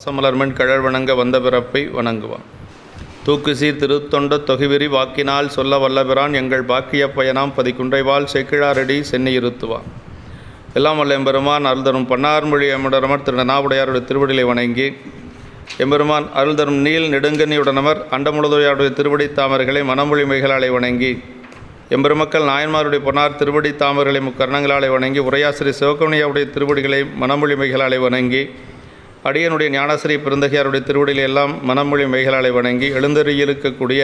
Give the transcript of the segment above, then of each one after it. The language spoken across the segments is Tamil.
வாசமலர்மென் கழல் வணங்க வந்த பிறப்பை வணங்குவான். தூக்கு சீர் திருத்தொண்ட தொகுவிரி வாக்கினால் சொல்ல வல்லபிரான் எங்கள் பாக்கிய பயனாம் பதிக்குன்றைவால் செக்கிழாரடி சென்னி இருத்துவான். எல்லாம் வல்ல எம்பெருமான் அருள் தரும் பன்னார்மொழி எம்முடரமர் திருநாவுடையாருடைய திருவடிகளை வணங்கி, எம்பெருமான் அருள் தரும் நீல் நெடுங்கனியுடனமர் அண்டமுழுதுடையாருடைய திருவடி தாமர்களை மனமொழி மெய்களாலை வணங்கி, எம்பெருமக்கள் நாயன்மாருடைய பொன்னார் திருவடி தாமர்களை முக்கரணங்களாலே வணங்கி, உரையாசிரியர் சிவகவுனியாவுடைய திருவடிகளை மனமொழி மெய்களாலை வணங்கி, அடியனுடைய ஞானாசிரிய பெருந்தகையாருடைய திருவடிகளை எல்லாம் மனமொழி மெய்களாலை வணங்கி, எழுந்தறியிருக்கக்கூடிய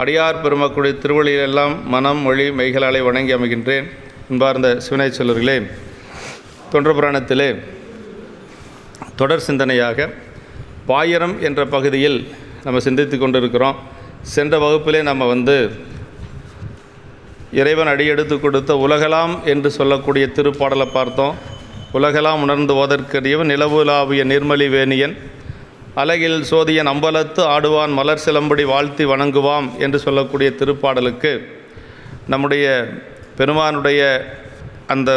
அடியார் பெருமக்களுடைய திருவடிகளெல்லாம் மனமொழி மெய்களாலை வணங்கி அமைகின்றேன். அன்பார்ந்த சிவனை செல்வர்களே, தொண்டர் புராணத்திலே தொடர் சிந்தனையாக பாயிரம் என்ற பகுதியில் நம்ம சிந்தித்து கொண்டிருக்கிறோம். சென்ற வகுப்பிலே நம்ம இறைவன் அடியெடுத்து கொடுத்த உலகலாம் என்று சொல்லக்கூடிய திருப்பாடலை பார்த்தோம். உலகலாம் உணர்ந்து ஓதற்கரியவன் நிலவுலாவிய நிர்மலி வேணியன் அலகில் சோதியன் அம்பலத்து ஆடுவான் மலர் சிலம்படி வாழ்த்தி வணங்குவாம் என்று சொல்லக்கூடிய திருப்பாடலுக்கு நம்முடைய பெருமானுடைய அந்த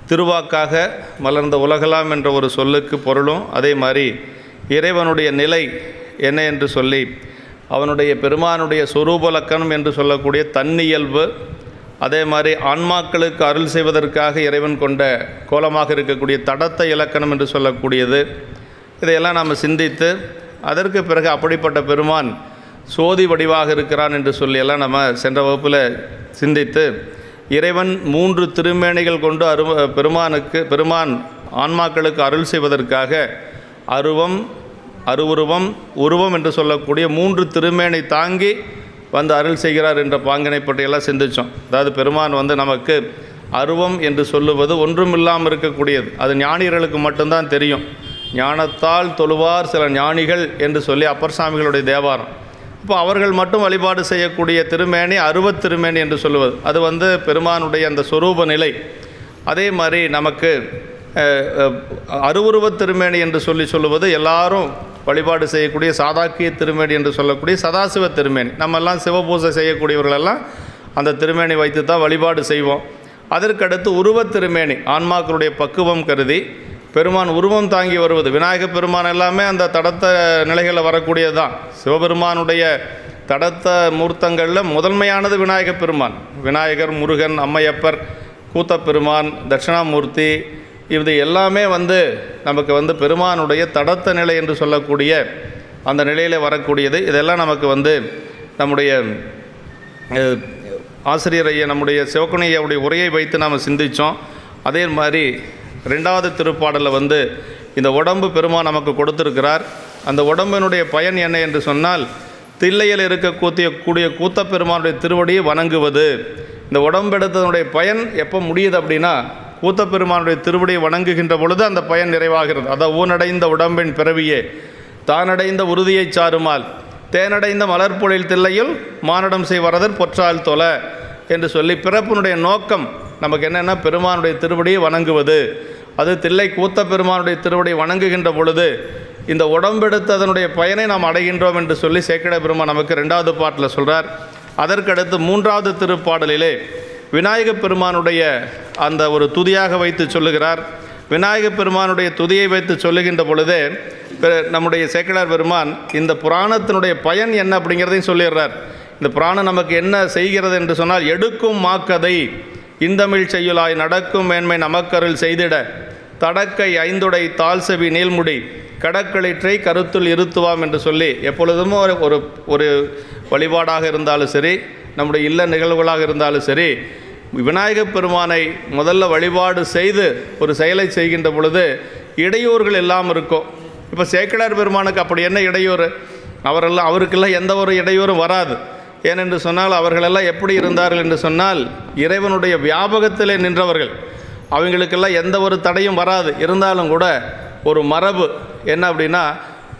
திருவாக்காக மலர்ந்த உலகலாம் என்ற ஒரு சொல்லுக்கு பொருளும், அதே மாதிரி இறைவனுடைய நிலை என்ன என்று சொல்லி அவனுடைய பெருமானுடைய சொரூபலக்கணம் என்று சொல்லக்கூடிய தன்னியல்பு, அதே மாதிரி ஆன்மாக்களுக்கு அருள் செய்வதற்காக இறைவன் கொண்ட கோலமாக இருக்கக்கூடிய தடத்த இலக்கணம் என்று சொல்லக்கூடியது, இதையெல்லாம் நாம் சிந்தித்து அதற்கு பிறகு அப்படிப்பட்ட பெருமான் சோதி வடிவாக இருக்கிறான் என்று சொல்லியெல்லாம் நம்ம சென்ற வகுப்பில் சிந்தித்து, இறைவன் 3 திருமேனிகள் கொண்டு பெருமான் ஆன்மாக்களுக்கு அருள் செய்வதற்காக அருவுருவம் உருவம் என்று சொல்லக்கூடிய 3 திருமேனை தாங்கி அருள் செய்கிறார் என்ற பாங்கினை பற்றியெல்லாம் சிந்தித்தோம். அதாவது பெருமான் நமக்கு அருவம் என்று சொல்லுவது ஒன்றுமில்லாமல் இருக்கக்கூடியது. அது ஞானிகளுக்கு மட்டும்தான் தெரியும். ஞானத்தால் தொழுவார் சில ஞானிகள் என்று சொல்லி அப்பர் சாமிகளுடைய தேவாரம். இப்போ அவர்கள் மட்டும் வழிபாடு செய்யக்கூடிய திருமேனி அருவத் திருமேனி என்று சொல்லுவது, அது பெருமானுடைய அந்த சொரூப நிலை. அதே மாதிரி நமக்கு அருவுருவத் திருமேனி என்று சொல்லுவது எல்லாரும் வழிபாடு செய்யக்கூடிய சாதாக்கிய திருமேனி என்று சொல்லக்கூடிய சதாசிவ திருமேனி. நம்மெல்லாம் சிவபூஜை செய்யக்கூடியவர்களெல்லாம் அந்த திருமேனி வைத்து தான் வழிபாடு செய்வோம். அதற்கடுத்து உருவத் திருமேனி, ஆன்மாக்களுடைய பக்குவம் கருதி பெருமான் உருவம் தாங்கி வருவது. விநாயக பெருமான் எல்லாமே அந்த தடத்த நிலைகளில் வரக்கூடியது தான். சிவபெருமானுடைய தடத்த மூர்த்தங்களில் முதன்மையானது விநாயக பெருமான். விநாயகர், முருகன், அம்மையப்பர், கூத்தப்பெருமான், தட்சிணாமூர்த்தி, இது எல்லாமே நமக்கு பெருமானுடைய தடத்த நிலை என்று சொல்லக்கூடிய அந்த நிலையில் வரக்கூடியது. இதெல்லாம் நமக்கு நம்முடைய ஆசிரியர் நம்முடைய சிவகுனியாவுடைய உரையை வைத்து நாம் சிந்தித்தோம். அதே மாதிரி 2வது திருப்பாடலில் இந்த உடம்பு பெருமான் நமக்கு கொடுத்திருக்கிறார். அந்த உடம்பினுடைய பயன் என்ன என்று சொன்னால், தில்லையில் இருக்கக்கூடிய கூத்தப்பெருமானுடைய திருவடியை வணங்குவது. இந்த உடம்பெடுத்ததனுடைய பயன் எப்போ முடியுது அப்படின்னா, கூத்தப்பெருமானுடைய திருவடியை வணங்குகின்ற பொழுது அந்த பயன் நிறைவாகிறது. அதான் ஊனடைந்த உடம்பின் பிறவியே தானடைந்த உறுதியை சாருமால் தேனடைந்த மலர்பொழில் தில்லையில் மானடம் செய்வரதர் பொற்றால் தொல என்று சொல்லி பிறப்பினுடைய நோக்கம் நமக்கு என்னென்னா பெருமானுடைய திருவடியை வணங்குவது. அது தில்லை கூத்தப்பெருமானுடைய திருவடியை வணங்குகின்ற பொழுது இந்த உடம்பெடுத்ததனுடைய பயனை நாம் அடைகின்றோம் என்று சொல்லி சேக்கிழ பெருமான் நமக்கு 2வது பாட்டில் சொல்கிறார். அதற்கடுத்து 3வது திருப்பாடலிலே விநாயக பெருமானுடைய அந்த ஒரு துதியாக வைத்து சொல்லுகிறார். விநாயக பெருமானுடைய துதியை வைத்து சொல்லுகின்ற பொழுதே நம்முடைய சேக்கிழார் பெருமான் இந்த புராணத்தினுடைய பயன் என்ன அப்படிங்கிறதையும் சொல்லிடுறார். இந்த புராணம் நமக்கு என்ன செய்கிறது என்று சொன்னால், எடுக்கும் மாக்கதை இந்தமிழ் செய்யுளாய் நடக்கும் மேன்மை நமக்கருள் செய்திட தடக்கை ஐந்துடை தாழ்செவி நீள்முடி கடக்களிற்றை கருத்துள் இருத்துவாம் என்று சொல்லி எப்பொழுதும் ஒரு வழிபாடாக இருந்தாலும் சரி, நம்முடைய இல்ல நிகழ்வுகளாக இருந்தாலும் சரி, விநாயகப் பெருமானை முதல்ல வழிபாடு செய்து ஒரு செயலை செய்கின்ற பொழுது இடையூறுகள் எல்லாம் இருக்கும். இப்போ சேக்கிழார் பெருமானுக்கு அப்படி என்ன இடையூறு? அவருக்கெல்லாம் எந்த ஒரு இடையூறும் வராது. ஏனென்று சொன்னால் அவர்களெல்லாம் எப்படி இருந்தார்கள் என்று சொன்னால், இறைவனுடைய வியாபகத்திலே நின்றவர்கள். அவங்களுக்கெல்லாம் எந்த ஒரு தடையும் வராது. இருந்தாலும் கூட ஒரு மரபு என்ன அப்படின்னா,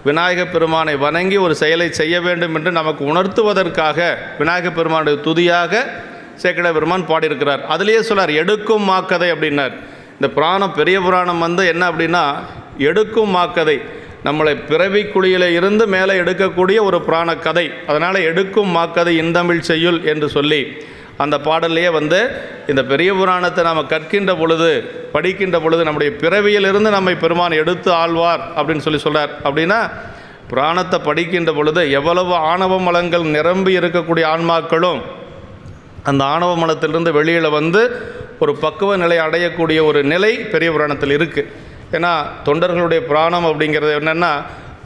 விநாயகப் பெருமானை வணங்கி ஒரு செயலை செய்ய வேண்டும் என்று நமக்கு உணர்த்துவதற்காக விநாயகப் பெருமானுடைய துதியாக சேக்கிழ பெருமான் பாடியிருக்கிறார். அதிலேயே சொல்லார் எடுக்கும் மாக்கதை அப்படின்னார். இந்த புராணம் பெரிய புராணம் என்ன அப்படின்னா, எடுக்கும் மாக்கதை, நம்மளை பிறவி குழியில இருந்து மேலே எடுக்கக்கூடிய ஒரு புராண கதை. அதனால் எடுக்கும் மாக்கதை இந்தமிழ் செய்யுள் என்று சொல்லி அந்த பாடல்லையே வந்து இந்த பெரிய புராணத்தை நாம் கற்கின்ற பொழுது, படிக்கின்ற பொழுது நம்முடைய பிறவியிலிருந்து நம்மை பெருமான் எடுத்து ஆழ்வார் அப்படின்னு சொல்கிறார். அப்படின்னா புராணத்தை படிக்கின்ற பொழுது எவ்வளவு ஆணவ மலங்கள் நிரம்பி இருக்கக்கூடிய ஆன்மாக்களும் அந்த ஆணவ மலத்திலிருந்து வெளியில் வந்து ஒரு பக்குவ நிலை அடையக்கூடிய ஒரு நிலை பெரிய புராணத்தில் இருக்குது. ஏன்னா தொண்டர்களுடைய புராணம் அப்படிங்கிறது என்னென்னா,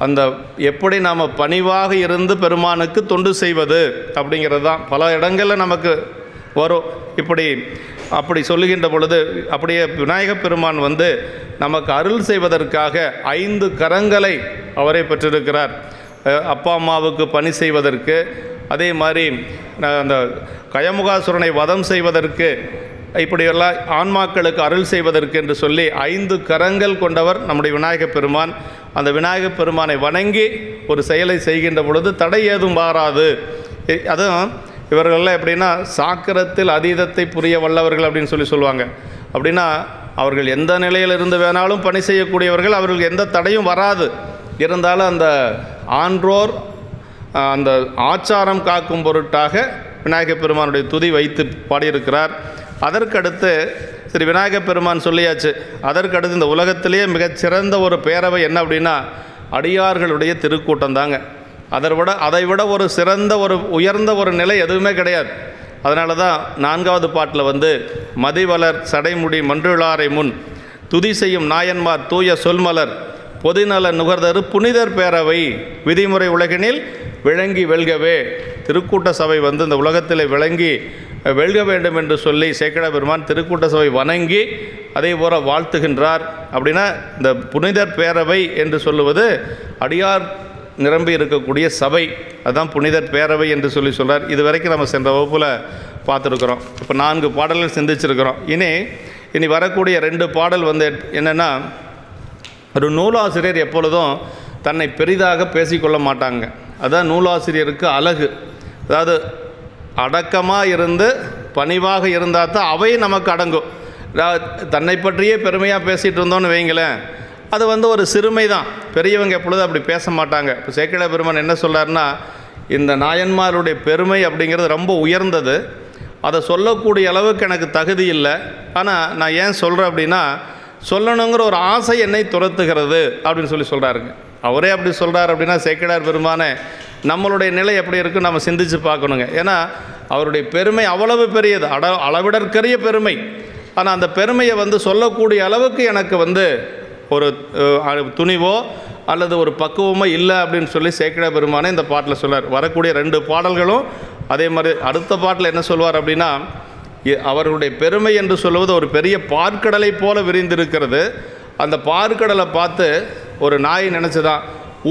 அந்த எப்படி நாம் பணிவாக இருந்து பெருமானுக்கு தொண்டு செய்வது அப்படிங்கிறது தான் பல இடங்களில் நமக்கு வரும். அப்படி சொல்லுகின்ற பொழுது அப்படியே விநாயகப் பெருமான் வந்து நமக்கு அருள் செய்வதற்காக 5 கரங்களை அவரே பெற்றிருக்கிறார். அப்பா அம்மாவுக்கு பணி செய்வதற்கு, அதே மாதிரி அந்த கயமுகாசுரனை வதம் செய்வதற்கு, இப்படியெல்லாம் ஆன்மாக்களுக்கு அருள் செய்வதற்கு என்று சொல்லி 5 கரங்கள் கொண்டவர் நம்முடைய விநாயகப் பெருமான். அந்த விநாயகப் பெருமானை வணங்கி ஒரு செயலை செய்கின்ற பொழுது தடை ஏதும் மாறாது. அதுவும் இவர்களெல்லாம் எப்படின்னா சாக்கிரத்தில் அதீதத்தை புரிய வல்லவர்கள் அப்படின்னு சொல்லுவாங்க. அப்படின்னா அவர்கள் எந்த நிலையிலிருந்து வேணாலும் பணி செய்யக்கூடியவர்கள், அவர்களுக்கு எந்த தடையும் வராது. இருந்தாலும் அந்த ஆன்றோர் அந்த ஆச்சாரம் காக்கும் பொருட்டாக விநாயகப் பெருமானுடைய துதி வைத்து பாடியிருக்கிறார். அதற்கடுத்து சரி விநாயகப் பெருமான் சொல்லியாச்சு. அதற்கடுத்து இந்த உலகத்திலேயே மிகச்சிறந்த ஒரு பேரவை என்ன அப்படின்னா அடியார்களுடைய திருக்கூட்டம் தாங்க. அதை விட ஒரு சிறந்த ஒரு உயர்ந்த ஒரு நிலை எதுவுமே கிடையாது. அதனால தான் 4வது பாட்டில் வந்து மதிவளர் சடைமுடி மன்றுளாரை முன் துதி செய்யும் நாயன்மார் தூய சொல்மலர் பொதுநல நுகர்தரு புனிதர் பேரவை விதிமுறை உலகினில் விளங்கி வெல்கவே. திருக்கூட்ட சபை வந்து இந்த உலகத்தில் விளங்கி வெல்க வேண்டும் என்று சொல்லி சேக்கிழ பெருமான் திருக்கூட்ட சபை வணங்கி அதே போல வாழ்த்துகின்றார். அப்படின்னா இந்த புனிதர் பேரவை என்று சொல்லுவது அடியார் நிரம்பி இருக்கக்கூடிய சபை, அதுதான் புனிதர் பேரவை என்று சொல்கிறார். இது வரைக்கும் நம்ம சென்ற வகுப்பில் பார்த்துருக்குறோம். இப்போ 4 பாடல்கள் சிந்திச்சிருக்கிறோம். இனி வரக்கூடிய 2 பாடல் வந்து என்னென்னா, ஒரு நூலாசிரியர் எப்பொழுதும் தன்னை பெரிதாக பேசிக்கொள்ள மாட்டாங்க. அதுதான் நூலாசிரியருக்கு அழகு. அதாவது அடக்கமாக இருந்து பணிவாக இருந்தால் தான் அவை நமக்கு அடங்கும். தன்னை பற்றியே பெருமையாக பேசிகிட்டு இருந்தோன்னு வைங்களேன், அது வந்து ஒரு சிறுமை தான். பெரியவங்க எப்பொழுதும் அப்படி பேச மாட்டாங்க. இப்போ சேக்கிழ பெருமான் என்ன சொல்கிறாருன்னா, இந்த நாயன்மாருடைய பெருமை அப்படிங்கிறது ரொம்ப உயர்ந்தது, அதை சொல்லக்கூடிய அளவுக்கு எனக்கு தகுதி இல்லை. ஆனால் நான் ஏன் சொல்கிறேன் அப்படின்னா, சொல்லணுங்கிற ஒரு ஆசை என்னை துரத்துகிறது அப்படின்னு சொல்கிறாருங்க. அவரே அப்படி சொல்கிறார் அப்படின்னா சேக்கிழார் பெருமானே நம்மளுடைய நிலை எப்படி இருக்குன்னு நம்ம சிந்தித்து பார்க்கணுங்க. ஏன்னா அவருடைய பெருமை அவ்வளவு பெரியது, அளவிடற்கரிய பெருமை. ஆனால் அந்த பெருமையை வந்து சொல்லக்கூடிய அளவுக்கு எனக்கு வந்து ஒரு துணிவோ அல்லது ஒரு பக்குவமோ இல்லை அப்படின்னு சொல்லி சேக்கிழ பெருமானே இந்த பாட்டில் சொல்வார். வரக்கூடிய 2 பாடல்களும் அதே மாதிரி. அடுத்த பாட்டில் என்ன சொல்வார் அப்படின்னா, அவர்களுடைய பெருமை என்று சொல்லுவது ஒரு பெரிய பார்க்கடலை போல விரிந்திருக்கிறது. அந்த பார்க்கடலை பார்த்து ஒரு நாய் நினச்சிதான்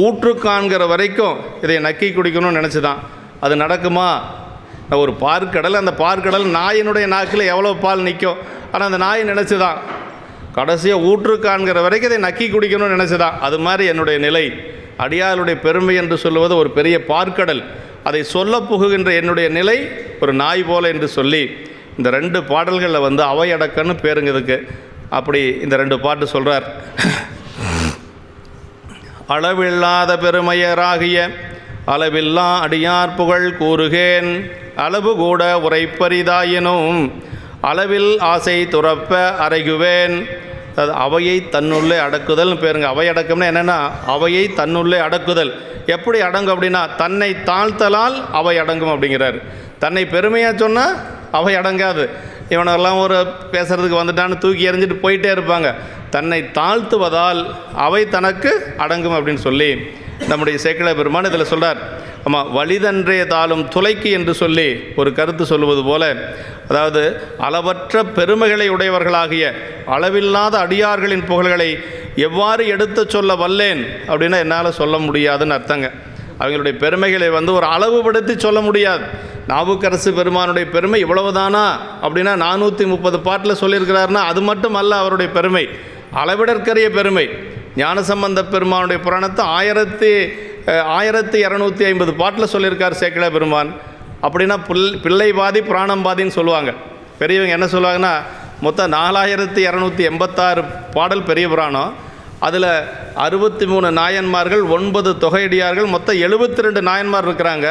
ஊற்று காண்கிற வரைக்கும் இதை நக்கி குடிக்கணும்னு நினச்சிதான். அது நடக்குமா? ஒரு பார்க்கடல், அந்த பார்க்கடல் நாயினுடைய நாக்கில் எவ்வளோ பால் நிற்கும். ஆனால் அந்த நாய் நினச்சிதான் கடைசியாக ஊற்று காண்கிற வரைக்கும் இதை நக்கி குடிக்கணும்னு நினச்சிதான். அது மாதிரி என்னுடைய நிலை. அடியாருடைய பெருமை என்று சொல்லுவது ஒரு பெரிய பார்க்கடல், அதை சொல்ல புகுகின்ற என்னுடைய நிலை ஒரு நாய் போல என்று சொல்லி இந்த 2 பாடல்களில் வந்து அவையடக்கன்னு பேருங்க இதுக்கு. அப்படி இந்த 2 பாட்டு சொல்கிறார். அளவில்லாத பெருமையராகிய அளவில்லா அடியார் புகழ் கூறுகேன், அளவு கூட உரைப்பரிதாயினும் அளவில் ஆசை துறப்ப அறைகுவேன். அது அவையை தன்னுள்ளே அடக்குதல்னு பேருங்க. அவை அடக்கம்னா என்னென்னா, அவையை தன்னுள்ளே அடக்குதல். எப்படி அடங்கும் அப்படின்னா, தன்னை தாழ்த்தலால் அவை அடங்கும் அப்படிங்கிறார். தன்னை பெருமையாக சொன்னால் அவை அடங்காது. இவனெல்லாம் ஒரு பேசுகிறதுக்கு வந்துட்டான்னு தூக்கி எறிஞ்சிட்டு போயிட்டே இருப்பாங்க. தன்னை தாழ்த்துவதால் அவை தனக்கு அடங்கும் அப்படின்னு சொல்லி நம்முடைய சேக்கிழ பெருமான் இதில் சொல்கிறார். ஆமாம், வலிதன்றே தாளும் துளைக்கு என்று சொல்லி ஒரு கருத்து சொல்லுவது போல, அதாவது அளவற்ற பெருமைகளை உடையவர்களாகிய அளவில்லாத அடியார்களின் புகழ்களை எவ்வாறு எடுத்து சொல்ல வல்லேன் அப்படின்னா என்னால் சொல்ல முடியாதுன்னு அர்த்தங்க. அவங்களுடைய பெருமைகளை வந்து ஒரு அளவுபடுத்தி சொல்ல முடியாது. நாவுக்கரசு பெருமானுடைய பெருமை இவ்வளவுதானா அப்படின்னா 430 பாட்டில் சொல்லியிருக்கிறாருன்னா அது மட்டும் அல்ல அவருடைய பெருமை, அளவிடற்கரிய பெருமை. ஞானசம்பந்த பெருமானுடைய புராணத்தை 1250 பாட்டில் சொல்லியிருக்கார் சேக்கிழ பெருமான். அப்படின்னா பிள்ளை பாதி புராணம் பாதின்னு சொல்லுவாங்க. பெரியவங்க என்ன சொல்லுவாங்கன்னா, மொத்தம் 4286 பாடல் பெரிய புராணம். அதில் 63 நாயன்மார்கள், 9 தொகையடியார்கள், மொத்தம் 72 நாயன்மார் இருக்கிறாங்க.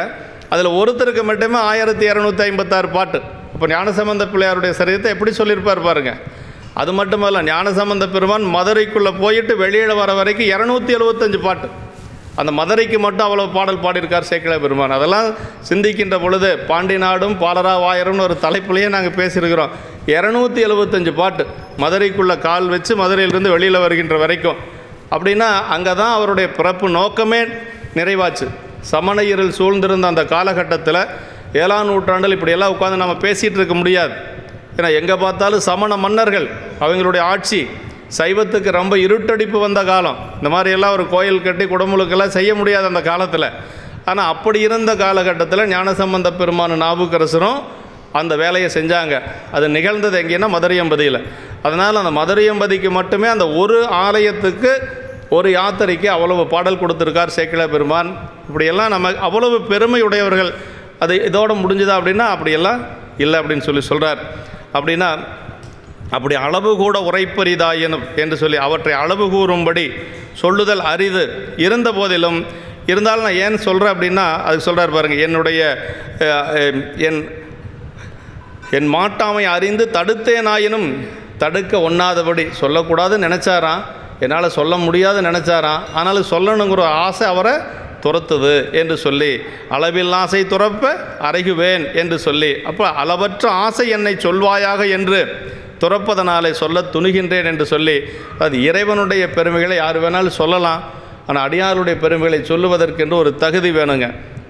அதில் ஒருத்தருக்கு மட்டுமே 1256 பாட்டு. அப்போ அப்போ ஞானசம்பந்த பிள்ளையாருடைய சரித்திரத்தை எப்படி சொல்லியிருப்பார் பாருங்க. அது மட்டுமல்ல, ஞானசம்பந்த பெருமான் மதுரைக்குள்ளே போயிட்டு வெளியில் வர வரைக்கும் 275 பாட்டு. அந்த மதுரைக்கு மட்டும் அவ்வளோ பாடல் பாடியிருக்கார் சேக்கிழார் பெருமான். அதெல்லாம் சிந்திக்கின்ற பொழுது பாண்டி நாடும் பாலரா வாயரும்னு ஒரு தலைப்புலேயே நாங்கள் பேசியிருக்கிறோம். 275 பாட்டு மதுரைக்குள்ளே கால் வச்சு மதுரையிலிருந்து வெளியில் வருகின்ற வரைக்கும். அப்படின்னா அங்கே தான் அவருடைய பிறப்பு நோக்கமே நிறைவாச்சு. சமண இருள் சூழ்ந்திருந்த அந்த காலகட்டத்தில் 7ஆம் நூற்றாண்டில் இப்படியெல்லாம் உட்காந்து நம்ம பேசிகிட்டு இருக்க முடியாது. ஏன்னா எங்கே பார்த்தாலும் சமண மன்னர்கள், அவங்களுடைய ஆட்சி, சைவத்துக்கு ரொம்ப இருட்டடிப்பு வந்த காலம். இந்த மாதிரியெல்லாம் ஒரு கோயில் கட்டி குடமுழுக்கெல்லாம் செய்ய முடியாது அந்த காலத்தில். ஆனால் அப்படி இருந்த காலகட்டத்தில் ஞானசம்பந்த பெருமான் நாவுக்கரசரும் அந்த வேலையை செஞ்சாங்க. அது நிகழ்ந்தது எங்கேன்னா மதுரையம்பதியில். அதனால் அந்த மதுரையம்பதிக்கு மட்டுமே அந்த ஒரு ஆலயத்துக்கு ஒரு யாத்திரைக்கு அவ்வளவு பாடல் கொடுத்துருக்கார் சேக்கிழார் பெருமான். இப்படியெல்லாம் நம்ம அவ்வளவு பெருமையுடையவர்கள். அது இதோடு முடிஞ்சுதா அப்படின்னா அப்படியெல்லாம் இல்லை அப்படின்னு சொல்கிறார். அப்படின்னா அப்படி அளவு கூட உரைப்பரிதாயினும் என்று சொல்லி அவற்றை அளவு கூறும்படி சொல்லுதல் அரிது இருந்த போதிலும், இருந்தாலும் நான் ஏன் சொல்கிறேன் அப்படின்னா அதுக்கு சொல்கிறார் பாருங்கள். என்னுடைய என் மாட்டாமை அறிந்து தடுத்தேனாயினும் தடுக்க ஒண்ணாதபடி சொல்லக்கூடாதுன்னு நினச்சாராம், என்னால் சொல்ல முடியாது நினச்சாராம். ஆனாலும் சொல்லணுங்கிற ஆசை அவரை துரத்துது என்று சொல்லி, அளவில் ஆசை துறப்ப அறைகுவேன் என்று சொல்லி, அப்போ அளவற்ற ஆசை என்னை சொல்வாயாக என்று துறப்பதனாலே சொல்ல துணிகின்றேன் என்று சொல்லி, அது இறைவனுடைய பெருமைகளை யார் வேணாலும் சொல்லலாம். ஆனால் அடியாருடைய பெருமைகளை சொல்லுவதற்கென்று ஒரு தகுதி வேணுங்க.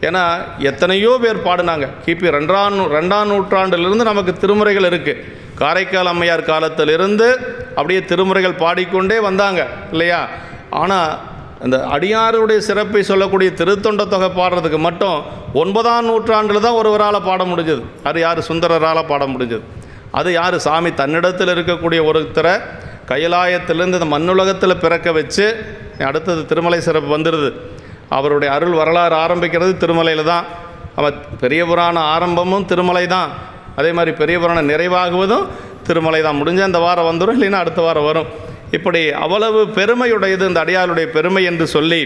ஏன்னா எத்தனையோ பேர் பாடினாங்க. கிபி 2ஆம் நூற்றாண்டிலிருந்து நமக்கு திருமுறைகள் இருக்குது. காரைக்கால் அம்மையார் காலத்திலிருந்து அப்படியே திருமுறைகள் பாடிக்கொண்டே வந்தாங்க இல்லையா? ஆனால் அந்த அடியாருடைய சிறப்பை சொல்லக்கூடிய திருத்தொண்ட தொகை பாடுறதுக்கு மட்டும் 9ஆம் நூற்றாண்டில் தான் ஒருவரால் பாட முடிஞ்சது. அது யார்? சுந்தரரால் பாட முடிஞ்சது. அது யார்? சாமி தன்னிடத்தில் இருக்கக்கூடிய ஒருத்தரை கைலாயத்திலேருந்து இந்த மண்ணுலகத்தில் பிறக்க வச்சு அடுத்தது திருமலை சிறப்பு வந்துடுது. அவருடைய அருள் வரலாறு ஆரம்பிக்கிறது திருமலையில் தான். அவன் பெரிய புராண ஆரம்பமும் திருமலை தான். அதே மாதிரி பெரிய புராணம் நிறைவாகுவதும் திருமலை தான். முடிஞ்ச அந்த வாரம் வந்துடும், இல்லைன்னா அடுத்த வாரம் வரும். இப்படி அவ்வளவு பெருமையுடையது இந்த அடியாருடைய பெருமை என்று சொல்லி,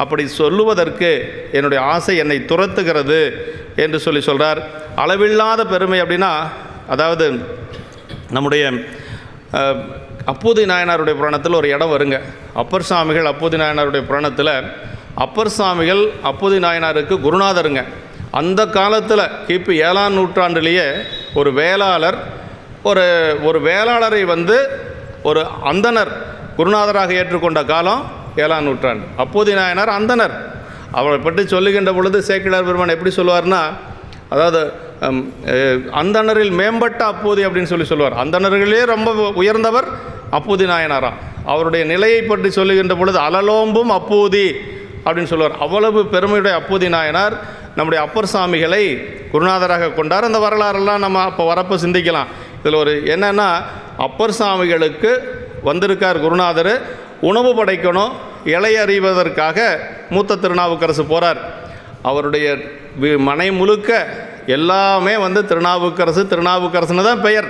அப்படி சொல்லுவதற்கு என்னுடைய ஆசை என்னை துரத்துகிறது என்று சொல்கிறார். அளவில்லாத பெருமை அப்படின்னா, அதாவது நம்முடைய அப்பூதி நாயனாருடைய புராணத்தில் ஒரு இடம் வருங்க. அப்பர் சுவாமிகள் அப்பூதி நாயனாருடைய புராணத்தில், அப்பர் சுவாமிகள் அப்பூதி நாயனாருக்கு குருநாதருங்க. அந்த காலத்தில் கிபி 7ஆம் நூற்றாண்டிலேயே ஒரு வேளாளர் ஒரு வேளாளரை ஒரு அந்தனர் குருநாதராக ஏற்றுக்கொண்ட காலம் 7ஆம் நூற்றாண்டு. அப்பூதி நாயனார் அந்தனர். அவரை பற்றி சொல்லுகின்ற பொழுது சேக்கிழார் பெருமான் எப்படி சொல்லுவார்னா, அதாவது அந்தணரில் மேம்பட்ட அப்பூதி அப்படின்னு சொல்லுவார். அந்தணர்களே ரொம்ப உயர்ந்தவர் அப்பூதி நாயனாராம். அவருடைய நிலையை பற்றி சொல்லுகின்ற பொழுது அலலோம்பும் அப்பூதி அப்படின்னு சொல்லுவார். அவ்வளவு பெருமையுடைய அப்பூதி நாயனார் நம்முடைய அப்பர் சாமிகளை குருநாதராக கொண்டார். அந்த வரலாறெல்லாம் நம்ம அப்போ வரப்போ சிந்திக்கலாம். இதில் ஒரு என்னென்னா, அப்பர் சாமிகளுக்கு வந்திருக்கார் குருநாதர், உணவு படைக்கணும், இலை அறிவதற்காக மூத்த திருநாவுக்கரசு போகிறார். அவருடைய மனை முழுக்க எல்லாமே திருநாவுக்கரசுன்னு தான் பெயர்.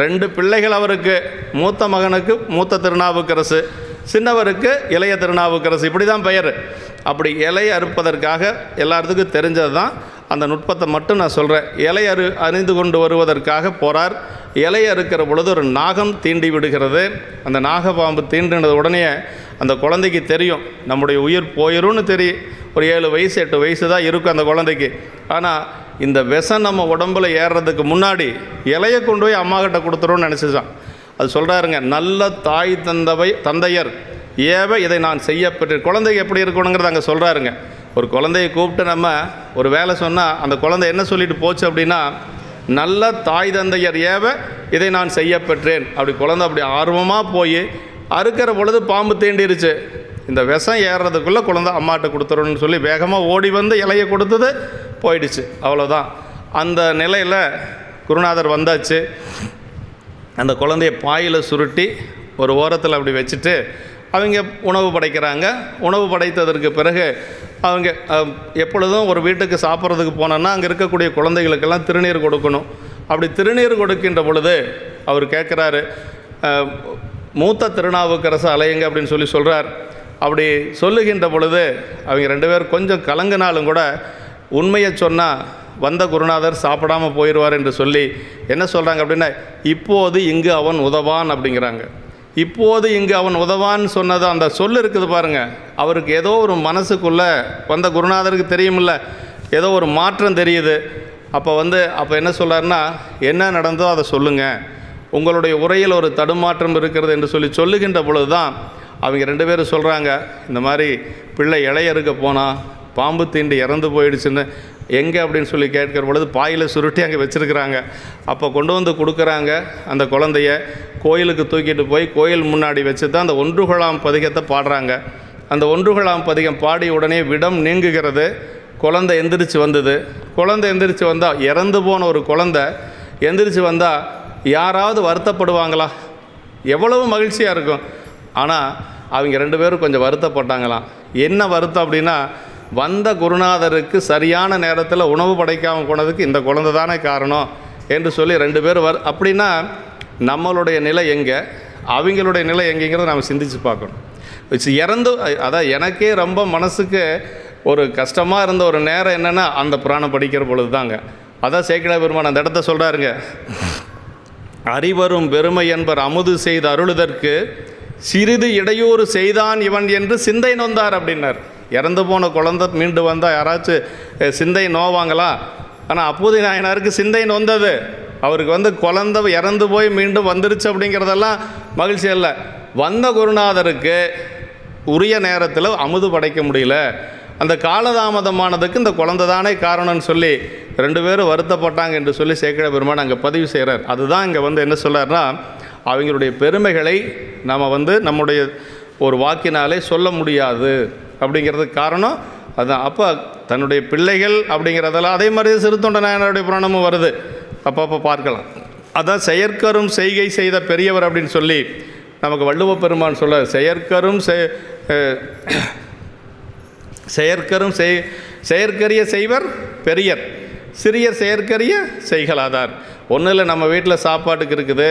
2 பிள்ளைகள் அவருக்கு. மூத்த மகனுக்கு மூத்த திருநாவுக்கரசு, சின்னவருக்கு இளைய திருநாவுக்கரசு, இப்படி தான் பெயர். அப்படி இலை அறுப்பதற்காக எல்லாத்துக்கும் தெரிஞ்சது தான். அந்த நுட்பத்தை மட்டும் நான் சொல்கிறேன். இலை அணிந்து கொண்டு வருவதற்காக போகிறார். இலை அறுக்கிற பொழுது ஒரு நாகம் தீண்டி விடுகிறது. அந்த நாகப்பாம்பு தீண்டினது உடனே அந்த குழந்தைக்கு தெரியும் நம்முடைய உயிர் போயிரும்னு தெரியும். ஒரு 7 வயசு 8 வயசு தான் இருக்கும் அந்த குழந்தைக்கு. ஆனால் இந்த விஷம் நம்ம உடம்புல ஏறுறதுக்கு முன்னாடி இலையை கொண்டு போய் அம்மா கிட்ட கொடுத்துருவோன்னு நினச்சிச்சான். அது சொல்கிறாருங்க, நல்ல தாய் தந்தையர் ஏவ இதை நான் செய்யப்பட்டு. குழந்தைக்கு எப்படி இருக்கணுங்கிறத அங்கே சொல்கிறாருங்க. ஒரு குழந்தையை கூப்பிட்டு நம்ம ஒரு வேலை சொன்னால் அந்த குழந்தை என்ன சொல்லிட்டு போச்சு அப்படின்னா, நல்ல தாய் தந்தையர் ஏவ இதை நான் செய்யப்பெற்றேன். அப்படி குழந்தை அப்படி ஆர்வமாக போய் அறுக்கிற பொழுது பாம்பு தீண்டிருச்சு. இந்த விஷம் ஏறுறதுக்குள்ளே குழந்தை அம்மாட்ட கொடுத்துருன்னு சொல்லி வேகமாக ஓடி வந்து இலையை கொடுத்தது, போயிடுச்சு. அவ்வளோதான். அந்த நிலையில் குருநாதர் வந்தாச்சு. அந்த குழந்தைய பாயில் சுருட்டி ஒரு ஓரத்தில் அப்படி வச்சுட்டு அவங்க உணவு படைக்கிறாங்க. உணவு படைத்ததற்கு பிறகு அவங்க எப்பொழுதும் ஒரு வீட்டுக்கு சாப்பிட்றதுக்கு போனோன்னா அங்கே இருக்கக்கூடிய குழந்தைகளுக்கெல்லாம் திருநீர் கொடுக்கணும். அப்படி திருநீர் கொடுக்கின்ற பொழுது அவர் கேட்குறாரு, மூத்த திருநாவுக்கரசு அலையுங்க அப்படின்னு சொல்கிறார். அப்படி சொல்லுகின்ற பொழுது அவங்க 2 பேர் கொஞ்சம் கலங்கினாலும் கூட உண்மையை சொன்னால் வந்த குருநாதர் சாப்பிடாமல் போயிடுவார் என்று சொல்லி என்ன சொல்கிறாங்க அப்படின்னா, இப்போது இங்கு அவன் உதவான் அப்படிங்கிறாங்க. இப்போது இங்கு அவன் உதவான்னு சொன்னது அந்த சொல் இருக்குது பாருங்கள், அவருக்கு ஏதோ ஒரு மனசுக்குள்ளே வந்த குருநாதருக்கு தெரியுமில்ல, ஏதோ ஒரு மாற்றம் தெரியுது. அப்போ என்ன சொல்கிறாருன்னா, என்ன நடந்தோ அதை சொல்லுங்கள், உங்களுடைய உரையில் ஒரு தடுமாற்றம் இருக்கிறது என்று சொல்லுகின்ற பொழுது தான் அவங்க 2 பேரும் சொல்கிறாங்க, இந்த மாதிரி பிள்ளை இளையறுக்க போனால் பாம்பு தீண்டி இறந்து போயிடுச்சுன்னு. எங்கே அப்படின்னு சொல்லி கேட்கிற பொழுது பாயில் சுருட்டி அங்கே வச்சுருக்கிறாங்க. அப்போ கொண்டு வந்து கொடுக்குறாங்க. அந்த குழந்தைய கோயிலுக்கு தூக்கிட்டு போய் கோயில் முன்னாடி வச்சு தான் அந்த ஒன்றுகளாம் பதிகத்தை பாடுறாங்க. அந்த ஒன்றுகளாம் பதிகம் பாடி உடனே விடம் நீங்குகிறது. குழந்தை எந்திரிச்சு வந்தது. குழந்தை எந்திரிச்சு வந்தால், இறந்து போன ஒரு குழந்தை எந்திரிச்சு வந்தால் யாராவது வருத்தப்படுவாங்களா? எவ்வளவு மகிழ்ச்சியாக இருக்கும். ஆனால் அவங்க 2 பேரும் கொஞ்சம் வருத்தப்பட்டாங்களாம். என்ன வருத்தம் அப்படின்னா, வந்த குருநாதருக்கு சரியான நேரத்தில் உணவு படைக்காமல் போனதுக்கு இந்த குழந்தை தானே காரணம் என்று சொல்லி 2 பேரும் அப்படின்னா நம்மளுடைய நிலை எங்கே, அவங்களுடைய நிலை எங்கேங்கிறத நாம் சிந்திச்சு பார்க்கணும். அதான் எனக்கே ரொம்ப மனசுக்கு ஒரு கஷ்டமாக இருந்த ஒரு நேரம் என்னென்னா, அந்த புராணம் படிக்கிற பொழுது தாங்க. அதான் சேக்கிழார் பெருமான் அந்த இடத்த சொல்கிறாருங்க, அறிவரும் பெருமை என்பர் அமுது செய்து அருளுதற்கு சிறிது இடையூறு செய்தான் இவன் என்று சிந்தை நொந்தார் அப்படின்னார். இறந்து போன குழந்தை மீண்டு வந்தால் யாராச்சும் சிந்தை நோவாங்களா? ஆனால் அப்போது நாயனாருக்கு சிந்தை நொந்தது. அவருக்கு குழந்தை இறந்து போய் மீண்டும் வந்துருச்சு அப்படிங்கிறதெல்லாம் மகிழ்ச்சி இல்லை. வந்த குருநாதருக்கு உரிய நேரத்தில் அமுது படைக்க முடியல, அந்த காலதாமதமானதுக்கு இந்த குழந்தை தானே காரணம்னு சொல்லி 2 பேரும் வருத்தப்பட்டாங்க என்று சொல்லி சேக்கிழார் பெருமான் அங்கே பதிவு செய்கிறார். அதுதான் இங்கே என்ன சொல்கிறார்னா, அவங்களுடைய பெருமைகளை நாம் நம்முடைய ஒரு வாக்கினாலே சொல்ல முடியாது அப்படிங்கிறதுக்கு காரணம் அதுதான். அப்போ தன்னுடைய பிள்ளைகள் அப்படிங்கிறதெல்லாம் அதே மாதிரி சிறுத்தொண்ட நாயனாருடைய புராணமும் வருது, அப்பப்போ பார்க்கலாம். அதான் செயற்கரும் செய்கை செய்த பெரியவர் அப்படின்னு சொல்லி நமக்கு வள்ளுவ பெருமான் சொல்ல, செயற்கரிய செய்வர் பெரியர், சிறியர் செயற்கரிய செய்கலாதார். ஒன்றும் இல்லை, நம்ம வீட்டில் சாப்பாட்டுக்கு இருக்குது,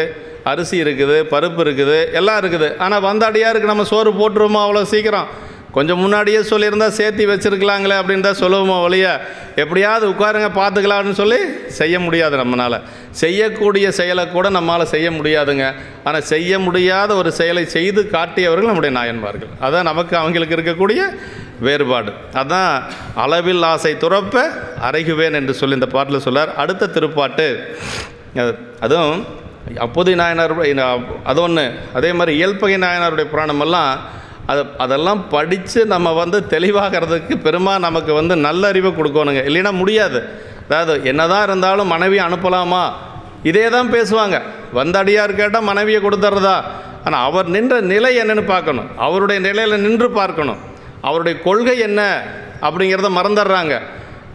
அரிசி இருக்குது, பருப்பு இருக்குது, எல்லாம் இருக்குது. ஆனால் வந்த அடியாருக்கு நம்ம சோறு போட்டுருவோமா அவ்வளோ சீக்கிரம்? கொஞ்சம் முன்னாடியே சொல்லியிருந்தால் சேர்த்தி வச்சுருக்கலாங்களே அப்படின்னு தான் சொல்லுவோமா ஒழிய, எப்படியாவது உட்காருங்க பார்த்துக்கலான்னு சொல்லி செய்ய முடியாது. நம்மளால் செய்யக்கூடிய செயலை கூட நம்மளால் செய்ய முடியாதுங்க. ஆனால் செய்ய முடியாத ஒரு செயலை செய்து காட்டியவர்கள் நம்முடைய நாயன்மார்கள். அதான் நமக்கு அவங்களுக்கு இருக்கக்கூடிய வேறுபாடு. அதான் அளவில் ஆசை துறப்ப அறைகுவேன் என்று சொல்லி இந்த பாட்டில் சொல்லார். அடுத்த திருப்பாட்டு அதுவும் அப்போது நாயனார், அது ஒன்று. அதே மாதிரி இயல்பகை நாயனாருடைய புராணமெல்லாம் அதெல்லாம் படித்து நம்ம தெளிவாகிறதுக்கு பெருமாள் நமக்கு நல்ல அறிவை கொடுக்கணுங்க, இல்லைன்னா முடியாது. அதாவது என்னதான் இருந்தாலும் மனைவியை அனுப்பலாமா, இதே தான் பேசுவாங்க. வந்த அடியார் கேட்டால் மனைவியை கொடுத்துட்றதா? ஆனால் அவர் நின்ற நிலை என்னென்னு பார்க்கணும், அவருடைய நிலையில் நின்று பார்க்கணும். அவருடைய கொள்கை என்ன அப்படிங்கிறத மறந்துடுறாங்க.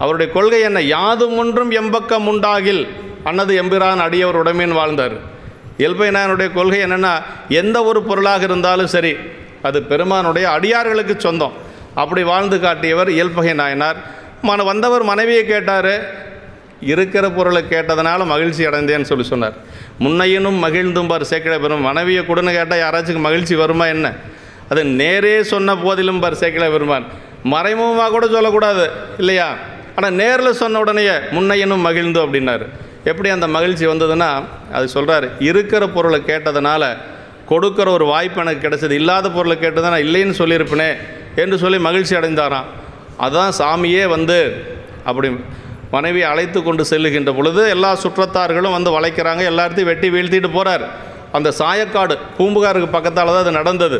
அவருடைய கொள்கை என்ன? யாதும் ஒன்றும் எம்பக்கம் உண்டாகில் அன்னது எம்பிரான் அடியவர் உடமேன் வாழ்ந்தார். இயல்பை நாயனுடைய கொள்கை என்னென்னா, எந்த ஒரு பொருளாக இருந்தாலும் சரி அது பெருமானுடைய அடியார்களுக்கு சொந்தம். அப்படி வாழ்ந்து காட்டியவர் இயல்பகை நாயனார். வந்தவர் மனைவியை கேட்டார், இருக்கிற பொருளை கேட்டதுனால மகிழ்ச்சி அடைந்தேன்னு சொல்லி சொன்னார். முன்னையினும் மகிழ்ந்தும்பார் சேக்கிழார் பெருமான். மனைவியை கொடுன்னு கேட்டால் யாராச்சும் மகிழ்ச்சி வருமா என்ன? அது நேரே சொன்ன போதிலும் பார் சேக்கிழார் பெருமான். மறைமுகமாக கூட சொல்லக்கூடாது இல்லையா? ஆனால் நேரில் சொன்ன உடனேயே முன்னையினும் மகிழ்ந்து அப்படின்னாரு. எப்படி அந்த மகிழ்ச்சி வந்ததுன்னா, அது சொல்கிறார், இருக்கிற பொருளை கேட்டதுனால கொடுக்குற ஒரு வாய்ப்பு எனக்கு கிடைச்சது, இல்லாத பொருளை கேட்டதான் நான் இல்லைன்னு சொல்லியிருப்பேனே என்று சொல்லி மகிழ்ச்சி அடைந்தாராம். அதுதான் சாமியே அப்படி மனைவியை அழைத்து கொண்டு செல்லுகின்ற பொழுது எல்லா சுற்றத்தார்களும் வளைக்கிறாங்க, எல்லாத்தையும் வெட்டி வீழ்த்திட்டு போகிறார். அந்த சாயக்காடு பூம்புகாருக்கு பக்கத்தால் தான் அது நடந்தது.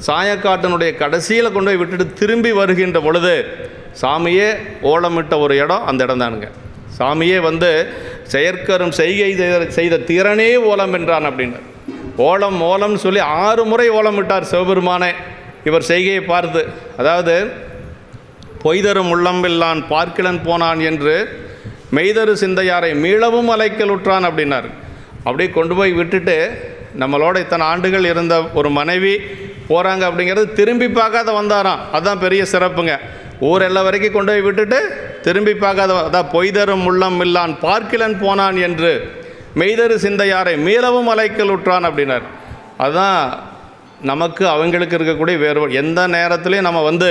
சாயக்காட்டினுடைய கடைசியில் கொண்டு போய் விட்டுட்டு திரும்பி வருகின்ற பொழுது சாமியே ஓலமிட்ட ஒரு இடம் அந்த இடம் தானுங்க. சாமியே செயற்கரும் செய்கை செய்த திறனே ஓலம் என்றான் அப்படின்னு ஓலம் ஓலம்னு சொல்லி 6 முறை ஓலமிட்டார் சிவபெருமானே இவர் செய்கையை பார்த்து. அதாவது பொய்தரும் உள்ளம்பில்லான் பார்க்கிலன் போனான் என்று மெய்தரு சிந்தையாரை மீளவும் அலைக்கலுற்றான் அப்படின்னார். அப்படியே கொண்டு போய் விட்டுட்டு நம்மளோட இத்தனை ஆண்டுகள் இருந்த ஒரு மனைவி போகிறாங்க அப்படிங்கிறது திரும்பி பார்க்காத வந்தாராம். அதுதான் பெரிய சிறப்புங்க. ஊரெல்லாம் வரைக்கும் கொண்டு போய் விட்டுட்டு திரும்பி பார்க்காத, அதான் பொய்தரும் உள்ளம் இல்லான் பார்க்கிலன் போனான் என்று மெய்தரு சிந்தையாரை மீளவும் அலைக்கலுற்றான் அப்படின்னார். அதுதான் நமக்கு அவங்களுக்கு இருக்கக்கூடிய வேறுபாடு. எந்த நேரத்துலையும் நம்ம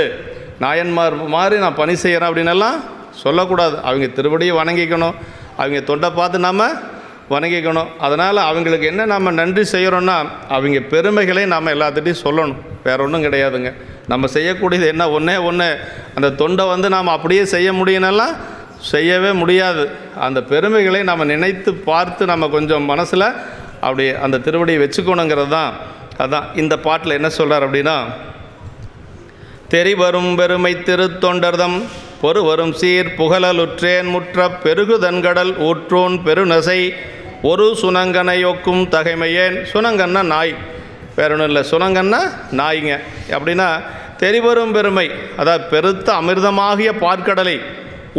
நாயன்மார் மாதிரி நான் பணி செய்கிறேன் அப்படின்னெல்லாம் சொல்லக்கூடாது. அவங்க திருவடியை வணங்கிக்கணும், அவங்க தொண்டை பார்த்து நம்ம வணங்கிக்கணும். அதனால் அவங்களுக்கு என்ன நம்ம நன்றி செய்கிறோன்னா அவங்க பெருமைகளை நாம் எல்லாத்துட்டையும் சொல்லணும். வேறு ஒன்றும் கிடையாதுங்க. நம்ம செய்யக்கூடியது என்ன ஒன்று அந்த தொண்டை நாம் அப்படியே செய்ய முடியும்னாலாம் செய்யவே முடியாது. அந்த பெருமைகளை நம்ம நினைத்து பார்த்து நம்ம கொஞ்சம் மனசில் அப்படி அந்த திருவடியை வச்சுக்கணுங்கிறது தான். அதுதான் இந்த பாட்டில் என்ன சொல்கிறார் அப்படின்னா, தெரிவரும் பெருமை திருத்தொண்டர்தம் பொறுவரும் சீர் புகழலுற்றேன் முற்ற பெருகுதன்கடல் ஊற்றோன் பெருநசை ஒரு சுனங்கனை ஒக்கும் தகைமையேன். சுனங்கன்னா நாய், வேற ஒன்றும் இல்லை. சுனங்கன்னா நாய்ங்க. அப்படின்னா தெரிவரும் பெருமை, அதாவது பெருத்த அமிர்தமாகிய பார்க்கடலை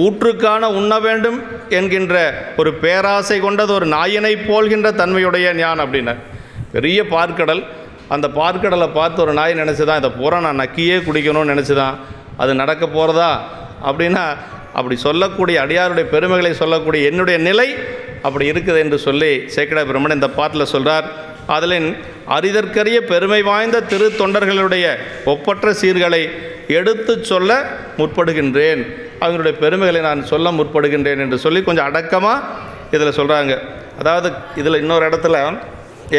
ஊற்றுக்கான உண்ண வேண்டும் என்கின்ற ஒரு பேராசை கொண்டது ஒரு நாயினை போல்கின்ற தன்மையுடைய ஞான் அப்படின்னா. பெரிய பார்க்கடல், அந்த பார்க்கடலை பார்த்து ஒரு நாய் நினச்சிதான் இதை பூரா நான் நக்கியே குடிக்கணும்னு நினச்சிதான் அது நடக்க போகிறதா அப்படின்னா, அப்படி சொல்லக்கூடிய அடியாருடைய பெருமைகளை சொல்லக்கூடிய என்னுடைய நிலை அப்படி இருக்குது என்று சொல்லி சேக்கிழார் பெருமான் இந்த பாட்டில் சொல்கிறார். அதில் அரிதற்கரிய பெருமை வாய்ந்த திரு தொண்டர்களுடைய ஒப்பற்ற சீர்களை எடுத்து சொல்ல முற்படுகின்றேன், அவங்களுடைய பெருமைகளை நான் சொல்ல முற்படுகின்றேன் என்று சொல்லி கொஞ்சம் அடக்கமாக இதில் சொல்கிறாங்க. அதாவது இதில் இன்னொரு இடத்துல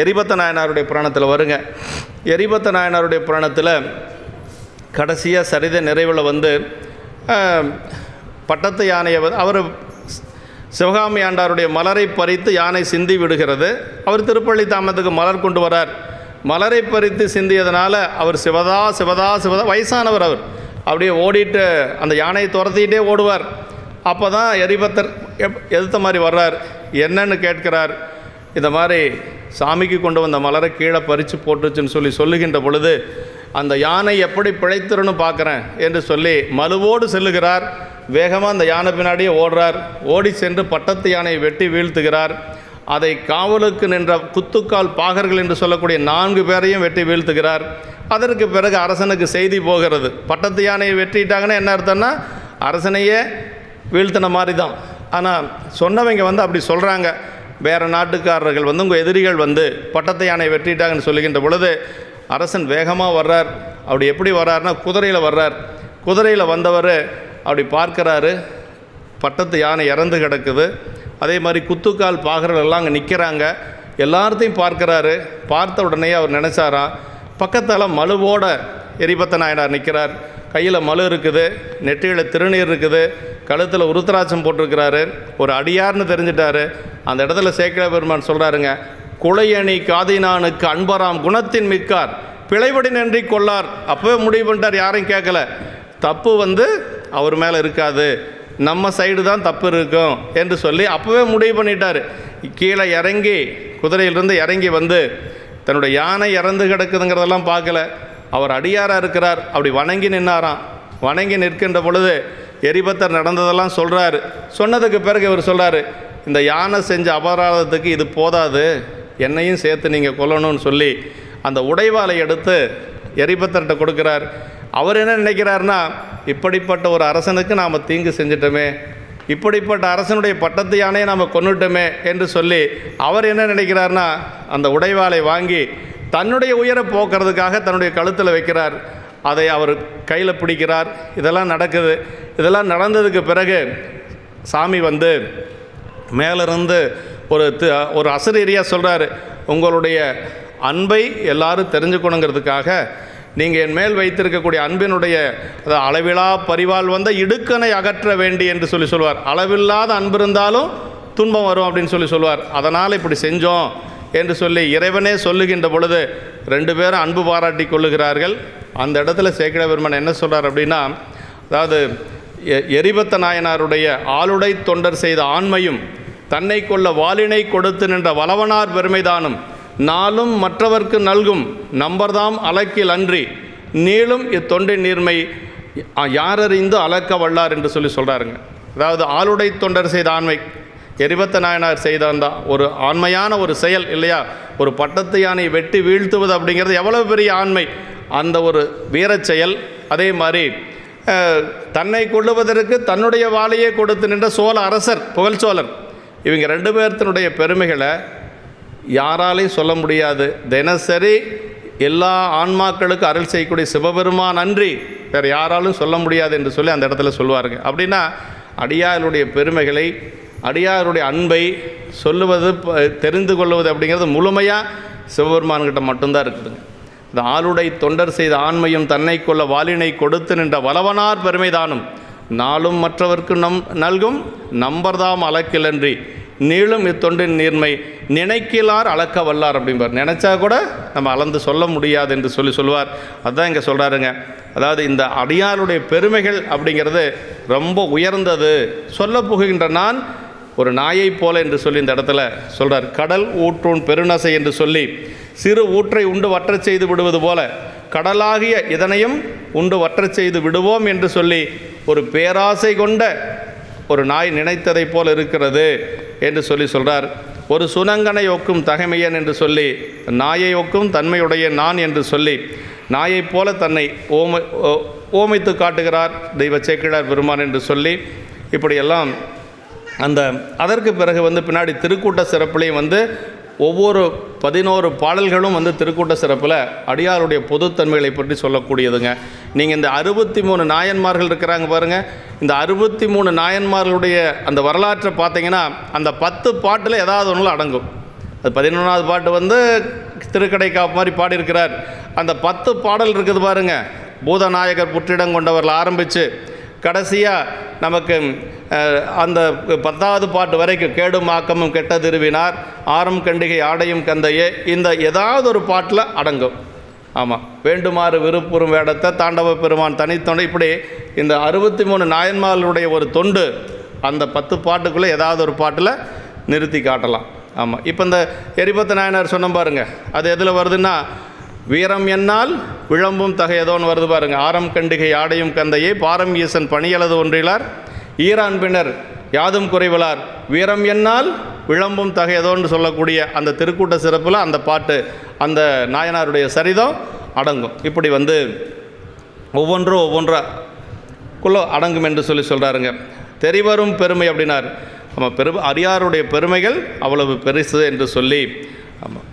எரிபத்த நாயனாருடைய புராணத்தில் வருங்க. எரிபத்த நாயனாருடைய புராணத்தில் கடைசியாக சரித நிறைவில் பட்டத்து யானையை அவர் சிவகாமி ஆண்டாருடைய மலரை பறித்து யானை சிந்தி விடுகிறது. அவர் திருப்பள்ளி தாமத்துக்கு மலர் கொண்டு வரார். மலரை பறித்து சிந்தியதனால அவர் சிவதா சிவதா சிவதா வயசானவர், அவர் அப்படியே ஓடிட்டு அந்த யானையை துரத்திக்கிட்டே ஓடுவார். அப்போ தான் எரிபத்தர் எதிர்த்த மாதிரி வர்றார். என்னன்னு கேட்கிறார். இந்த மாதிரி சாமிக்கு கொண்டு வந்த மலரை கீழே பறித்து போட்டுச்சுன்னு சொல்லுகின்ற பொழுது அந்த யானை எப்படி பிழைத்திருன்னு பார்க்குறேன் என்று சொல்லி மலுவோடு செல்லுகிறார். வேகமாக அந்த யானை பின்னாடியே ஓடுறார். ஓடி சென்று பட்டத்து யானையை வெட்டி வீழ்த்துகிறார். அதை காவலுக்கு நின்ற குத்துக்கால் பாகர்கள் என்று சொல்லக்கூடிய 4 பேரையும் வெட்டி வீழ்த்துகிறார். அதற்கு பிறகு அரசனுக்கு செய்தி போகிறது, பட்டத்து யானையை வெட்டிட்டாங்கன்னா என்ன அர்த்தம்னா அரசனையே வீழ்த்தின மாதிரி தான். ஆனால் சொன்னவங்க அப்படி சொல்கிறாங்க. வேறு நாட்டுக்காரர்கள் உங்கள் எதிரிகள் பட்டத்து யானையை வெட்டிட்டாங்கன்னு சொல்லுகின்ற பொழுது அரசன் வேகமாக வர்றார். அப்படி எப்படி வர்றாருன்னா குதிரையில் வர்றார். குதிரையில் வந்தவர் அப்படி பார்க்குறாரு, பட்டத்து யானை இறந்து கிடக்குது. அதே மாதிரி குத்துக்கால் பாகர்கள் எல்லாம் அங்கே நிற்கிறாங்க. எல்லாத்தையும் பார்க்குறாரு. பார்த்த உடனே அவர் நினச்சாரா, பக்கத்தால் மலுவோட எரிபத்த நாயனார் நிற்கிறார். கையில் மலு இருக்குது, நெற்றியில் திருநீர் இருக்குது, கழுத்தில் உருத்திராட்சம் போட்டிருக்கிறாரு. ஒரு அடியார்னு தெரிஞ்சிட்டாரு. அந்த இடத்துல சேக்கிழார் பெருமான் சொல்கிறாருங்க, குளையணி காதினானுக்கு அன்பராம் குணத்தின் மிக்கார் பிழைபடி நன்றி கொள்ளார். அப்போவே முடிவு பண்ணிட்டார், யாரையும் கேட்கல. தப்பு அவர் மேலே இருக்காது, நம்ம சைடு தான் தப்பு இருக்கும் என்று சொல்லி அப்போவே முடிவு பண்ணிட்டார். கீழே இறங்கி குதிரையிலிருந்து இறங்கி தன்னுடைய யானை இறந்து கிடக்குதுங்கிறதெல்லாம் பார்க்கல. அவர் அடியாராக இருக்கிறார். அப்படி வணங்கி நின்னாராம். வணங்கி நிற்கின்ற பொழுது எரிபத்தர் நடந்ததெல்லாம் சொல்கிறார். சொன்னதுக்கு பிறகு இவர் சொல்கிறார், இந்த யானை செஞ்ச அபராதத்துக்கு இது போதாது, என்னையும் சேர்த்து நீங்கள் கொல்லணும்னு சொல்லி அந்த உடைவாளை எடுத்து எரிபத்தர்கிட்ட கொடுக்குறார். அவர் என்ன நினைக்கிறார்னா, இப்படிப்பட்ட ஒரு அரசனுக்கு நாம் தீங்கு செஞ்சிட்டோமே, இப்படிப்பட்ட அரசனுடைய பட்டத்து யானையை நாம் கொன்னுட்டோமே என்று சொல்லி அவர் என்ன நினைக்கிறார்னா, அந்த உடைவாளை வாங்கி தன்னுடைய உயரை போக்குறதுக்காக தன்னுடைய கழுத்தில் வைக்கிறார். அதை அவர் கையில் பிடிக்கிறார். இதெல்லாம் நடக்குது. இதெல்லாம் நடந்ததுக்கு பிறகு சாமி மேலிருந்து ஒரு அசரீரியாக சொல்கிறாரு, உங்களுடைய அன்பை எல்லாரும் தெரிஞ்சுக்கணுங்கிறதுக்காக நீங்கள் என் மேல் வைத்திருக்கக்கூடிய அன்பினுடைய அளவிலா பரிவால் இடுக்கனை அகற்ற வேண்டி என்று சொல்லுவார். அளவில்லாத அன்பு இருந்தாலும் துன்பம் வரும் அப்படின்னு சொல்லுவார். அதனால் இப்படி செஞ்சோம் என்று சொல்லி இறைவனே சொல்லுகின்ற பொழுது 2 பேரும் அன்பு பாராட்டி கொள்ளுகிறார்கள். அந்த இடத்துல சேக்கிழார் பெருமான் என்ன சொல்கிறார் அப்படின்னா, அதாவது எரிபத்த நாயனாருடைய ஆளுடை தொண்டர் செய்த ஆண்மையும் தன்னை கொள்ள வாளினை கொடுத்து நின்ற வளவனார் பெருமைதானும் நாளும் மற்றவர்க்கு நல்கும் நம்பர்தாம் அலக்கில் அன்றி நீளும் இத்தொண்டின் நீர்மை யாரறிந்து அளக்க வல்லார் என்று சொல்கிறாருங்க. அதாவது ஆளுடை தொண்டர் செய்த ஆண்மை, எரிபத்த நாயனார் செய்த அந்த ஒரு ஆண்மையான ஒரு செயல் இல்லையா, ஒரு பட்டத்து யானையை வெட்டி வீழ்த்துவது அப்படிங்கிறது எவ்வளவு பெரிய ஆண்மை, அந்த ஒரு வீரச் செயல். அதே மாதிரி தன்னை கொள்ளுவதற்கு தன்னுடைய வாளையே கொடுத்து நின்ற சோழ அரசர் புகழ்ச்சோழர், இவங்க 2 பேர்த்தினுடைய பெருமைகளை யாராலையும் சொல்ல முடியாது. தினசரி எல்லா ஆன்மாக்களுக்கு அருள் செய்யக்கூடிய சிவபெருமான் அன்றி வேறு யாராலும் சொல்ல முடியாது என்று சொல்லி அந்த இடத்துல சொல்லுவாருங்க. அப்படின்னா அடியாருடைய பெருமைகளை, அடியாருடைய அன்பை சொல்லுவது, தெரிந்து கொள்வது அப்படிங்கிறது முழுமையாக சிவபெருமான்கிட்ட மட்டும்தான் இருக்குதுங்க. இந்த ஆளுடை தொண்டர் செய்த ஆண்மையும் தன்னை கொள்ள வாலினை கொடுத்து நின்ற வளவனார் பெருமைதானும் நாளும் மற்றவர்க்கு நல்கும் நம்பர்தாம் அளக்கிலன்றி நீளும் இத்தொண்டின் நீர்மை நினைக்கலார் அளக்க வல்லார் அப்படிம்பார். நினச்சா கூட நம்ம அளந்து சொல்ல முடியாது என்று சொல்லுவார். அதுதான் இங்கே சொல்கிறாருங்க. அதாவது இந்த அடியாருடைய பெருமைகள் அப்படிங்கிறது ரொம்ப உயர்ந்தது. சொல்ல புகுகின்ற நான் ஒரு நாயை போல என்று சொல்லி இந்த இடத்துல சொல்கிறார். கடல் ஊற்றூன் பெருநசை என்று சொல்லி சிறு ஊற்றை உண்டு வற்றச் செய்து விடுவது போல கடலாகிய இதனையும் உண்டு வற்றச் செய்து விடுவோம் என்று சொல்லி ஒரு பேராசை கொண்ட ஒரு நாய் நினைத்ததை போல் இருக்கிறது என்று சொல்கிறார். ஒரு சுனங்கனை ஒக்கும் தகைமையன் என்று சொல்லி நாயை ஒக்கும் தன்மையுடைய நான் என்று சொல்லி நாயைப் போல தன்னை ஓமைத்து காட்டுகிறார் தெய்வ சேக்கிழார் பெருமான் என்று சொல்லி இப்படியெல்லாம் அதற்கு பிறகு பின்னாடி திருக்கூட்ட சிறப்புலையும் ஒவ்வொரு 11 பாடல்களும் திருக்கூட்ட சிறப்பில் அடியாருடைய பொதுத்தன்மைகளை பற்றி சொல்லக்கூடியதுங்க. நீங்கள் இந்த 63 நாயன்மார்கள் இருக்கிறாங்க பாருங்கள். இந்த 63 நாயன்மார்களுடைய அந்த வரலாற்றை பார்த்தீங்கன்னா அந்த 10 பாட்டில் ஏதாவது ஒன்றில் அடங்கும். அது 11வது பாட்டு திருக்கடைக்காப்பு மாதிரி பாடியிருக்கிறார். அந்த 10 பாடல் இருக்குது பாருங்கள். பூதநாயகர் புற்றிடம் கொண்டவர்கள் ஆரம்பித்து கடைசியாக நமக்கு அந்த 10வது பாட்டு வரைக்கும் கேடும் ஆக்கமும் கெட்ட திருவினார் ஆரம் கண்டிகை ஆடையும் கந்தையே இந்த ஏதாவது ஒரு பாட்டில் அடங்கும். ஆமாம், வேண்டுமாறு விருப்புறும் வேடத்தை தாண்டவ பெருமான் தனித்தொண்டை, இப்படி இந்த 63 நாயன்மார்களுடைய ஒரு தொண்டு அந்த 10 பாட்டுக்குள்ளே ஏதாவது ஒரு பாட்டில் நிறுத்தி காட்டலாம். ஆமாம், இப்போ இந்த எரிபத்த நாயனார் சொன்ன பாருங்கள், அது எதில் வருதுன்னா வீரம் என்னால் விளம்பும் தகையதோன்னு வருது பாருங்கள். ஆரம் கண்டிகை ஆடையும் கந்தையே பாரம் ஈசன் பணியலது ஒன்றிலார் ஈரான்பினர் யாதும் குறைவலார் வீரம் என்னால் விளம்பும் தகையதோன்னு சொல்லக்கூடிய அந்த திருக்கூட்ட சிறப்பில் அந்த பாட்டு அந்த நாயனாருடைய சரிதம் அடங்கும். இப்படி ஒவ்வொன்றுக்குள்ளே அடங்கும் என்று சொல்கிறாருங்க. தெரிவரும் பெருமை அப்படின்னார். ஆமாம், அடியாருடைய பெருமைகள் அவ்வளவு பெருசு என்று சொல்லி. ஆமாம்,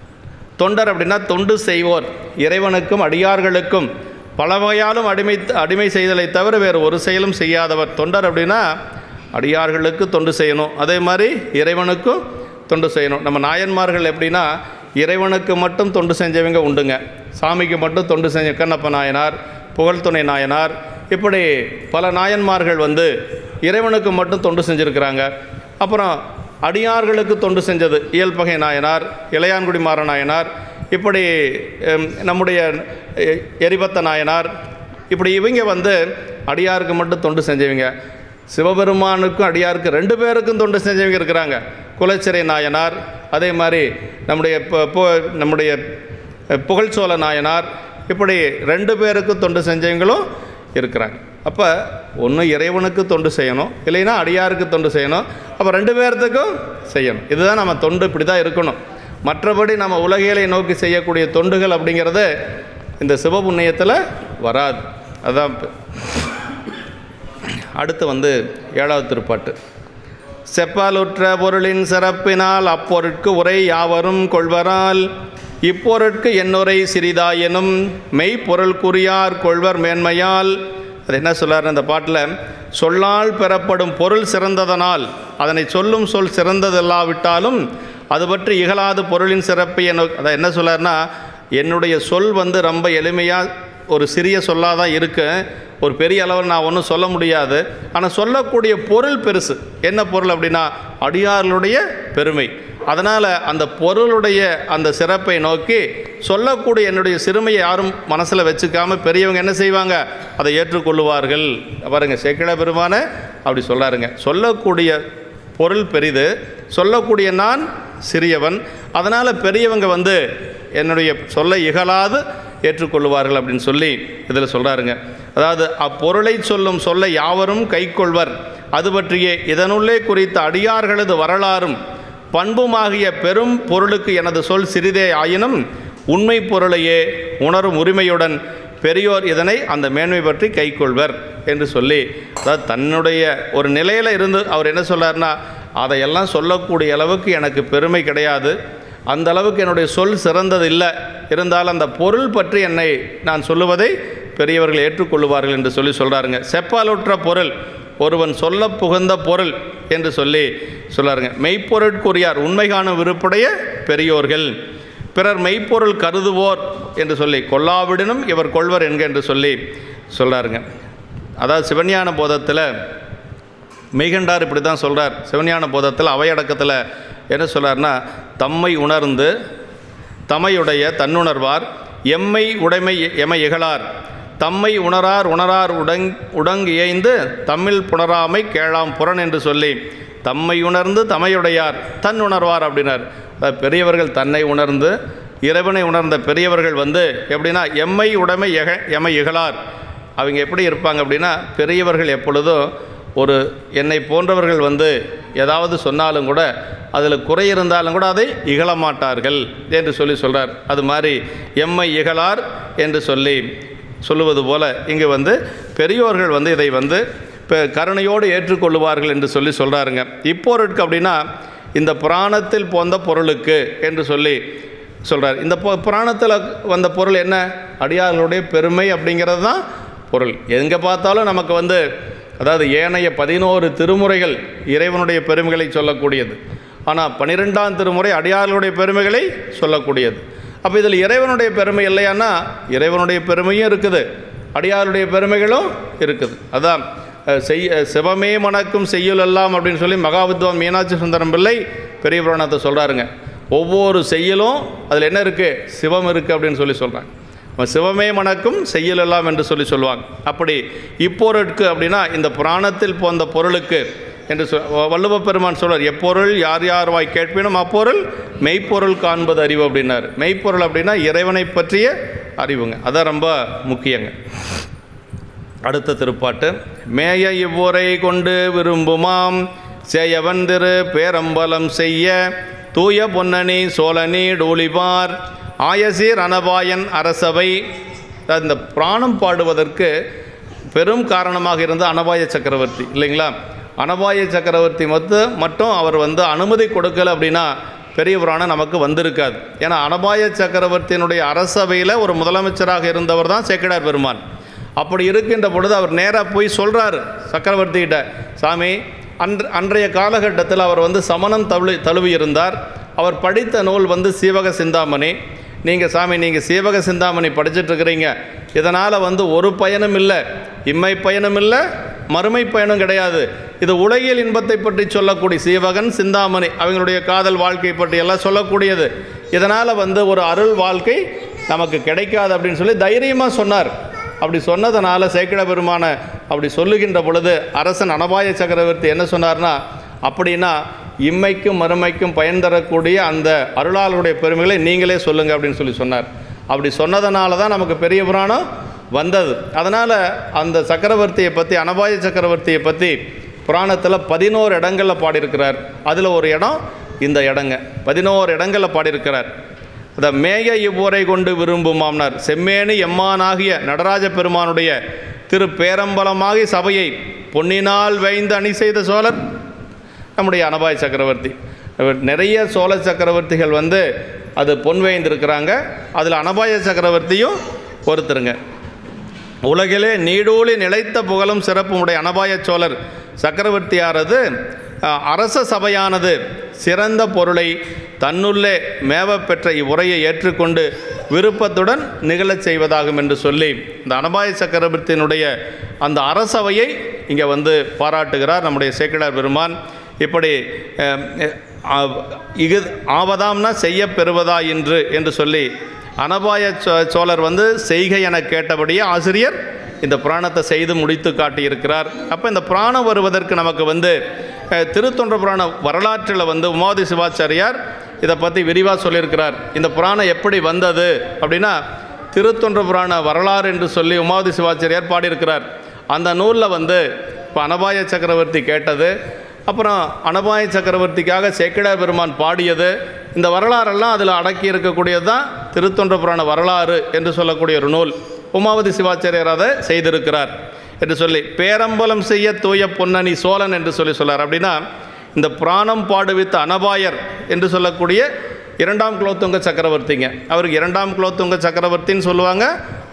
தொண்டர் அப்படின்னா தொண்டு செய்வோர், இறைவனுக்கும் அடியார்களுக்கும் பல வகையாலும் அடிமை செய்தலை தவிர வேறு ஒரு செயலும் செய்யாதவர். தொண்டர் அப்படின்னா அடியார்களுக்கு தொண்டு செய்யணும், அதே மாதிரி இறைவனுக்கும் தொண்டு செய்யணும். நம்ம நாயன்மார்கள் எப்படின்னா இறைவனுக்கு மட்டும் தொண்டு செஞ்சவங்க உண்டுங்க, சாமிக்கு மட்டும் தொண்டு செஞ்ச கண்ணப்ப நாயனார், புகழ்துணை நாயனார், இப்படி பல நாயன்மார்கள் இறைவனுக்கு மட்டும் தொண்டு செஞ்சுருக்கிறாங்க. அப்புறம் அடியார்களுக்கு தொண்டு செஞ்சது இயல்பகை நாயனார், இளையான்குடி மாற நாயனார், இப்படி நம்முடைய எரிபத்த நாயனார், இப்படி இவங்க அடியாருக்கு மட்டும் தொண்டு செஞ்சவங்க. சிவபெருமானுக்கும் அடியாருக்கு 2 பேருக்கும் தொண்டு செஞ்சவங்க இருக்கிறாங்க. குலச்சிறை நாயனார், அதே மாதிரி நம்முடைய புகழ்ச்சோழ நாயனார், இப்படி 2 பேருக்கும் தொண்டு செஞ்சவங்களும் இருக்கிறாங்க. அப்போ ஒன்று இறைவனுக்கு தொண்டு செய்யணும், இல்லைன்னா அடியாருக்கு தொண்டு செய்யணும், அப்போ 2 பேர்த்துக்கும் செய்யணும். இதுதான் நம்ம தொண்டு, இப்படி தான் இருக்கணும். மற்றபடி நம்ம உலகியலை நோக்கி செய்யக்கூடிய தொண்டுகள் அப்படிங்கிறது இந்த சிவபுண்ணியத்தில் வராது. அதுதான். அடுத்து 7வது திருப்பாட்டு. செப்பாலுற்ற பொருளின் சிறப்பினால் அப்பொருட்கு உரை யாவரும் கொள்வரால் இப்பொருட்கு என்னுரை சிறிதாயனும் மெய்ப்பொருள் குறியார் கொள்வர் மேன்மையால். அது என்ன சொல்கிறார் அந்த பாட்டில்? சொல்லால் பெறப்படும் பொருள் சிறந்ததனால் அதனை சொல்லும் சொல் சிறந்ததல்லாவிட்டாலும் அது பற்றி இகழாது பொருளின் சிறப்பை அதை என்ன சொல்கிறார்னா, என்னுடைய சொல் ரொம்ப எளிமையாக ஒரு சிறிய சொல்லாக தான் இருக்கு, ஒரு பெரிய அளவில் நான் ஒன்றும் சொல்ல முடியாது. ஆனால் சொல்லக்கூடிய பொருள் பெருசு. என்ன பொருள் அப்படின்னா அடியார்களுடைய பெருமை. அதனால் அந்த பொருளுடைய அந்த சிறப்பை நோக்கி சொல்லக்கூடிய என்னுடைய சிறுமையை யாரும் மனசில் வச்சுக்காமல் பெரியவங்க என்ன செய்வாங்க, அதை ஏற்றுக்கொள்ளுவார்கள். பாருங்க, சேக்கிழ பெருமான அப்படி சொல்கிறாருங்க. சொல்லக்கூடிய பொருள் பெரிது, சொல்லக்கூடிய நான் சிறியவன், அதனால் பெரியவங்க என்னுடைய சொல்லை இகழாது ஏற்றுக்கொள்வார்கள் அப்படின்னு சொல்லி இதில் சொல்கிறாருங்க. அதாவது அப்பொருளை சொல்லும் சொல்லை யாவரும் கைக்கொள்வர், அது பற்றியே இதனுள்ளே குறித்த அடியார்களது வரலாறும் பண்புமாகிய பெரும் பொருளுக்கு எனது சொல் சிறிதே ஆயினும் உண்மை பொருளையே உணரும் உரிமையுடன் பெரியோர் இதனை அந்த மேன்மை பற்றி கைக்கொள்வர் என்று சொல்லி, அதாவது தன்னுடைய ஒரு நிலையில் இருந்து அவர் என்ன சொல்கிறார்னா, அதையெல்லாம் சொல்லக்கூடிய அளவுக்கு எனக்கு பெருமை கிடையாது, அந்த அளவுக்கு என்னுடைய சொல் சிறந்தது இல்லை, இருந்தாலும் அந்த பொருள் பற்றி நான் சொல்லுவதை பெரியவர்கள் ஏற்றுக்கொள்வார்கள் என்று சொல்கிறாருங்க. செப்பாலுற்ற பொருள், ஒருவன் சொல்ல புகுந்த பொருள் என்று சொல்லி சொல்லாருங்க. மெய்ப்பொருட்குரியார் உண்மை காணும் விருப்புடைய பெரியோர்கள், பிறர் மெய்ப்பொருள் கருதுவோர் என்று சொல்லி கொல்லாவிடனும் இவர் கொள்வர் என்க என்று சொல்லி சொல்கிறாருங்க. அதாவது சிவஞான போதத்தில் மெய்கண்டார் இப்படி தான் சொல்கிறார். சிவஞான போதத்தில் அவையடக்கத்தில் என்ன சொல்கிறார்னா, தம்மை உணர்ந்து தமையுடைய தன்னுணர்வார் எம்மை உடைமை எமை இகழார் தம்மை உணரார் உடங் இயைந்து தம்மில் புணராமை கேளாம் புறன் என்று சொல்லி தம்மை உணர்ந்து தமையுடையார் தன் உணர்வார் அப்படின்னார். பெரியவர்கள் தன்னை உணர்ந்து இறைவனை உணர்ந்த பெரியவர்கள் எப்படின்னா எம்மை உடைமை எமை இகழார். அவங்க எப்படி இருப்பாங்க அப்படின்னா, பெரியவர்கள் எப்பொழுதும் ஒரு என்னை போன்றவர்கள் ஏதாவது சொன்னாலும் கூட அதில் குறை இருந்தாலும் கூட அதை இகழமாட்டார்கள் என்று சொல்கிறார். அது மாதிரி எம்மை இகழார் என்று சொல்லுவது போல இங்கு பெரியோர்கள் இதை இப்போ கருணையோடு ஏற்றுக்கொள்ளுவார்கள் என்று சொல்கிறாருங்க. இப்பொருட்கு அப்படின்னா இந்த புராணத்தில் போந்த பொருளுக்கு என்று சொல்கிறார். இந்த புராணத்தில் வந்த பொருள் என்ன? அடியார்களுடைய பெருமை அப்படிங்கிறது தான் பொருள். எங்கே பார்த்தாலும் நமக்கு அதாவது ஏனைய 11 திருமுறைகள் இறைவனுடைய பெருமைகளை சொல்லக்கூடியது. ஆனால் 12ஆம் திருமுறை அடியார்களுடைய பெருமைகளை சொல்லக்கூடியது. அப்போ இதில் இறைவனுடைய பெருமை இல்லையானா இறைவனுடைய பெருமையும் இருக்குது, அடியாருடைய பெருமைகளும் இருக்குது. அதான் சிவமே மணக்கும் செய்யுள் எல்லாம் அப்படின்னு சொல்லி மகாவித்வான் மீனாட்சி சுந்தரம் பிள்ளை பெரிய புராணத்தை சொல்கிறாருங்க. ஒவ்வொரு செய்யுளும் அதில் என்ன இருக்குது? சிவம் இருக்குது அப்படின்னு சொல்கிறாங்க. சிவமே மணக்கும் செய்யுள் எல்லாம் என்று சொல்லுவாங்க. அப்படி இப்பொருட்கு அப்படின்னா இந்த புராணத்தில் போந்த பொருளுக்கு என்று வள்ளுவ பெருமான் சொல்வார், எப்பொருள் யார் யார் வாய் கேட்பினும் அப்பொருள் மெய்ப்பொருள் காண்பது அறிவு அப்படின்னார். மெய்ப்பொருள் அப்படின்னா இறைவனை பற்றிய அறிவுங்க, அதான் ரொம்ப முக்கியங்க. அடுத்த திருப்பாட்டு, மேய இவ்வுரை கொண்டு விரும்புமாம் சேயவன் திரு பேரம்பலம் செய்ய தூய பொன்னணி சோழனி டூலிபார் ஆயசீர் அனபாயன் அரசவை. இந்த பிராணம் பாடுவதற்கு பெரும் காரணமாக இருந்த அனபாய சக்கரவர்த்தி இல்லைங்களா? அனபாய சக்கரவர்த்தி மட்டும் அவர் அனுமதி கொடுக்கல அப்படின்னா பெரிய புராணம் நமக்கு வந்திருக்காது. ஏன்னா அனபாய சக்கரவர்த்தியினுடைய அரசவையில் ஒரு முதலமைச்சராக இருந்தவர் தான் சேக்கிழார் பெருமான். அப்படி இருக்கின்ற பொழுது அவர் நேராக போய் சொல்கிறார் சக்கரவர்த்திகிட்ட, சாமி அன்றைய காலகட்டத்தில் அவர் சமணம் தழுவி இருந்தார். அவர் படித்த நூல் சீவக சிந்தாமணி. நீங்கள் சாமி நீங்கள் சீவக சிந்தாமணி படிச்சுட்ருக்கிறீங்க, இதனால் ஒரு பயனும் இல்லை, இம்மை பயனும் இல்லை, மறுமை பயனும் கிடையாது. இது உலகியல் இன்பத்தை பற்றி சொல்லக்கூடிய சீவகன் சிந்தாமணி அவங்களுடைய காதல் வாழ்க்கை பற்றி எல்லாம் சொல்லக்கூடியது. இதனால் ஒரு அருள் வாழ்க்கை நமக்கு கிடைக்காது அப்படின்னு சொல்லி தைரியமாக சொன்னார். அப்படி சொன்னதனால சேக்கிழ பெருமான அப்படி சொல்லுகின்ற பொழுது அரசன் அனபாய சக்கரவர்த்தி என்ன சொன்னார்னா, அப்படின்னா இம்மைக்கும் மறுமைக்கும் பயன் தரக்கூடிய அந்த அருளாளருடைய பெருமைகளை நீங்களே சொல்லுங்கள் அப்படின்னு சொன்னார். அப்படி சொன்னதனால தான் நமக்கு பெரிய புராணம் வந்தது. அதனால் அந்த சக்கரவர்த்தியை பற்றி, அனபாய சக்கரவர்த்தியை பற்றி புராணத்தில் 11 இடங்களில் பாடியிருக்கிறார். அதில் ஒரு இடம் இந்த இடங்க, 11 இடங்களில் பாடியிருக்கிறார். அதை மேய இவ்வுரை கொண்டு விரும்புமாம்னார். செம்மேனி எம்மானாகிய நடராஜ பெருமானுடைய திரு பேரம்பலமாகி சபையை பொன்னினால் வைந்து அணி செய்த சோழர் நம்முடைய அனபாய சக்கரவர்த்தி. நிறைய சோழ சக்கரவர்த்திகள் அது பொன் வைந்திருக்கிறாங்க, அதில் அனபாய சக்கரவர்த்தியும் ஒருத்தருங்க. உலகிலே நீடூழி நிலைத்த புகழும் சிறப்பும் உடைய அனபாய சோழர் சக்கரவர்த்தியாரது அரச சபையானது சிறந்த பொருளை தன்னுள்ளே மேவ பெற்ற இவ்வுரையை ஏற்றுக்கொண்டு விருப்பத்துடன் நிகழச் செய்வதாகும் என்று சொல்லி இந்த அனபாய சக்கரவர்த்தியினுடைய அந்த அரசவையை இங்கே பாராட்டுகிறார் நம்முடைய சேக்கிழார் பெருமான். இப்படி இது ஆவதாம்னா செய்ய பெறுவதா என்று சொல்லி அனபாய சோழர் செய்கை என கேட்டபடியே ஆசிரியர் இந்த புராணத்தை செய்து முடித்து காட்டியிருக்கிறார். அப்போ இந்த புராணம் வருவதற்கு நமக்கு திருத்தொண்ட புராண வரலாற்றில் உமாவதி சிவாச்சாரியார் இதை பற்றி விரிவாக சொல்லியிருக்கிறார். இந்த புராணம் எப்படி வந்தது அப்படின்னா திருத்தொண்ட புராண வரலாறு என்று சொல்லி உமாவதி சிவாச்சாரியார் பாடியிருக்கிறார். அந்த நூலில் இப்போ அனபாய சக்கரவர்த்தி கேட்டது, அப்புறம் அனபாய சக்கரவர்த்திக்காக சேக்கிழார் பெருமான் பாடியது, இந்த வரலாறெல்லாம் அதில் அடக்கி இருக்கக்கூடியது தான் திருத்தொண்ட புராண வரலாறு என்று சொல்லக்கூடிய ஒரு நூல். உமாவதி சிவாச்சாரியார் அதை செய்திருக்கிறார் என்று சொல்லி பேரம்பலம் செய்ய தூய பொன்னணி சோழன் என்று சொல்லார். அப்படின்னா இந்த புராணம் பாடுவித்த அனபாயர் என்று சொல்லக்கூடிய 2ஆம் குலோத்துங்க சக்கரவர்த்திங்க. அவருக்கு 2ஆம் குலோத்துங்க சக்கரவர்த்தின்னு சொல்லுவாங்க,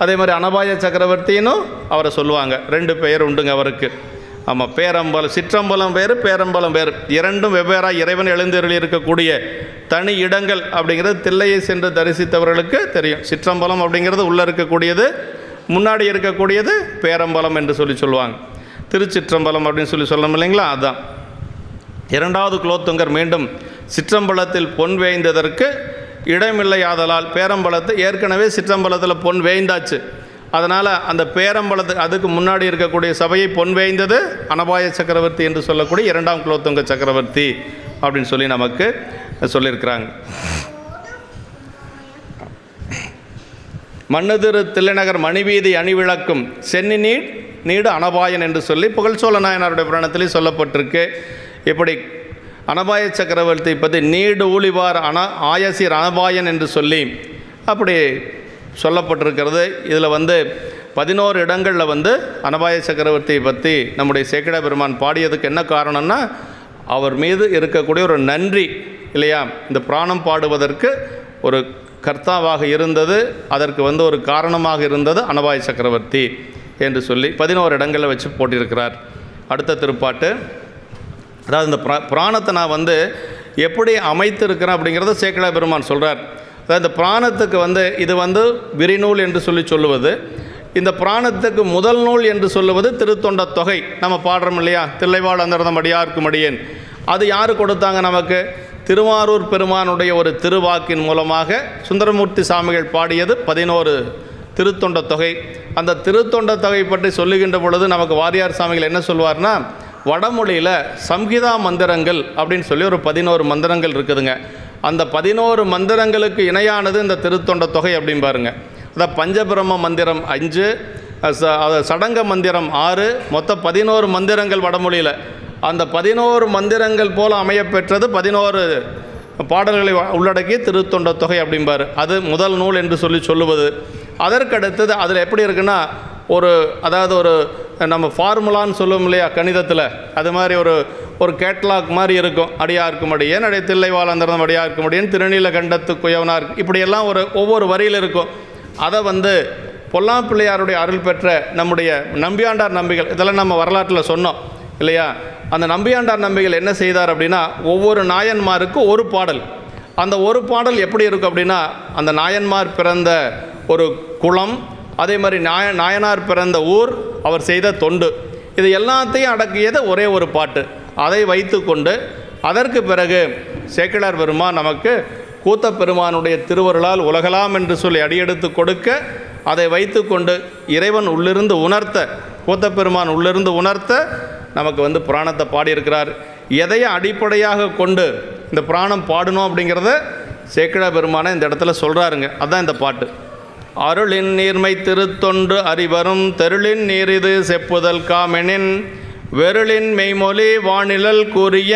அதே மாதிரி அனபாய சக்கரவர்த்தின்னு அவரை சொல்லுவாங்க. 2 பெயர் உண்டுங்க அவருக்கு. ஆமாம், பேரம்பலம், சிற்றம்பலம் வேறு, பேரம்பலம் வேறு, இரண்டும் வெவ்வேறாக இறைவன் எழுந்தருளி இருக்கக்கூடிய தனி இடங்கள் அப்படிங்கிறது தில்லையை சென்று தரிசித்தவர்களுக்கு தெரியும். சிற்றம்பலம் அப்படிங்கிறது உள்ளே இருக்கக்கூடியது, முன்னாடி இருக்கக்கூடியது பேரம்பலம் என்று சொல்லுவாங்க. திருச்சிற்றம்பலம் அப்படின்னு சொல்லணும் இல்லைங்களா? அதுதான். இரண்டாவது குலோத்துங்கர் மீண்டும் சிற்றம்பலத்தில் பொன் வேய்ந்ததற்கு இடமில்லையாதலால் பேரம்பலத்தை ஏற்கனவே சிற்றம்பலத்தில் பொன் வேய்ந்தாச்சு, அதனால் அந்த பேரம்பலத்துக்கு அதுக்கு முன்னாடி இருக்கக்கூடிய சபையை பொன் வேய்ந்தது அனபாய சக்கரவர்த்தி என்று சொல்லக்கூடிய இரண்டாம் குலோத்துங்க சக்கரவர்த்தி அப்படின்னு சொல்லி நமக்கு சொல்லியிருக்கிறாங்க. மண்ணுதிரு தில்லைநகர் மணிவீதி அணிவிளக்கும் சென்னி நீடு அனபாயன் என்று சொல்லி புகழ்ச்சோழ நாயனாருடைய புராணத்திலே சொல்லப்பட்டிருக்கு. இப்படி அனபாய சக்கரவர்த்தி பற்றி நீடு ஊழிவார் ஆயசீர் அனபாயன் என்று சொல்லி அப்படி சொல்லப்பட்டிருக்கிறது. இதில் 11 இடங்களில் அனபாய சக்கரவர்த்தியை பற்றி நம்முடைய சேக்கிழ பெருமான் பாடியதுக்கு என்ன காரணம்னா, அவர் மீது இருக்கக்கூடிய ஒரு நன்றி இல்லையா, இந்த பிராணம் பாடுவதற்கு ஒரு கர்த்தாவாக இருந்தது, அதற்கு ஒரு காரணமாக இருந்தது அனபாய சக்கரவர்த்தி என்று சொல்லி 11 இடங்களில் வச்சு போட்டிருக்கிறார். அடுத்த திருப்பாட்டு, அதாவது இந்த பிராணத்தை நான் எப்படி அமைத்திருக்கிறேன் அப்படிங்கிறத சேக்கிழ பெருமான் சொல்கிறார். அதாவது இந்த பிராணத்துக்கு இது விரிநூல் என்று சொல்லுவது, இந்த பிராணத்துக்கு முதல் நூல் என்று சொல்லுவது திருத்தொண்ட தொகை. நம்ம பாடுறோம் இல்லையா, தில்லைவாழ் அந்தர்தம் அடியார்க்கும் அடியேன், அது யார் கொடுத்தாங்க நமக்கு? திருவாரூர் பெருமானுடைய ஒரு திருவாக்கின் மூலமாக சுந்தரமூர்த்தி சாமிகள் பாடியது 11 திருத்தொண்ட தொகை. அந்த திருத்தொண்ட தொகை பற்றி சொல்லுகின்ற பொழுது நமக்கு வாரியார் சாமிகள் என்ன சொல்வார்னா, வடமொழியில் சம்ஹிதா மந்திரங்கள் அப்படின்னு சொல்லி ஒரு 11 மந்திரங்கள் இருக்குதுங்க. அந்த 11 மந்திரங்களுக்கு இணையானது இந்த திருத்தொண்ட தொகை அப்படின்னு பாருங்க. அதான் பஞ்சபிரம மந்திரம் 5, சடங்க மந்திரம் 6, மொத்தம் 11 மந்திரங்கள் வடமொழியில். அந்த 11 மந்திரங்கள் போல் அமையப்பெற்றது 11 பாடல்களை உள்ளடக்கி திருத்தொண்ட தொகை அப்படிம்பார். அது முதல் நூல் என்று சொல்லுவது. அதற்கடுத்தது அதில் எப்படி இருக்குன்னா, அதாவது ஒரு நம்ம ஃபார்முலான்னு சொல்லுவோம் இல்லையா கணிதத்தில், அது மாதிரி ஒரு கேட்லாக் மாதிரி இருக்கும். அடியார்க்கும் அடியேன், தில்லைவாழ் அந்தர்தம் அடியார்க்கும் அடியேன், திருநீல கண்டத்து குயவனார், இப்படியெல்லாம் ஒவ்வொரு வரியில் இருக்கும். அதை பொல்லாம் பிள்ளையாருடைய அருள் பெற்ற நம்முடைய நம்பியாண்டார் நம்பிகள், இதெல்லாம் நம்ம வரலாற்றில் சொன்னோம் இல்லையா. அந்த நம்பியாண்டார் நம்பிகள் என்ன செய்தார் அப்படின்னா, ஒவ்வொரு நாயன்மாருக்கு ஒரு பாடல். அந்த ஒரு பாடல் எப்படி இருக்கும் அப்படின்னா, அந்த நாயன்மார் பிறந்த ஒரு குளம், அதே மாதிரி நாயனார் பிறந்த ஊர், அவர் செய்த தொண்டு, இது எல்லாத்தையும் அடக்கியது ஒரே ஒரு பாட்டு. அதை வைத்து கொண்டு அதற்கு பிறகு சேக்கிழார் பெருமான் நமக்கு கூத்த பெருமானுடைய திருவருளால் உலகலாம் என்று சொல்லி அடியெடுத்து கொடுக்க, அதை வைத்து கொண்டு இறைவன் உள்ளிருந்து உணர்த்த, கூத்த பெருமான் உள்ளிருந்து உணர்த்த நமக்கு புராணத்தை பாடியிருக்கிறார். எதையும் அடிப்படையாக கொண்டு இந்த புராணம் பாடணும் அப்படிங்கிறத சேக்கிழார் பெருமானை இந்த இடத்துல சொல்கிறாருங்க. அதுதான் இந்த பாட்டு. அருளின் நீர்மை திருத்தொண்டு அறிவரும் தெருளின் நீரிது செப்புதல் காமெனின் வெருளின் மெய்மொழி வானிழல் கூறிய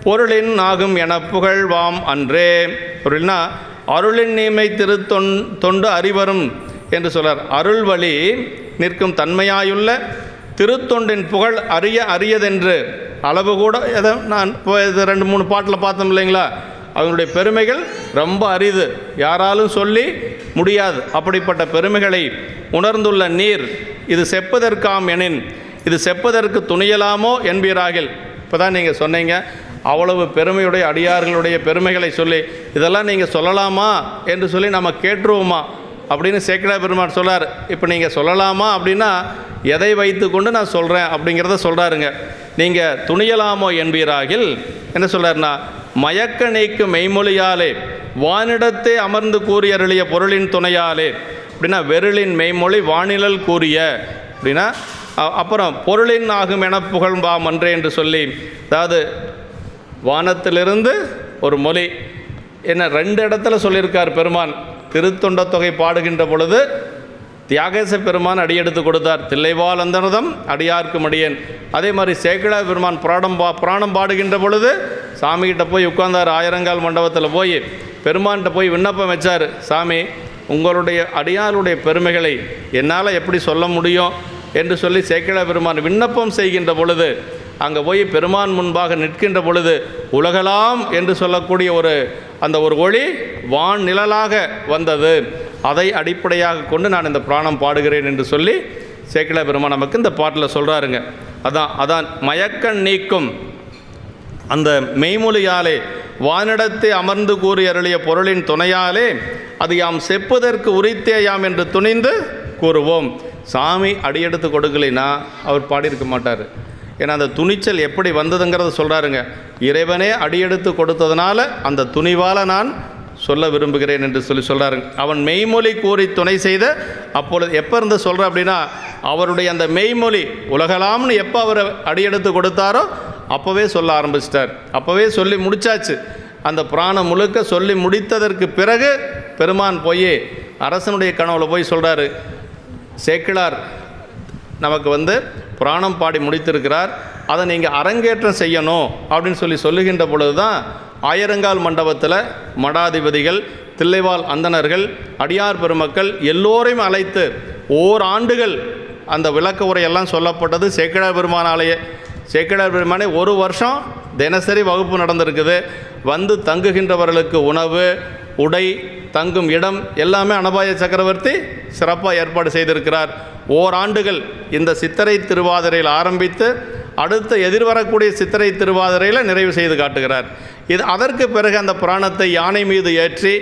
பொருளின் ஆகும் என புகழ்வாம் அன்றே. பொருள்னா அருளின் நீர்மை திருத்தொண்டு அறிவரும் என்று சொல்றார். அருள் வழி நிற்கும் தன்மையாயுள்ள திருத்தொண்டின் புகழ் அரியதென்று அளவு கூட எதை நான் இப்போ 2-3 பாட்டில் பார்த்தோம் இல்லைங்களா, அவனுடைய பெருமைகள் ரொம்ப அரிது, யாராலும் சொல்லி முடியாது. அப்படிப்பட்ட பெருமைகளை உணர்ந்துள்ள நீர் இது செப்பதற்காம் எனின், இது செப்பதற்கு துணியலாமோ என்பீராகில். இப்போ தான் நீங்கள் சொன்னீங்க, அவ்வளவு பெருமையுடைய அடியார்களுடைய பெருமைகளை சொல்லி இதெல்லாம் நீங்கள் சொல்லலாமா என்று சொல்லி நம்ம கேட்டுருவோமா அப்படின்னு சேக்கிழார் பெருமான் சொல்கிறார். இப்போ நீங்கள் சொல்லலாமா அப்படின்னா எதை வைத்து கொண்டு நான் சொல்கிறேன் அப்படிங்கிறத சொல்கிறாருங்க. நீங்கள் துணியலாமோ என்பீராகில் என்ன சொல்கிறாருன்னா, மயக்க நீக்கு மெய்மொழியாலே வானிடத்தே அமர்ந்து கூறியருளிய பொருளின் துணையாலே அப்படின்னா, வெருளின் மெய்மொழி வானிழல் கூறிய அப்படின்னா, அப்புறம் பொருளின் ஆகும் என புகழ்பாம் அன்றே என்று சொல்லி, அதாவது வானத்திலிருந்து ஒரு மொழி என்ன 2 இடத்துல சொல்லியிருக்கார் பெருமான். திருத்தொண்ட தொகை பாடுகின்ற பொழுது தியாகேச பெருமான் அடியெடுத்து கொடுத்தார், தில்லைவாழ் அந்தர்தம் அடியார்க்கும் அடியேன். அதே மாதிரி சேக்கிழார் பெருமான் புராணம் பாடுகின்ற பொழுது சாமிகிட்ட போய் உட்கார்ந்தார், ஆயிரங்கால் மண்டபத்தில் போய் பெருமான்கிட்ட போய் விண்ணப்பம் வச்சார், சாமி உங்களுடைய அடியாருடைய பெருமைகளை என்னால் எப்படி சொல்ல முடியும் என்று சொல்லி சேக்கிழார் பெருமான் விண்ணப்பம் செய்கின்ற பொழுது, அங்கே போய் பெருமான் முன்பாக நிற்கின்ற பொழுது உலகலாம் என்று சொல்லக்கூடிய அந்த ஒரு ஒளி வான் நிழலாக வந்தது. அதை அடிப்படையாக கொண்டு நான் இந்த புராணம் பாடுகிறேன் என்று சொல்லி சேக்கிழார் பெருமான் நமக்கு இந்த பாட்டில் சொல்கிறாருங்க. அதான் மயக்கம் நீக்கும் அந்த மெய்மொழியாலே வானிடத்தை அமர்ந்து கூறி அருளிய பொருளின் துணையாலே அது யாம் செப்புதற்கு உரித்தேயாம் என்று துணிந்து கூறுவோம். சாமி அடியெடுத்து கொடுக்கலைன்னா அவர் பாடியிருக்க மாட்டார். ஏன்னா அந்த துணிச்சல் எப்படி வந்ததுங்கிறத சொல்கிறாருங்க. இறைவனே அடியெடுத்து கொடுத்ததுனால அந்த துணிவால் நான் சொல்ல விரும்புகிறேன் என்று சொல்கிறாருங்க. அவன் மெய்மொழி கூறி துணை செய்த அப்பொழுது எப்போ இருந்து சொல்கிற அப்படின்னா அவருடைய அந்த மெய்மொழி உலகலாம்னு எப்போ அவர் அடியெடுத்து கொடுத்தாரோ அப்போவே சொல்ல ஆரம்பிச்சிட்டார். அப்போவே சொல்லி முடித்தாச்சு. அந்த புராணம் முழுக்க சொல்லி முடித்ததற்கு பிறகு பெருமான் போய் அரசனுடைய கனவுல போய் சொல்கிறாரு, சேக்கிழார் நமக்கு புராணம் பாடி முடித்திருக்கிறார், அதை நீங்கள் அரங்கேற்றம் செய்யணும் அப்படின்னு சொல்லுகின்ற பொழுது தான் ஆயிரங்கால் மண்டபத்தில் மடாதிபதிகள், தில்லைவாழ் அந்தணர்கள், அடியார் பெருமக்கள் எல்லோரையும் அழைத்து ஓராண்டுகள் அந்த விளக்க உரையெல்லாம் சொல்லப்பட்டது சேக்கிழார் பெருமானாலேயே. சேக்கிழார் பெருமானே ஒரு வருஷம் தினசரி வகுப்பு நடந்திருக்குது. வந்து தங்குகின்றவர்களுக்கு உணவு, உடை, தங்கும் இடம் எல்லாமே அனபாய சக்கரவர்த்தி சிறப்பாக ஏற்பாடு செய்திருக்கிறார். ஓராண்டுகள் இந்த சித்திரை திருவாதிரையில் ஆரம்பித்து அடுத்த எதிர்வரக்கூடிய சித்திரை திருவாதிரையில் நிறைவு செய்து காட்டுகிறார். அதற்கு பிறகு அந்த புராணத்தை யானை மீது ஏற்றி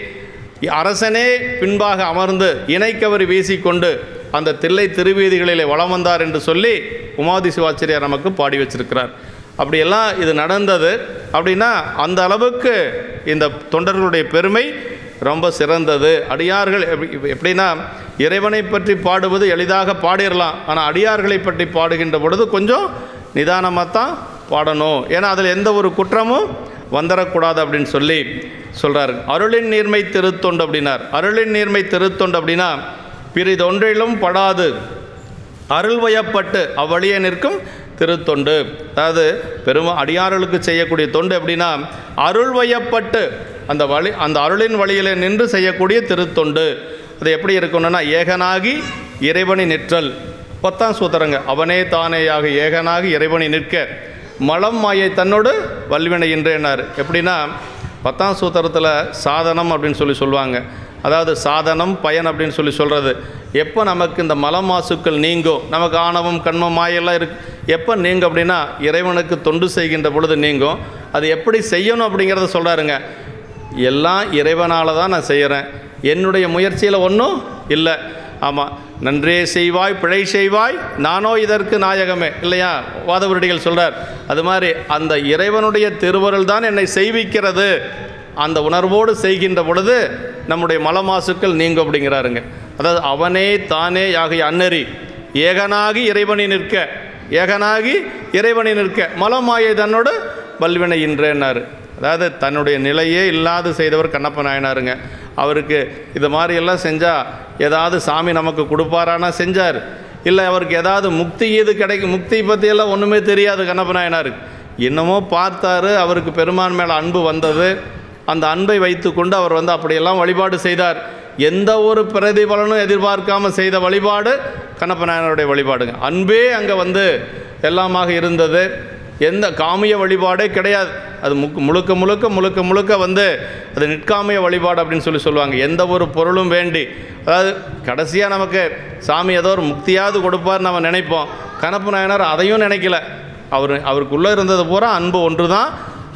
அரசனே பின்பாக அமர்ந்து இணைக்கவரி வீசிக்கொண்டு அந்த தில்லை திருவீதிகளிலே வலம் வந்தார் என்று சொல்லி உமாதி சிவாச்சாரியார் நமக்கு பாடி வச்சிருக்கிறார். அப்படியெல்லாம் இது நடந்தது. அப்படின்னா அந்த அளவுக்கு இந்த தொண்டர்களுடைய பெருமை ரொம்ப சிறந்தது. அடியார்கள் எப்படின்னா இறைவனை பற்றி பாடுவது எளிதாக பாடிடலாம், ஆனால் அடியார்களை பற்றி பாடுகின்ற பொழுது கொஞ்சம் நிதானமாக தான் பாடணும். ஏன்னா அதில் எந்த ஒரு குற்றமும் வந்துடக்கூடாது அப்படின்னு சொல்கிறார். அருளின் நீர்மை திருத்தொண்டு அப்படின்னார். அருளின் நீர்மை திருத்தொண்டு அப்படின்னா பிறிதொன்றிலும் படாது அருள்வயப்பட்டு அவ்வழியே நிற்கும் திருத்தொண்டு. அதாவது அடியார்களுக்கு செய்யக்கூடிய தொண்டு எப்படின்னா அருள்வயப்பட்டு அந்த அருளின் வழியிலே நின்று செய்யக்கூடிய திருத்தொண்டு. அது எப்படி இருக்கணும்னா ஏகனாகி இறைவனை நிற்றல். 10ஆம் சூத்திரங்க, அவனே தானேயாக ஏகனாகி இறைவனை நிற்க மலம் மாயை தன்னோடு வல்வினை இன்றேனார். எப்படின்னா 10ஆம் சூத்திரத்தில் சாதனம் அப்படின்னு சொல்லுவாங்க. அதாவது சாதனம் பயன் அப்படின்னு சொல்கிறது எப்போ நமக்கு இந்த மலம் மாசுக்கள் நீங்கும், நமக்கு ஆணவம் கண்மம் மாயெல்லாம் எப்போ நீங்கும் அப்படின்னா இறைவனுக்கு தொண்டு செய்கின்ற பொழுது நீங்கும். அது எப்படி செய்யணும் அப்படிங்கிறத சொல்கிறாருங்க. எல்லாம் இறைவனால் தான் நான் செய்கிறேன், என்னுடைய முயற்சியில் ஒன்றும் இல்லை. ஆமாம், நன்றே செய்வாய் பிழை செய்வாய் நானோ இதற்கு நாயகமே இல்லையா, வாதவருடிகள் சொல்கிறார். அது மாதிரி அந்த இறைவனுடைய திருவருள் தான் என்னை செய்விக்கிறது. அந்த உணர்வோடு செய்கின்ற பொழுது நம்முடைய மலமாசுக்கள் நீங்கும் அப்படிங்கிறாருங்க. அதாவது அவனே தானே ஆகிய அன்னறி ஏகனாகி இறைவனை நிற்க, ஏகனாகி இறைவனை நிற்க மலமாயை தன்னோடு வல்வினை இன்றேன்னாரு. அதாவது தன்னுடைய நிலையே இல்லாது செய்தவர் கண்ணப்ப நாயனாருங்க. அவருக்கு இது மாதிரியெல்லாம் செஞ்சால் ஏதாவது சாமி நமக்கு கொடுப்பாரானா செஞ்சார். இல்லை அவருக்கு ஏதாவது முக்தி இது கிடைக்கும், முக்தி பற்றியெல்லாம் ஒன்றுமே தெரியாது கண்ணப்ப நாயனாருக்கு. என்னமோ பார்த்தாரு, அவருக்கு பெருமான் மேலே அன்பு வந்தது. அந்த அன்பை வைத்து கொண்டு அவர் அப்படியெல்லாம் வழிபாடு செய்தார். எந்த ஒரு பிரதிபலனும் எதிர்பார்க்காமல் செய்த வழிபாடு கண்ணப்ப நாயனாருடைய வழிபாடுங்க. அன்பே அங்கே எல்லாமாக இருந்தது. எந்த காமிய வழிபாடே கிடையாது. அது முழுக்க முழுக்க அது நிற்காமிய வழிபாடு அப்படின்னு சொல்லுவாங்க. எந்த ஒரு பொருளும் வேண்டி, அதாவது கடைசியாக நமக்கு சாமி ஏதோ ஒரு முக்தியாவது கொடுப்பார் நம்ம நினைப்போம். கண்ணப்ப நாயனார் அதையும் நினைக்கல. அவருக்குள்ளே இருந்தது பூரா அன்பு ஒன்று தான்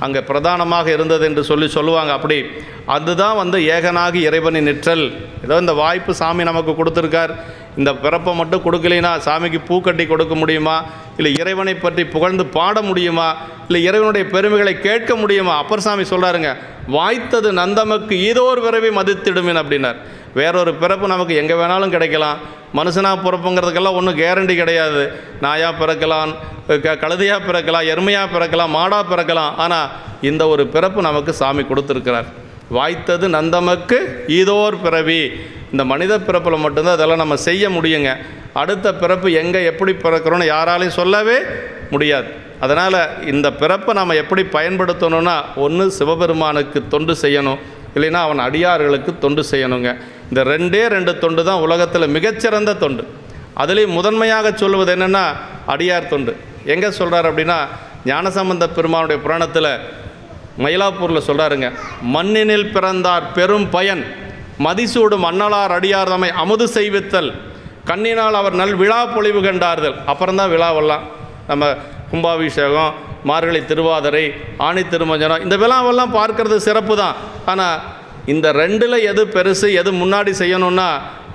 அங்கே பிரதானமாக இருந்தது என்று சொல்லுவாங்க. அப்படி அதுதான் ஏகனாகி இறைவனை நிற்றல். ஏதோ இந்த வாய்ப்பு சாமி நமக்கு கொடுத்துருக்கார். இந்த பிறப்பை மட்டும் கொடுக்கலைன்னா சாமிக்கு பூக்கட்டி கொடுக்க முடியுமா, இல்லை இறைவனை பற்றி புகழ்ந்து பாட முடியுமா, இல்லை இறைவனுடைய பெருமைகளை கேட்க முடியுமா? அப்பர் சாமி சொல்கிறாருங்க, வாய்த்தது நந்தமக்கு ஈதோர் பிறவி மதித்திடுமின் அப்படின்னார். வேறொரு பிறப்பு நமக்கு எங்கே வேணாலும் கிடைக்கலாம். மனுஷனாக பிறப்புங்கிறதுக்கெல்லாம் ஒன்றும் கேரண்டி கிடையாது. நாயாக பிறக்கலாம், கழுதையாக பிறக்கலாம், எருமையாக பிறக்கலாம், மாடாக பிறக்கலாம். ஆனால் இந்த ஒரு பிறப்பு நமக்கு சாமி கொடுத்துருக்கிறார். வாய்த்தது நந்தமக்கு ஈதோர் பிறவி. இந்த மனித பிறப்பில் மட்டும்தான் அதெல்லாம் நம்ம செய்ய முடியுங்க. அடுத்த பிறப்பு எங்கே எப்படி பிறக்கிறோன்னு யாராலையும் சொல்லவே முடியாது. அதனால் இந்த பிறப்பை நம்ம எப்படி பயன்படுத்தணும்னா ஒன்று சிவபெருமானுக்கு தொண்டு செய்யணும், இல்லைன்னா அவன் அடியார்களுக்கு தொண்டு செய்யணுங்க. இந்த ரெண்டு தொண்டு தான் உலகத்தில் மிகச்சிறந்த தொண்டு. அதுலேயும் முதன்மையாக சொல்வது என்னென்னா அடியார் தொண்டு. எங்கே சொல்கிறார் அப்படின்னா ஞானசம்பந்த பெருமானுடைய புராணத்தில் மயிலாப்பூரில் சொல்கிறாருங்க, மண்ணினில் பிறந்தார் பெரும் பயன் மதிசூடும் அண்ணலார் அடியார் தம்மை அமுது செய்வித்தல் கண்ணினால் அவர் நல் விழா பொழிவு கண்டார்கள். அப்புறம்தான் விழாவெல்லாம் நம்ம கும்பாபிஷேகம், மார்கழி திருவாதிரை, ஆணி திருமஞ்சனம், இந்த விழாவெல்லாம் பார்க்கறது சிறப்பு தான். ஆனால் இந்த ரெண்டில் எது பெருசு, எது முன்னாடி செய்யணும்னா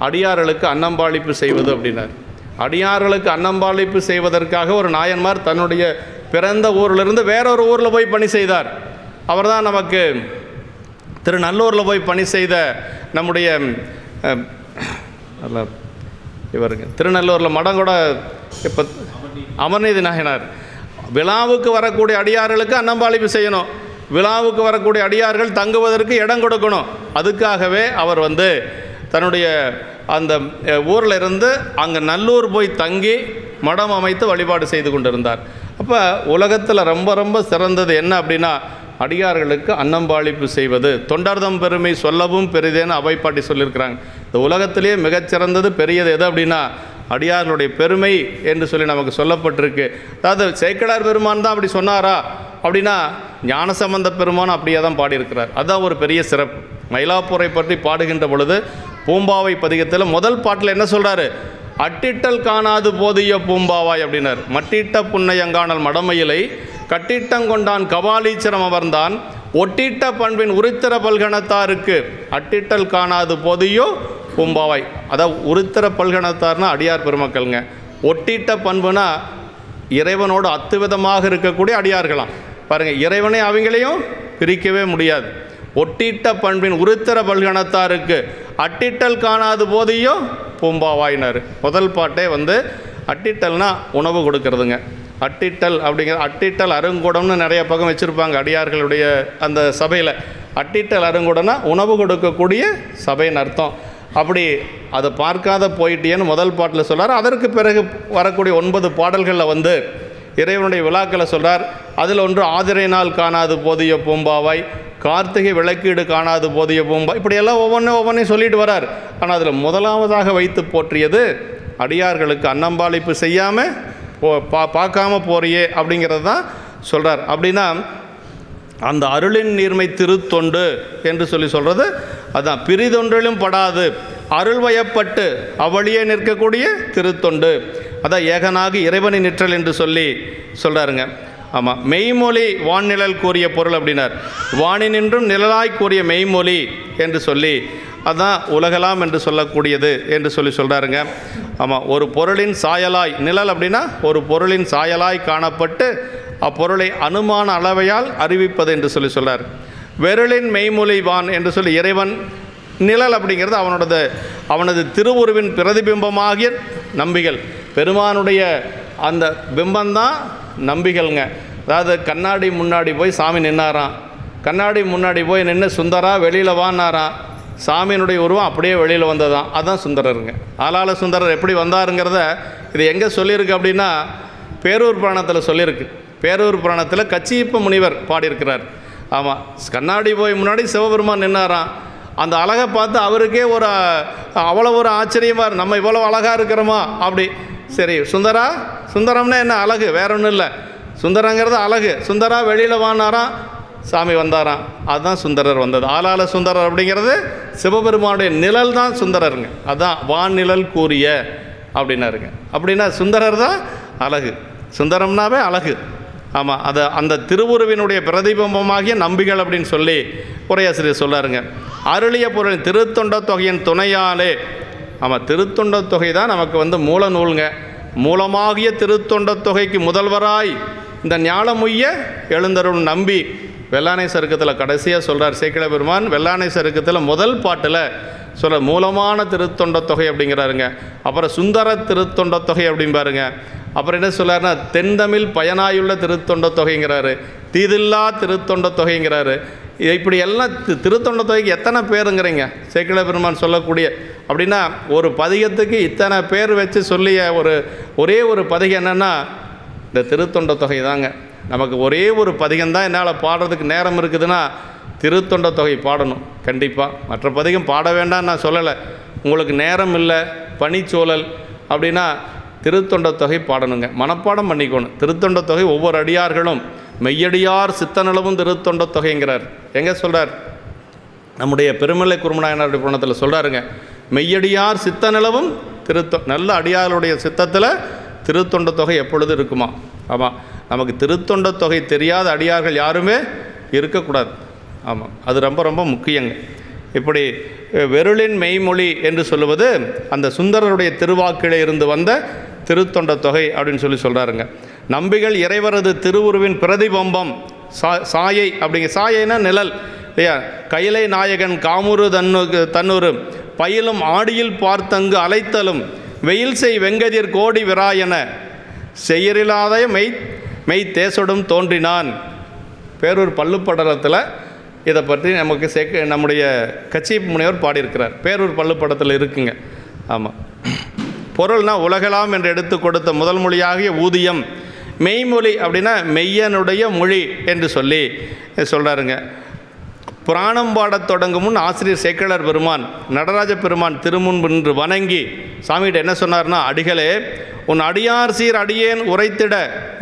அடியார்களுக்கு அன்னம்பாளிப்பு செய்வது அப்படின்னார். அடியார்களுக்கு அன்னம்பாளிப்பு செய்வதற்காக ஒரு நாயன்மார் தன்னுடைய பிறந்த ஊரிலிருந்து வேறொரு ஊரில் போய் பணி செய்தார். அவர் தான் நமக்கு திருநல்லூரில் போய் பணி செய்த நம்முடைய இவருங்க. திருநல்லூரில் மடம் கூட இப்போ அமர்நீதி நாயனார். விழாவுக்கு வரக்கூடிய அடியார்களுக்கு அன்னம்பாளிப்பு செய்யணும், விழாவுக்கு வரக்கூடிய அடியார்கள் தங்குவதற்கு இடம் கொடுக்கணும். அதுக்காகவே அவர் தன்னுடைய அந்த ஊரில் இருந்து அங்கே நல்லூர் போய் தங்கி மடம் அமைத்து வழிபாடு செய்து கொண்டிருந்தார். அப்போ உலகத்தில் ரொம்ப ரொம்ப சிறந்தது என்ன அப்படின்னா அடியார்களுக்கு அன்னம்பாளிப்பு செய்வது. தொண்டர்தம் பெருமை சொல்லவும் பெரிதேன்னு அவைப்பாட்டி சொல்லியிருக்கிறாங்க. இந்த உலகத்திலேயே மிகச்சிறந்தது பெரியது எது அப்படின்னா அடியார்களுடைய பெருமை என்று சொல்லி நமக்கு சொல்லப்பட்டிருக்கு. அதாவது சேக்கிழார் பெருமான் தான் அப்படி சொன்னாரா அப்படின்னா ஞானசம்பந்த பெருமான் அப்படியே தான் பாடியிருக்கிறார். அதுதான் ஒரு பெரிய சிறப்பு. மயிலாப்பூரை பற்றி பாடுகின்ற பொழுது பூம்பாவை பதிகத்தில் முதல் பாட்டில் என்ன சொல்கிறாரு? அட்டிட்டல் காணாது போதிய பூம்பாவாய் அப்படின்னார். மட்டிட்ட புன்னையங்கானல் மடமையிலை கட்டிட்டங்கொண்டான் கபாலீச்சரம் அமர்ந்தான் ஒட்டிட்ட பண்பின் உரித்திர பல்கணத்தாருக்கு அட்டிட்டல் காணாது போதியோ பூம்பாவாய். அதாவது உரித்திர பல்கணத்தார்னா அடியார் பெருமக்கள்ங்க. ஒட்டிட்ட பண்புனா இறைவனோடு அத்துவிதமாக இருக்கக்கூடிய அடியார்களாம். பாருங்கள், இறைவனை அவங்களையும் பிரிக்கவே முடியாது. ஒட்டிட்ட பண்பின் உரித்திர பல்கணத்தாருக்கு அட்டிட்டல் காணாது போதியோ பூம்பாவாயினார். முதல் பாட்டே அட்டிட்டல்னா உணவு கொடுக்கறதுங்க. அட்டிட்டல் அப்படிங்கிற அட்டிட்டல் அருங்கூடம்னு நிறைய பக்கம் வச்சுருப்பாங்க அடியார்களுடைய அந்த சபையில். அட்டிட்டல் அருங்கூடம்னா உணவு கொடுக்கக்கூடிய சபைன்னு அர்த்தம். அப்படி அதை பார்க்காத போயிட்டேன்னு முதல் பாட்டில் சொல்கிறார். அதற்கு பிறகு வரக்கூடிய 9 பாடல்களில் இறைவனுடைய விழாக்களை சொல்கிறார். அதில் ஒன்று ஆதிரை நாள் காணாது போதிய பூம்பாவாய், கார்த்திகை விளக்கீடு காணாது போதிய பூம்பா, இப்படியெல்லாம் ஒவ்வொன்றையும் சொல்லிட்டு வரார். ஆனால் அதில் முதலாவதாக வைத்து போற்றியது அடியார்களுக்கு அன்னம்பாளிப்பு செய்யாமல் பார்க்காம போறியே அப்படிங்கிறது தான் சொல்கிறார். அப்படின்னா அந்த அருளின் நீர்மை திருத்தொண்டு என்று சொல்கிறது அதுதான். பிரிதொன்றிலும் படாது அருள் வயப்பட்டு அவளியே நிற்கக்கூடிய திருத்தொண்டு, அதான் ஏகனாகி இறைவனை நிற்றல் என்று சொல்கிறாருங்க. ஆமாம், மெய்மொழி வான்நிழல் கூறிய பொருள் அப்படின்னார். வானினின்றும் நிழலாய் கூறிய மெய்மொழி என்று அதுதான் உலகலாம் என்று சொல்லக்கூடியது என்று சொல்கிறாருங்க. ஆமாம், ஒரு பொருளின் சாயலாய், நிழல் அப்படின்னா ஒரு பொருளின் சாயலாய் காணப்பட்டு அப்பொருளை அனுமான அளவையால் அறிவிப்பது என்று சொல்கிறார். வெருளின் மெய்மொழி வான் என்று இறைவன் நிழல் அப்படிங்கிறது அவனது திருவுருவின் பிரதிபிம்பமாகிய நம்பிகள். பெருமானுடைய அந்த பிம்பந்தான் நம்பிகள்ங்க. அதாவது கண்ணாடி முன்னாடி போய் சாமி நின்னாராம், கண்ணாடி முன்னாடி போய் நின்று சுந்தரா வெளியில் வான்னாராம், சாமியினுடைய உருவம் அப்படியே வெளியில் வந்ததான், அதுதான் சுந்தரருங்க. ஆளாள சுந்தரர் எப்படி வந்தாருங்கிறத இது எங்கே சொல்லியிருக்கு அப்படின்னா பேரூர் புராணத்தில் சொல்லியிருக்கு. பேரூர் புராணத்தில் கச்சியப்ப முனிவர் பாடியிருக்கிறார். ஆமாம், கண்ணாடி போய் முன்னாடி சிவபெருமான் நின்னாராம். அந்த அழகை பார்த்து அவருக்கே அவ்வளோ ஒரு ஆச்சரியமாக, நம்ம இவ்வளோ அழகாக இருக்கிறோமா அப்படி. சரி, சுந்தரம்னா என்ன அழகு, வேற ஒன்றும் இல்லை, சுந்தரங்கிறது அழகு. சுந்தரா வெளியில் வானாராம், சாமி வந்தாராம், அதுதான் சுந்தரர் வந்தது. ஆளாள சுந்தரர் அப்படிங்கிறது சிவபெருமானுடைய நிழல் தான் சுந்தரருங்க. அதுதான் வான்நிழல் கூறிய அப்படின்னாருங்க. அப்படின்னா சுந்தரர் தான் அழகு, சுந்தரம்னாவே அழகு. ஆமாம், அந்த திருவுருவினுடைய பிரதிபிம்பமாகிய நம்பிகள் அப்படின்னு உரையாசிரியர் சொல்லாருங்க. அருளிய பொருளின் திருத்தொண்ட தொகையின் துணையாலே. ஆமாம், திருத்தொண்ட தொகை தான் நமக்கு மூல நூலுங்க. மூலமாகிய திருத்தொண்ட தொகைக்கு முதல்வராய் இந்த ஞாலமுய்ய எழுந்தருள் நம்பி வெள்ளானை சருக்கத்தில் கடைசியாக சொல்கிறார் சேக்கிழ பெருமான். வெள்ளானை சருக்கத்தில் முதல் பாட்டில் மூலமான திருத்தொண்ட தொகை அப்படிங்கிறாருங்க. அப்புறம் சுந்தர திருத்தொண்ட தொகை அப்படிம்பாருங்க. அப்புறம் என்ன சொல்கிறாருன்னா தென்தமிழ் பயனாயுள்ள திருத்தொண்ட தொகைங்கிறாரு, தீதில்லா திருத்தொண்ட தொகைங்கிறாரு. இப்படி எல்லாம் திருத்தொண்ட தொகைக்கு எத்தனை பேருங்கிறீங்க சேக்கிழ பெருமான் சொல்லக்கூடிய அப்படின்னா ஒரு பதிகத்துக்கு இத்தனை பேர் வச்சு சொல்லிய ஒரே ஒரு பதிகம் என்னென்னா இந்த திருத்தொண்ட தொகை தாங்க. நமக்கு ஒரே ஒரு பதிகம்தான் என்னால் பாடுறதுக்கு நேரம் இருக்குதுன்னா திருத்தொண்ட தொகை பாடணும் கண்டிப்பாக. மற்ற பதிகம் பாட வேண்டாம்னு நான் சொல்லலை, உங்களுக்கு நேரம் இல்லை, பனிச்சூழல் அப்படின்னா திருத்தொண்ட தொகை பாடணுங்க, மனப்பாடம் பண்ணிக்கணும். திருத்தொண்ட தொகை ஒவ்வொரு அடியார்களும் மெய்யடியார் சித்தனளவும் திருத்தொண்ட தொகைங்கிறார். எங்கே சொல்கிறார்? நம்முடைய பெருமலை குருமநாயனாருடைய புராணத்தில் சொல்கிறாருங்க. மெய்யடியார் சித்தனளவும் நல்ல அடியாருடைய சித்தத்தில் திருத்தொண்ட தொகை எப்பொழுது இருக்குமா. ஆமாம், நமக்கு திருத்தொண்ட தொகை தெரியாத அடியார்கள் யாருமே இருக்கக்கூடாது. ஆமாம், அது ரொம்ப ரொம்ப முக்கியங்க. இப்படி வெருளின் மெய்மொழி என்று சொல்லுவது அந்த சுந்தரருடைய திருவாக்கிலே இருந்து வந்த திருத்தொண்ட தொகை அப்படின்னு சொல்கிறாருங்க. நம்பிகள் இறைவரது திருவுருவின் பிரதிபம்பம் சாயை, அப்படிங்க சாயைனா நிழல் இல்லையா, கைலை நாயகன் காமுறு தன்னுரு பயிலும் ஆடியில் பார்த்தங்கு அலைத்தலும் வெயில் செய் வெங்கதிர் கோடி விராயன செய்யறில்லாத மெய் தேசொடும் தோன்றினான். பேரூர் பள்ளுப்படலத்தில் இதை பற்றி நமக்கு நம்முடைய கச்சியப்ப முனிவர் பாடியிருக்கிறார். பேரூர் பள்ளுப்படத்தில் இருக்குங்க. ஆமாம், பொருள்னா உலகலாம் என்று எடுத்து கொடுத்த முதல் மொழியாகிய ஊதியம், மெய்மொழி அப்படின்னா மெய்யனுடைய மொழி என்று சொல்லி சொல்கிறாருங்க. புராணம் பாடத் தொடங்கும் முன் ஆசிரியர் சேக்கிழார் பெருமான் நடராஜ பெருமான் திருமுன் நின்று வணங்கி சாமிகிட்ட என்ன சொன்னார்னா, அடிகளே உன் அடியார் சீர் அடியேன் உரைத்திட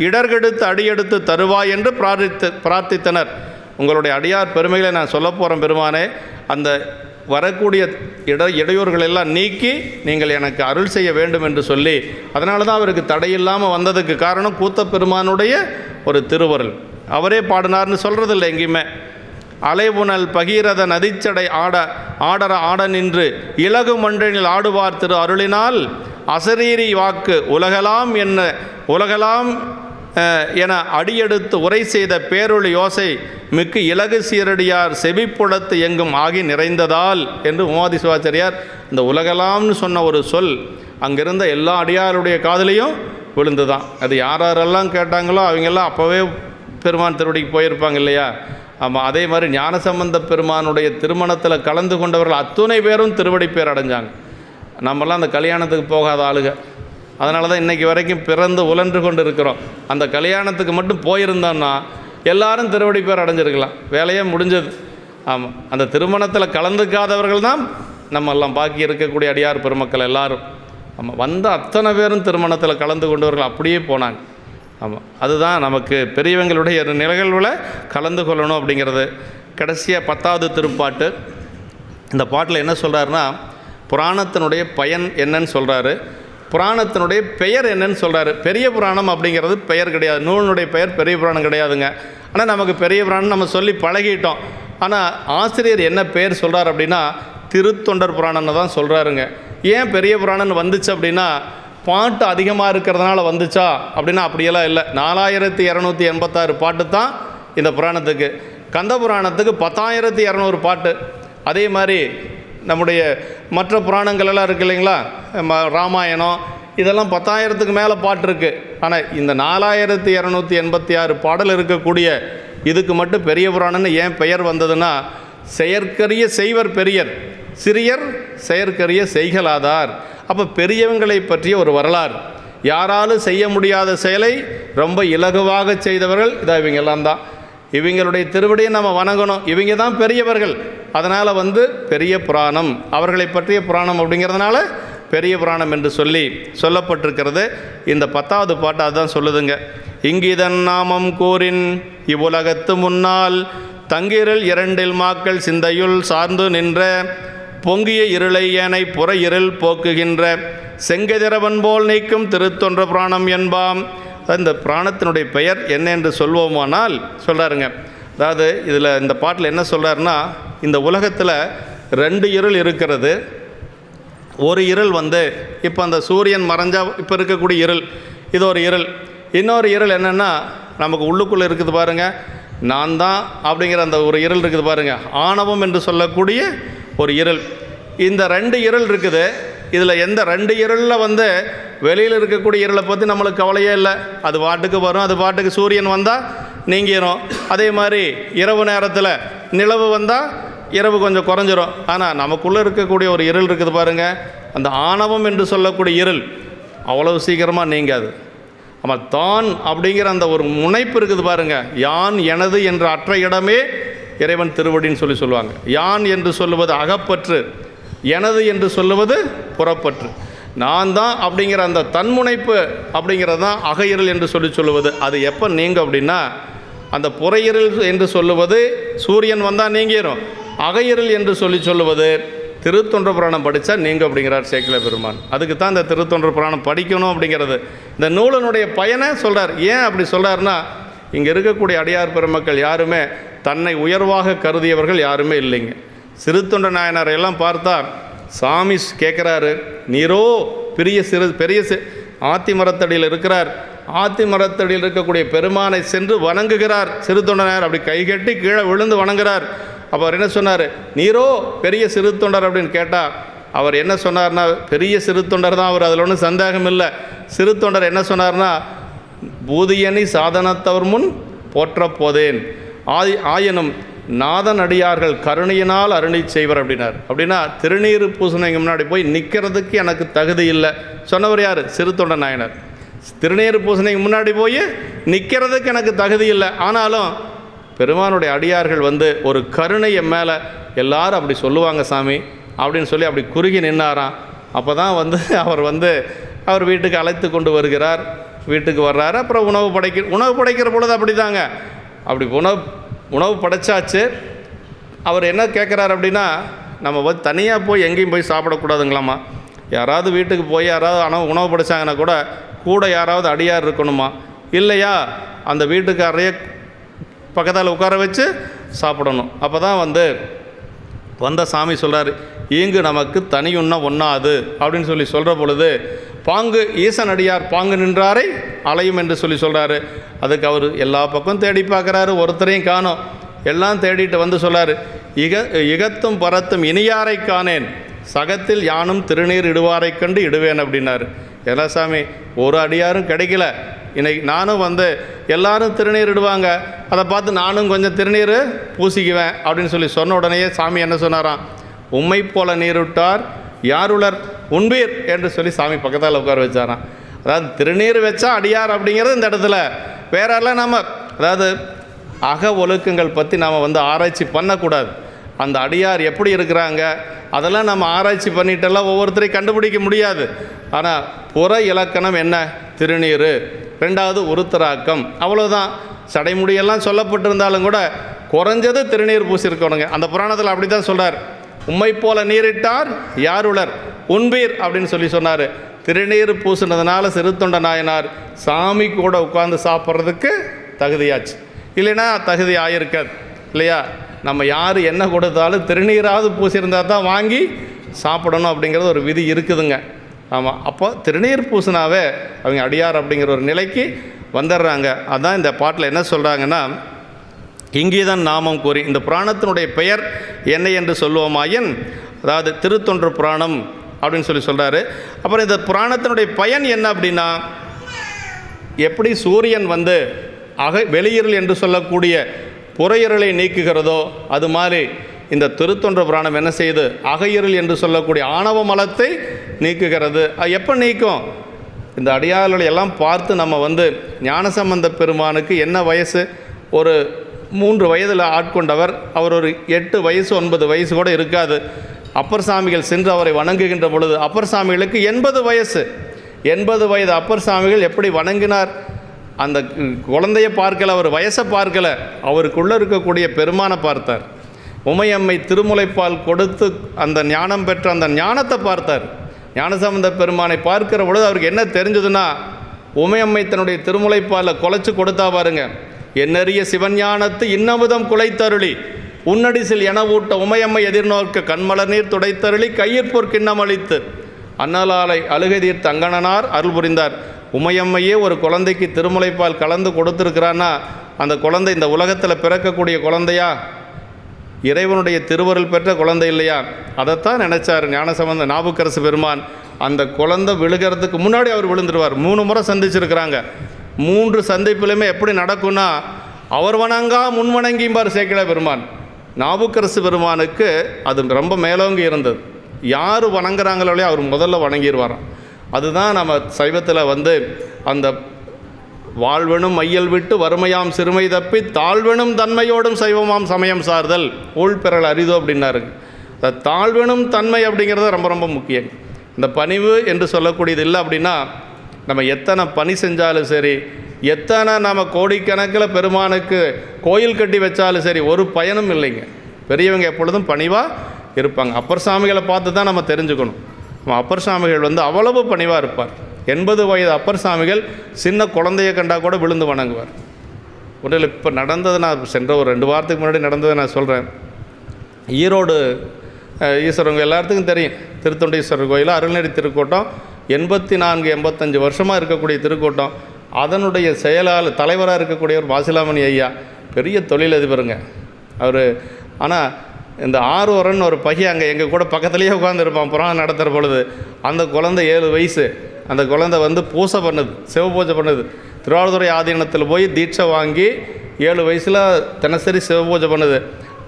இடர்கெடுத்து அடியெடுத்து தருவாய் என்று பிரார்த்தித்தனர். உங்களுடைய அடியார் பெருமைகளை நான் சொல்ல போகிறேன் பெருமானே, அந்த வரக்கூடிய இடையூறுகளெல்லாம் நீக்கி நீங்கள் எனக்கு அருள் செய்ய வேண்டும் என்று சொல்லி, அதனால தான் அவருக்கு தடையில்லாமல் வந்ததுக்கு காரணம் கூத்த பெருமானுடைய ஒரு திருவருள். அவரே பாடினார்னு சொல்கிறதில்லை எங்கேயுமே. அலைபுனல் பகீரத நதிச்சடை ஆட நின்று இலகு மன்றனில் ஆடுவார் திரு அருளினால் அசரீரி வாக்கு உலகலாம் என அடியெடுத்து உரை செய்த பேரொளி யோசை மிக்கு இலகு சீரடியார் செவிப்புடத்து எங்கும் ஆகி நிறைந்ததால் என்று உமாதி சிவாச்சாரியார் இந்த உலகலாம்னு சொன்ன ஒரு சொல் அங்கிருந்த எல்லா அடியாருடைய காதலையும் விழுந்துதான். அது யாரெல்லாம் கேட்டாங்களோ அவங்கெல்லாம் அப்போவே பெருமான் திருவடிக்கு போயிருப்பாங்க இல்லையா. ஆமாம், அதே மாதிரி ஞானசம்பந்த பெருமானுடைய திருமணத்தில் கலந்து கொண்டவர்கள் அத்துணை பேரும் திருவடி பேர் அடைஞ்சாங்க. நம்மலாம் அந்த கல்யாணத்துக்கு போகாத ஆளுக, அதனால தான் இன்றைக்கி வரைக்கும் பிறந்து உழன்று கொண்டு இருக்கிறோம். அந்த கல்யாணத்துக்கு மட்டும் போயிருந்தோம்னா எல்லாரும் திருவடி பேர் அடைஞ்சிருக்கலாம், வேலையே முடிஞ்சது. ஆமாம், அந்த திருமணத்தில் கலந்துக்காதவர்கள் தான் நம்ம எல்லாம் பாக்கி இருக்கக்கூடிய அடியார் பெருமக்கள் எல்லாரும். ஆமாம், வந்த அத்தனை பேரும் திருமணத்தில் கலந்து கொண்டவர்கள் அப்படியே போனாங்க. ஆமாம், அதுதான் நமக்கு பெரியவங்களுடைய நிகழ்வில் கலந்து கொள்ளணும் அப்படிங்கிறது. கடைசியாக 10வது திருப்பாட்டு. இந்த பாட்டில் என்ன சொல்கிறாருன்னா, புராணத்தினுடைய பயன் என்னன்னு சொல்கிறாரு, புராணத்தினுடைய பெயர் என்னன்னு சொல்கிறாரு. பெரிய புராணம் அப்படிங்கிறது பெயர் கிடையாது, நூலினுடைய பெயர் பெரிய புராணம் கிடையாதுங்க. ஆனால் நமக்கு பெரிய புராணம் நம்ம சொல்லி பழகிட்டோம். ஆனால் ஆசிரியர் என்ன பெயர் சொல்கிறார் அப்படின்னா திருத்தொண்டர் புராணம்னு தான் சொல்கிறாருங்க. ஏன் பெரிய புராணம்னு வந்துச்சு அப்படின்னா, பாட்டு அதிகமாக இருக்கிறதுனால வந்துச்சா அப்படின்னா அப்படியெல்லாம் இல்லை. 4286 பாட்டு தான் இந்த புராணத்துக்கு. கந்த புராணத்துக்கு 10200 பாட்டு. அதே மாதிரி நம்முடைய மற்ற புராணங்கள் எல்லாம் இருக்குது இல்லைங்களா, ராமாயணம் இதெல்லாம் 10,000க்கு மேலே பாட்டு இருக்குது. ஆனால் இந்த 4286 பாடல் இருக்கக்கூடிய இதுக்கு மட்டும் பெரிய புராணம்னு ஏன் பெயர் வந்ததுன்னா, செயற்கரிய செய்வர் பெரியர், சிறியர் செயற்கரிய செய்கலாதார். அப்போ பெரியவங்களை பற்றிய ஒரு வரலாறு, யாராலும் செய்ய முடியாத செயலை ரொம்ப இலகுவாக செய்தவர்கள் இதான் இவங்கெல்லாம் தான். இவங்களுடைய திருவடியை நம்ம வணங்கணும், இவங்க தான் பெரியவர்கள். அதனால் பெரிய புராணம், அவர்களை பற்றிய புராணம் அப்படிங்கிறதுனால பெரிய புராணம் என்று சொல்லப்பட்டிருக்கிறது. இந்த 10வது பாட்டு அதுதான் சொல்லுதுங்க. இங்கிதன் நாமம் கூறின் இவ்வுலகத்து முன்னால் தங்கிரல் 2 மாக்கள் சிந்தையுள் சார்ந்து நின்ற பொங்கிய இருளை ஏனை புற இருள் போக்குகின்ற செங்கதிரவன் போல் நீக்கும் திருத்தொன்ற புராணம் என்பாம். இந்த புராணத்தினுடைய பெயர் என்ன என்று சொல்வோமானால் சொல்கிறாருங்க. அதாவது இதில் இந்த பாட்டில் என்ன சொல்கிறாருன்னா, இந்த உலகத்தில் 2 இருள் இருக்கிறது. ஒரு இருள் இப்போ அந்த சூரியன் மறைஞ்சால் இப்போ இருக்கக்கூடிய இருள், இது ஒரு இருள். இன்னொரு இருள் என்னென்னா நமக்கு உள்ளுக்குள்ளே இருக்குது பாருங்கள், நான் தான் அப்படிங்கிற அந்த ஒரு இருள் இருக்குது பாருங்கள், ஆணவம் என்று சொல்லக்கூடிய ஒரு இருள். இந்த 2 இருள் இருக்குது. இதில் எந்த 2 இருளில் வெளியில் இருக்கக்கூடிய இருளை பற்றி நம்மளுக்கு கவலையே இல்லை, அது பாட்டுக்கு வரும், அது பாட்டுக்கு சூரியன் வந்தால் நீங்கிடும். அதே மாதிரி இரவு நேரத்தில் நிலவு வந்தால் இரவு கொஞ்சம் குறைஞ்சிரும். ஆனால் நமக்குள்ளே இருக்கக்கூடிய ஒரு இருள் இருக்குது பாருங்கள், அந்த ஆணவம் என்று சொல்லக்கூடிய இருள் அவ்வளவு சீக்கிரமாக நீங்காது. ஆமாம், தான் அப்படிங்கிற அந்த ஒரு முனைப்பு இருக்குது பாருங்கள், யான் எனது என்ற அற்ற இடமே இறைவன் திருவடின்னு சொல்லுவாங்க. யான் என்று சொல்லுவது அகப்பற்று, எனது என்று சொல்லுவது புறப்பற்று. நான் தான் அப்படிங்கிற அந்த தன்முனைப்பு அப்படிங்கிறது தான் அகையிருள் என்று சொல்லுவது. அது எப்போ நீங்கும் அப்படின்னா, அந்த புறையிருள் என்று சொல்லுவது சூரியன் வந்தால் நீங்கிடும். அகையிருள் என்று சொல்லுவது திருத்தொண்டர் புராணம் படித்தா நீங்கள் அப்படிங்கிறார் சேக்கிழார் பெருமான். அதுக்கு தான் இந்த திருத்தொண்டர் புராணம் படிக்கணும் அப்படிங்கிறது. இந்த நூலினுடைய பயனை சொல்கிறார். ஏன் அப்படி சொல்கிறாருன்னா, இங்கே இருக்கக்கூடிய அடியார் பெருமக்கள் யாருமே தன்னை உயர்வாக கருதியவர்கள் யாருமே இல்லைங்க. சிறுத்தொண்ட நாயனாரை எல்லாம் பார்த்தா சாமி கேட்குறாரு, நீரோ பெரிய ஆத்தி மரத்தடியில் இருக்கிறார். ஆத்தி மரத்தடியில் இருக்கக்கூடிய பெருமானை சென்று வணங்குகிறார் சிறுத்தொண்ட நாயனார். அப்படி கைகட்டி கீழே விழுந்து வணங்குகிறார். அப்போ அவர் என்ன சொன்னார், நீரோ பெரிய சிறுத்தொண்டர் அப்படின்னு கேட்டால் அவர் என்ன சொன்னார்னா, பெரிய சிறுத்தொண்டர் தான் அவர், அதில் ஒன்றும் சந்தேகம் இல்லை. சிறுத்தொண்டர் என்ன சொன்னார்னா, பூதியணி சாதனத்தவர் முன் போற்ற போதேன் ஆயனும் நாதன் அடியார்கள் கருணையினால் அருணி செய்வர் அப்படின்னார். அப்படின்னா திருநீர் பூசணைக்கு முன்னாடி போய் நிற்கிறதுக்கு எனக்கு தகுதி இல்லை சொன்னவர் யார்? சிறுத்தொண்ட நாயனார். திருநீர் பூசணைக்கு முன்னாடி போய் நிற்கிறதுக்கு எனக்கு தகுதி இல்லை, ஆனாலும் பெருமானுடைய அடியார்கள் ஒரு கருணை என் மேலே எல்லாரும் அப்படி சொல்லுவாங்க சாமி அப்படின்னு சொல்லி அப்படி குறுகி நின்னாராம். அப்போ தான் அவர் வீட்டுக்கு அழைத்து கொண்டு வருகிறார். வீட்டுக்கு வர்றாரு. அப்புறம் உணவு படைக்கிற பொழுது அப்படி தாங்க, அப்படி உணவு படைச்சாச்சு. அவர் என்ன கேட்குறாரு அப்படின்னா, நம்ம தனியாக போய் எங்கேயும் போய் சாப்பிடக்கூடாதுங்களாம்மா. யாராவது வீட்டுக்கு போய் யாராவது உணவு படைச்சாங்கன்னா கூட யாராவது அடியார் இருக்கணுமா, இல்லையா அந்த வீட்டுக்காரரையே பக்கத்தால் உட்கார வச்சு சாப்பிடணும். அப்போ தான் வந்த சாமி சொல்கிறார், ஈங்கு நமக்கு தனியுண்ண ஒண்ணாது அப்படின்னு சொல்லி சொல்கிற பொழுது, பாங்கு ஈசன் அடியார் பாங்கு நின்றாரை அலையும் என்று சொல்லி சொல்கிறாரு. அதுக்கு அவர் எல்லா பக்கம் தேடி பார்க்குறாரு, ஒருத்தரையும் காணோம். எல்லாம் தேடிட்டு சொல்கிறார், இகத்தும் பரத்தும் இனியாரை காணேன், சகத்தில் யானும் திருநீர் இடுவாரை கண்டு இடுவேன் அப்படின்னாரு. எல்லாம் சாமி ஒரு அடியாரும் கிடைக்கல. இன்னைக்கு நானும் எல்லாரும் திருநீர் இடுவாங்க, அதை பார்த்து நானும் கொஞ்சம் திருநீர் பூசிக்குவேன் அப்படின்னு சொல்லி சொன்ன உடனேயே சாமி என்ன சொன்னாராம், உம்மை போல நீருட்டார் யாருளர் உண்பீர் என்று சொல்லி சாமி பக்கத்தால் உட்கார வச்சாராம். அதாவது திருநீர் வச்சா அடியார் அப்படிங்கிறது இந்த இடத்துல வேறெல்லாம் அதாவது அக ஒழுக்கங்கள் பற்றி நாம் ஆராய்ச்சி பண்ணக்கூடாது. அந்த அடியார் எப்படி இருக்கிறாங்க அதெல்லாம் நம்ம ஆராய்ச்சி பண்ணிட்டெல்லாம் ஒவ்வொருத்தரையும் கண்டுபிடிக்க முடியாது. ஆனால் புற இலக்கணம் என்ன? திருநீர், ரெண்டாவது உருத்தராக்கம், அவ்வளோதான். சடைமுடியெல்லாம் சொல்லப்பட்டிருந்தாலும் கூட குறைஞ்சது திருநீர் பூசியிருக்கணுங்க. அந்த புராணத்தில் அப்படி தான் சொல்கிறார், உம்மை போல நீரிட்டார் யாருளர் உண்பீர் அப்படின்னு சொல்லி சொன்னார். திருநீர் பூசினதுனால சிறுத்தொண்ட நாயனார் சாமி கூட உட்கார்ந்து சாப்பிட்றதுக்கு தகுதியாச்சு, இல்லைன்னா தகுதி ஆகியிருக்காது இல்லையா. நம்ம யார் என்ன கொடுத்தாலும் திருநீராவது பூசியிருந்தால் தான் வாங்கி சாப்பிடணும் அப்படிங்கிறது ஒரு விதி இருக்குதுங்க. ஆமாம், அப்போ திருநீர் பூசினாவே அவங்க அடியார் அப்படிங்கிற ஒரு நிலைக்கு வந்துடுறாங்க. அதான் இந்த பாட்டில் என்ன சொல்கிறாங்கன்னா, இங்கேதான் நாமம் கூறி இந்த புராணத்தினுடைய பெயர் என்ன என்று சொல்லுவோமாயின், அதாவது திருத்தொண்டர் புராணம் அப்படின்னு சொல்லி சொல்கிறாரு. அப்புறம் இந்த புராணத்தினுடைய பயன் என்ன அப்படின்னா, எப்படி சூரியன் வெளியிருள் என்று சொல்லக்கூடிய புறையிருளை நீக்குகிறதோ அது மாதிரி இந்த திருத்தொண்டர் புராணம் என்ன செய்யுது, அகையிருள் என்று சொல்லக்கூடிய ஆணவ மலத்தை நீக்குகிறது. எப்போ நீக்கும்? இந்த அடியார்களை எல்லாம் பார்த்து நம்ம ஞானசம்பந்த பெருமானுக்கு என்ன வயசு, ஒரு 3 வயதில் ஆட்கொண்டவர். அவர் ஒரு 8 வயசு 9 வயசு கூட இருக்காது. அப்பர் சாமிகள் சென்று அவரை வணங்குகின்ற பொழுது அப்பர் சாமிகளுக்கு 80 வயசு. 80 வயது அப்பர் சாமிகள் எப்படி வணங்கினார்? அந்த குழந்தையை பார்க்கல, அவர் வயசை பார்க்கல, அவருக்குள்ளே இருக்கக்கூடிய பெருமானை பார்த்தார். உமையம்மை திருமுலைப்பால் கொடுத்து அந்த ஞானம் பெற்ற அந்த ஞானத்தை பார்த்தார். ஞானசம்பந்த பெருமானை பார்க்கிற பொழுது அவருக்கு என்ன தெரிஞ்சதுன்னா, உமையம்மை தன்னுடைய திருமுலைப்பாலில் குலைச்சி கொடுத்தா பாருங்க, என்னறிய சிவஞானத்து இன்னமுதம் குலைத்தருளி உன்னடிசில் என ஊட்ட உமையம்மை எதிர்நோக்க கண்மலர் நீர் துடைத்தருளி கையிற்போர் கிண்ணம் அளித்து அன்னலாலை அழுகதீர் தங்கணனார் அருள் புரிந்தார். உமையம்மையே ஒரு குழந்தைக்கு திருமுலைப்பால் கலந்து கொடுத்துருக்கிறான்னா அந்த குழந்தை இந்த உலகத்தில் பிறக்கக்கூடிய குழந்தையா, இறைவனுடைய திருவருள் பெற்ற குழந்தை இல்லையா? அதைத்தான் நினைச்சார் ஞானசம்பந்த நாவுக்கரசு பெருமான். அந்த குழந்தை விழுகிறதுக்கு முன்னாடி அவர் விழுந்துருவார். 3 முறை சந்திச்சிருக்கிறாங்க. 3 சந்திப்பிலுமே எப்படி நடக்கும்னா, அவர் வணங்கா முன்வணங்கிம்பார் சேக்கிழார் பெருமான். நாவுக்கரசு பெருமானுக்கு அது ரொம்ப மேலோங்கி இருந்தது. யார் வணங்குறாங்களோ அவர் முதல்ல வணங்கிடுவாராம். அதுதான் நம்ம சைவத்தில் அந்த வாழ்வெனும் மையல் விட்டு வறுமையாம் சிறுமை தப்பி தாழ்வெனும் தன்மையோடும் சைவமாம் சமயம் சார்தல் ஊழ்பெறல் அரிதோ அப்படின்னாரு. இந்த தாழ்வெனும் தன்மை அப்படிங்கிறது ரொம்ப ரொம்ப முக்கியம். இந்த பணிவு என்று சொல்லக்கூடியது இல்லை அப்படின்னா நம்ம எத்தனை பணி செஞ்சாலும் சரி, எத்தனை நம்ம கோடிக்கணக்கில் பெருமானுக்கு கோயில் கட்டி வச்சாலும் சரி, ஒரு பயனும் இல்லைங்க. பெரியவங்க எப்பொழுதும் பணிவாக இருப்பாங்க. அப்பர் சாமிகளை பார்த்து தான் நம்ம தெரிஞ்சுக்கணும். அப்பர் சாமிகள் வந்து அவ்வளவு பணிவாக இருப்பார். 80 வயது அப்பர் சாமிகள் சின்ன குழந்தைய கண்டா கூட விழுந்து வணங்குவார். ஒன்றில் இப்போ நடந்தது, நான் சென்ற ஒரு 2 வாரத்துக்கு முன்னாடி நடந்ததை நான் சொல்கிறேன். ஈரோடு ஈஸ்வரன் எல்லாத்துக்கும் தெரியும், திருத்தொண்டீஸ்வரர் கோயில் அருள்நெறி திருக்கூட்டம் 84-85 வருஷமாக இருக்கக்கூடிய திருக்கூட்டம். அதனுடைய செயலாளர் தலைவராக இருக்கக்கூடியவர் வாசிலாமணி ஐயா, பெரிய தொழிலதிபருங்க அவர். ஆனால் இந்த ஆர்வரன் ஒரு பையன் அங்கே எங்கள் கூட பக்கத்துலேயே உட்காந்துருப்பான் புராணம் நடத்துகிற பொழுது. அந்த குழந்தை 7 வயசு. அந்த குழந்தை வந்து பூசை பண்ணுது, சிவபூஜை பண்ணுது. திருவாவடுதுறை ஆதீனத்தில் போய் தீட்சை வாங்கி 7 வயசில் தினசரி சிவபூஜை பண்ணுது.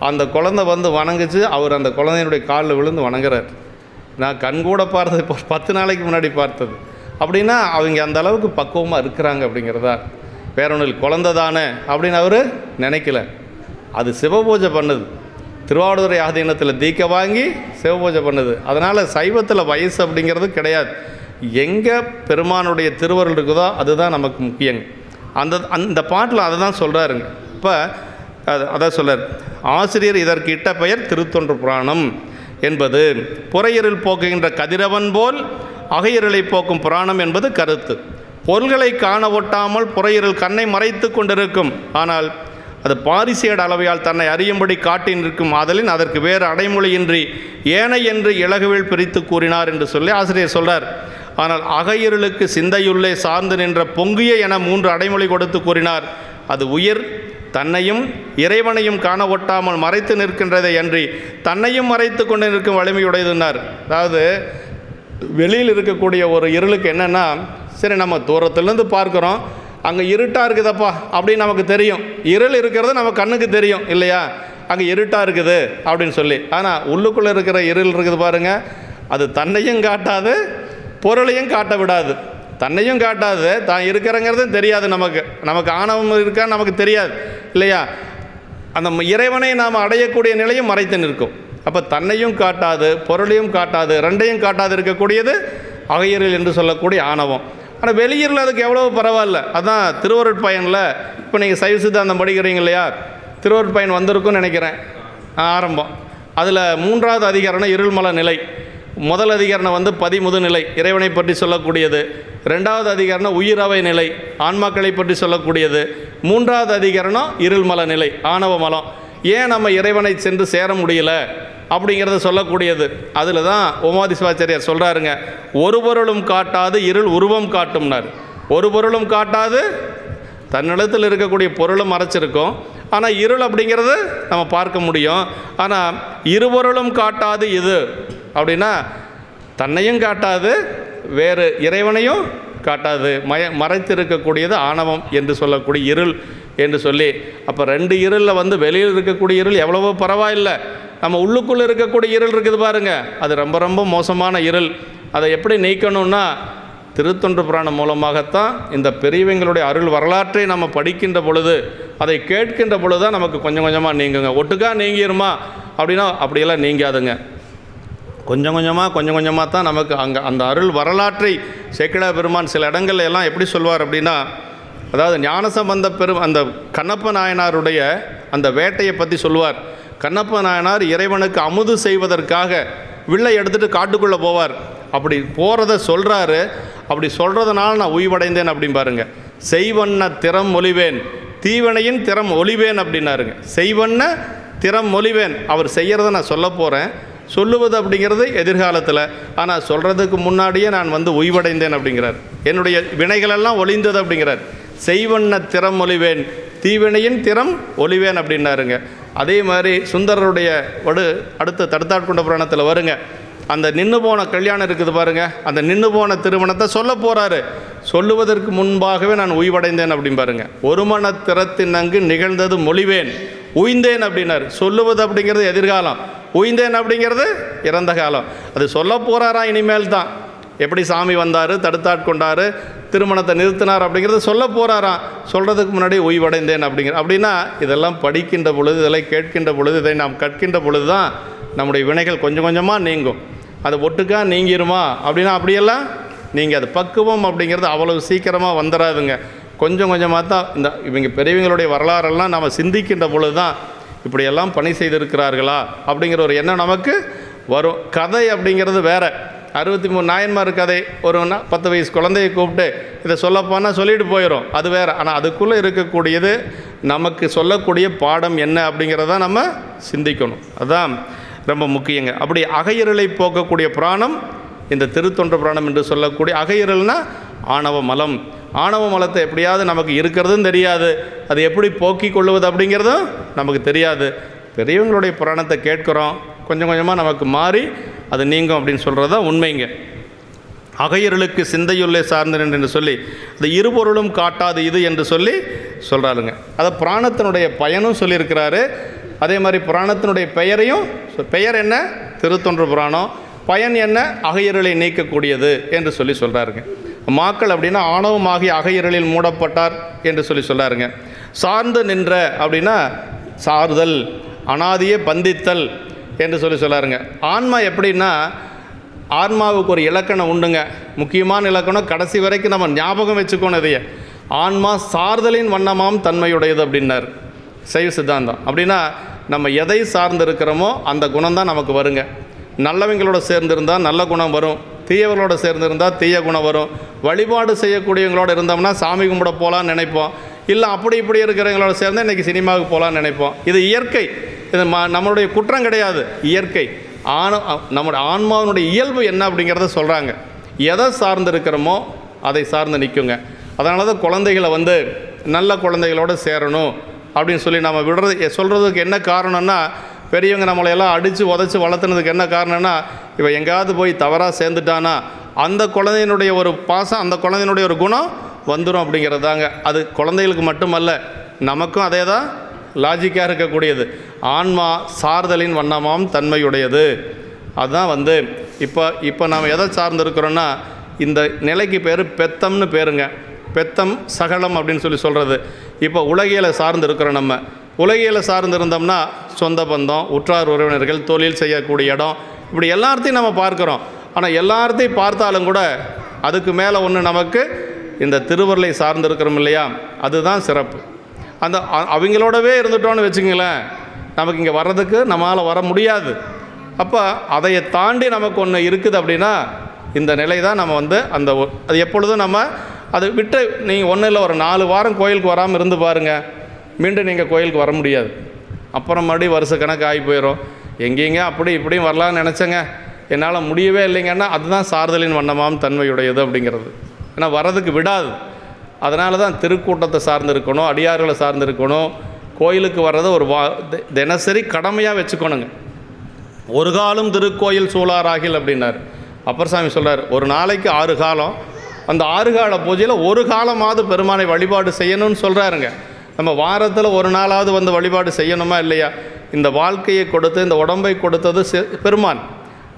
அந்த குழந்தை வந்து வணங்குச்சு. அவர் அந்த குழந்தையினுடைய காலில் விழுந்து வணங்குறார். நான் கண்கூட பார்த்தது, இப்போ 10 நாளைக்கு முன்னாடி பார்த்தது. அப்படின்னா அவங்க அந்த அளவுக்கு பக்குவமாக இருக்கிறாங்க அப்படிங்கிறதா. வேற ஒன்றில் குழந்தை தானே அப்படின்னு அவர் நினைக்கல. அது சிவபூஜை பண்ணுது. திருவாவடுதுறை ஆதீனத்தில் தீக்கை வாங்கி சிவபூஜை பண்ணுது. அதனால் சைவத்தில் வயசு அப்படிங்கிறது கிடையாது. எங்கே பெருமானுடைய திருவருள் இருக்குதோ அதுதான் நமக்கு முக்கியங்க. அந்த பாட்டில் அதை தான் சொல்கிறாருங்க. இப்போ அதான் சொல்கிறார், ஆசிரியர் இதற்கு இட்ட பெயர் திருத்தொன்று புராணம் என்பது புறையிருள் போக்குகின்ற கதிரவன் போல் அகையிருளை போக்கும் புராணம் என்பது கருத்து. பொருள்களை காண ஒட்டாமல் புறையிருள் கண்ணை மறைத்து கொண்டிருக்கும். ஆனால் அது பாரிசேட அளவையால் தன்னை அறியும்படி காட்டி நிற்கும். ஆதலின் அதற்கு வேறு அடைமொழியின்றி ஏனை என்று இலகுவில் பிரித்து கூறினார் என்று சொல்லி ஆசிரியர் சொல்கிறார். ஆனால் அகையிருளுக்கு சிந்தையுள்ளே சார்ந்து நின்ற பொங்கிய என 3 அடைமொழி கொடுத்து கூறினார். அது உயிர் தன்னையும் இறைவனையும் காண ஒட்டாமல் மறைத்து நிற்கின்றதை அன்றி தன்னையும் மறைத்து கொண்டு நிற்கும் வலிமையுடையதுன்னார். அதாவது வெளியில் இருக்கக்கூடிய ஒரு இருளுக்கு என்னென்னா, சரி நம்ம தூரத்துலேருந்து பார்க்குறோம், அங்கே இருட்டாக இருக்குதப்பா அப்படின்னு நமக்கு தெரியும். இருள் இருக்கிறது நம்ம கண்ணுக்கு தெரியும் இல்லையா, அங்கே இருட்டாக இருக்குது அப்படின்னு சொல்லி. ஆனால் உள்ளுக்குள்ளே இருக்கிற இருள் இருக்குது பாருங்கள், அது தன்னையும் காட்டாது பொருளையும் காட்ட விடாது. தன்னையும் காட்டாது, தான் இருக்கிறங்கிறதும் தெரியாது. நமக்கு ஆணவம் இருக்கான்னு நமக்கு தெரியாது இல்லையா. அந்த இறைவனை நாம் அடையக்கூடிய நிலையும் மறைத்து நிற்கும். அப்போ தன்னையும் காட்டாது பொருளையும் காட்டாது ரெண்டையும் காட்டாது இருக்கக்கூடியது அகையிருள் என்று சொல்லக்கூடிய ஆணவம். ஆனால் வெளியிருள் அதுக்கு எவ்வளோ பரவாயில்ல. அதுதான் திருவருட்பயனில் இப்போ நீங்கள் சைவ சித்தாந்தம் படிக்கிறீங்க இல்லையா, திருவருட்பயன் வந்திருக்குன்னு நினைக்கிறேன் ஆரம்பம். அதில் 3வது அதிகாரம் இருள்மல நிலை. முதல் அதிகாரம் வந்து பதிமுது நிலை, இறைவனை பற்றி சொல்லக்கூடியது. 2வது அதிகாரம் உயிரவை நிலை, ஆன்மாக்களை பற்றி சொல்லக்கூடியது. 3வது அதிகாரம் இருள்மல நிலை, ஆணவ மலம். ஏன் நம்ம இறைவனை சென்று சேர முடியல அப்படிங்கிறத சொல்லக்கூடியது. அதில் தான் உமாதி சிவாச்சாரியார் சொல்கிறாருங்க, ஒரு பொருளும் காட்டாது இருள் உருவம் காட்டும்னார். ஒரு பொருளும் காட்டாது, தன்னிடத்தில் இருக்கக்கூடிய பொருளும் மறைச்சிருக்கும். ஆனால் இருள் அப்படிங்கிறது நம்ம பார்க்க முடியும். ஆனால் இருபொருளும் காட்டாது இது அப்படின்னா தன்னையும் காட்டாது வேறு இறைவனையும் காட்டாது, மறைத்திருக்கக்கூடியது ஆணவம் என்று சொல்லக்கூடிய இருள் என்று சொல்லி. அப்போ 2 இருளில் வந்து வெளியில் இருக்கக்கூடிய இருள் எவ்வளவோ பரவாயில்லை, நம்ம உள்ளுக்குள்ளே இருக்கக்கூடிய இருள் இருக்குது பாருங்கள், அது ரொம்ப ரொம்ப மோசமான இருள். அதை எப்படி நீக்கணும்னா திருத்தொன்று புராணம் மூலமாகத்தான். இந்த பெரியவங்களுடைய அருள் வரலாற்றை நம்ம படிக்கின்ற பொழுது, அதை கேட்கின்ற பொழுது தான் நமக்கு கொஞ்சம் கொஞ்சமாக நீங்குங்க. ஒட்டுக்கா நீங்கிருமா அப்படின்னா அப்படியெல்லாம் நீங்காதுங்க. கொஞ்சம் கொஞ்சமாக தான் நமக்கு அங்கே அந்த அருள் வரலாற்றை சேக்கிழார் பெருமான் சில இடங்கள்ல எல்லாம் எப்படி சொல்வார் அப்படின்னா, அதாவது ஞானசம்பந்த அந்த கண்ணப்ப நாயனாருடைய அந்த வேட்டையை பற்றி சொல்லுவார். கண்ணப்ப நாயனார் இறைவனுக்கு அமுது செய்வதற்காக வில்லை எடுத்துகிட்டு காட்டுக்குள்ளே போவார். அப்படி போகிறத சொல்கிறாரு. அப்படி சொல்கிறதுனால நான் உய்வடைந்தேன் அப்படின்னு பாருங்க. செய்வண்ண திறம் ஒளிவேன் தீவனையின் திறம் ஒளிவேன் அப்படின்னாருங்க. செய்வண்ண திறம் ஒளிவேன், அவர் செய்கிறத நான் சொல்ல போகிறேன். சொல்லுவது அப்படிங்கிறது எதிர்காலத்தில், ஆனால் சொல்கிறதுக்கு முன்னாடியே நான் வந்து உய்வடைந்தேன் அப்படிங்கிறார். என்னுடைய வினைகளெல்லாம் ஒளிந்தது அப்படிங்கிறார். செய்வண்ண திறம் ஒளிவேன் தீவினையின் திறம் ஒளிவேன் அப்படின்னாருங்க. அதே மாதிரி சுந்தரருடைய அடுத்த தடுத்தாட்கொண்ட புராணத்தில் வருங்க, அந்த நின்று போன கல்யாணம் இருக்குது பாருங்கள், அந்த நின்று போன திருமணத்தை சொல்ல போகிறாரு. சொல்லுவதற்கு முன்பாகவே நான் உய்வடைந்தேன் அப்படின்னு பாருங்க. ஒரு மன திறத்தின் அங்கு நிகழ்ந்தது மொழிவேன் உய்ந்தேன் அப்படின்னாரு. சொல்லுவது அப்படிங்கிறது எதிர்காலம், உய்ந்தேன் அப்படிங்கிறது இறந்த காலம். அது சொல்ல போகிறாரா இனிமேல் தான். எப்படி சாமி வந்தார், தடுத்தாட்கொண்டார், திருமணத்தை நிறுத்தினார் அப்படிங்கிறது சொல்ல போகிறாராம். சொல்கிறதுக்கு முன்னாடி உய்வடைந்தேன் அப்படின்னா இதெல்லாம் படிக்கின்ற பொழுது, இதெல்லாம் கேட்கின்ற பொழுது, இதை நாம் கற்கின்ற பொழுது தான் நம்முடைய வினைகள் கொஞ்சம் கொஞ்சமாக நீங்கும். அது ஒட்டுக்கா நீங்கிருமா அப்படின்னா அப்படியெல்லாம் நீங்கள் அது பக்குவம் அப்படிங்கிறது அவ்வளவு சீக்கிரமாக வந்துடாதுங்க. கொஞ்சம் கொஞ்சமாக தான் இந்த இவங்க பெரியவங்களுடைய வரலாறெல்லாம் நாம் சிந்திக்கின்ற பொழுது தான் இப்படியெல்லாம் பணி செய்திருக்கிறார்களா அப்படிங்கிற ஒரு எண்ணம் நமக்கு வரும். கதை அப்படிங்கிறது வேறு. 63 நாயன்மார் கதை ஒரு 10 வயசு குழந்தையை கூப்பிட்டு இதை சொல்லப்போனால் சொல்லிட்டு போயிடும், அது வேறு. ஆனால் அதுக்குள்ளே இருக்கக்கூடியது நமக்கு சொல்லக்கூடிய பாடம் என்ன அப்படிங்கிறத நம்ம சிந்திக்கணும். அதுதான் ரொம்ப முக்கியங்க. அப்படி அகையிருளை போக்கக்கூடிய புராணம் இந்த திருத்தொண்ட புராணம் என்று சொல்லக்கூடிய. அகையிருள்னா ஆணவ மலம். ஆணவ மலத்தை எப்படியாவது நமக்கு இருக்கிறதும் தெரியாது, அது எப்படி போக்கிக் கொள்வது அப்படிங்கிறதும் நமக்கு தெரியாது. பெரியவங்களுடைய புராணத்தை கேட்குறோம், கொஞ்சம் கொஞ்சமாக நமக்கு மாறி அது நீங்கும் அப்படின்னு சொல்கிறது தான் உண்மைங்க. அகையிருளுக்கு சிந்தையுள்ளே சார்ந்தன் என்று சொல்லி அது இருபொருளும் காட்டாது இது என்று சொல்லி சொல்கிறாருங்க. அதை புராணத்தினுடைய பயனும் சொல்லியிருக்கிறாரு. அதே மாதிரி புராணத்தினுடைய பெயரையும், பெயர் என்ன? திருத்தொண்ட புராணம். பயன் என்ன? அகையிருளை நீக்கக்கூடியது என்று சொல்லி சொல்கிறாருங்க. மாக்கள் அப்படின்னா ஆணவமாகி அகையிருளில் மூடப்பட்டார் என்று சொல்லி சொல்கிறாருங்க. சார்ந்து நின்ற அப்படின்னா சார்தல், அனாதியே பந்தித்தல் என்று சொல்லி சொல்லாருங்க. ஆன்மா எப்படின்னா, ஆன்மாவுக்கு ஒரு இலக்கணம் உண்டுங்க, முக்கியமான இலக்கணம். கடைசி வரைக்கும் நம்ம ஞாபகம் வச்சுக்கணும் இதைய. ஆன்மா சார்தலின் வண்ணமாம் தன்மையுடையது அப்படின்னார் சைவ சித்தாந்தம். அப்படின்னா நம்ம எதை சார்ந்து இருக்கிறோமோ அந்த குணம் தான் நமக்கு வருங்க. நல்லவங்களோட சேர்ந்திருந்தால் நல்ல குணம் வரும், தீயவர்களோட சேர்ந்திருந்தால் தீய குணம் வரும். வழிபாடு செய்யக்கூடியவங்களோட இருந்தோம்னா சாமி கும்பிட போகலான்னு நினைப்போம். இல்லை அப்படி இப்படி இருக்கிறவங்களோட சேர்ந்து இன்றைக்கி சினிமாவுக்கு போகலான்னு நினைப்போம். இது இயற்கை, இது நம்மளுடைய குற்றம் கிடையாது, இயற்கை. நம்முடைய ஆன்மாவினுடைய இயல்பு என்ன அப்படிங்கிறத சொல்கிறாங்க. எதை சார்ந்து இருக்கிறோமோ அதை சார்ந்து நிற்குங்க. அதனால தான் குழந்தைகளை நல்ல குழந்தைகளோடு சேரணும் அப்படின்னு சொல்லி நம்ம சொல்கிறதுக்கு என்ன காரணம்னா, பெரியவங்க நம்மளையெல்லாம் அடித்து உதச்சி வளர்த்துனதுக்கு என்ன காரணம்னா, இவன் எங்கேயாவது போய் தவறாக சேர்ந்துட்டானா அந்த குழந்தையினுடைய ஒரு பாசம், அந்த குழந்தையினுடைய ஒரு குணம் வந்துடும் அப்படிங்கிறது தாங்க. அது குழந்தைகளுக்கு மட்டுமல்ல, நமக்கும் அதே தான் லாஜிக்காக இருக்கக்கூடியது. ஆன்மா சார்தலின் வண்ணமாம் தன்மையுடையது. அதுதான் இப்போ நாம் எதை சார்ந்து இருக்கிறோன்னா, இந்த நிலைக்கு பேர் பெத்தம்னு பேருங்க. பெத்தம் சகலம் அப்படின்னு சொல்லி சொல்கிறது. இப்போ உலகியலை சார்ந்து இருக்கிறோம். நம்ம உலகியலை சார்ந்து இருந்தோம்னா சொந்த பந்தம், உற்றார் உறவினர்கள், தொழில் செய்யக்கூடிய இடம், இப்படி எல்லாத்தையும் நம்ம பார்க்குறோம். ஆனால் எல்லாத்தையும் பார்த்தாலும் கூட அதுக்கு மேலே ஒன்று நமக்கு இந்த திருவருளை சார்ந்து இருக்கிறோம் இல்லையா, அதுதான் சிறப்பு. அந்த அவங்களோடவே இருந்துட்டோன்னு வச்சுங்களேன், நமக்கு இங்கே வர்றதுக்கு நம்மளால் வர முடியாது. அப்போ அதையை தாண்டி நமக்கு ஒன்று இருக்குது அப்படின்னா இந்த நிலை தான் நம்ம அந்த அது எப்பொழுதும் நம்ம அதை விட்டு, நீங்கள் ஒன்றும் இல்லை, ஒரு 4 வாரம் கோயிலுக்கு வராமல் இருந்து பாருங்கள், மீண்டும் நீங்கள் கோயிலுக்கு வர முடியாது. அப்புறம் மறுபடியும் வருஷ கணக்கு ஆகி போயிடும். எங்கேங்க அப்படி இப்படியும் வரலான்னு நினச்சேங்க, என்னால் முடியவே இல்லைங்கன்னா அதுதான் சார்தலின் வண்ணமாம் தன்மையுடையது அப்படிங்கிறது. ஏன்னா வர்றதுக்கு விடாது. அதனால தான் திருக்கூட்டத்தை சார்ந்து இருக்கணும், அடியார்களை சார்ந்து இருக்கணும். கோயிலுக்கு வர்றதை ஒரு தினசரி கடமையாக வச்சுக்கணுங்க. ஒரு காலம் திருக்கோயில் சூழாராகில் அப்படின்னார் அப்பர் சாமி சொல்கிறார். ஒரு நாளைக்கு 6 காலம், அந்த 6 கால பூஜையில் ஒரு காலமாவது பெருமானை வழிபாடு செய்யணும்னு சொல்கிறாருங்க. நம்ம வாரத்தில் ஒரு நாளாவது வழிபாடு செய்யணுமா இல்லையா? இந்த வாழ்க்கையை கொடுத்து இந்த உடம்பை கொடுத்தது பெருமான்.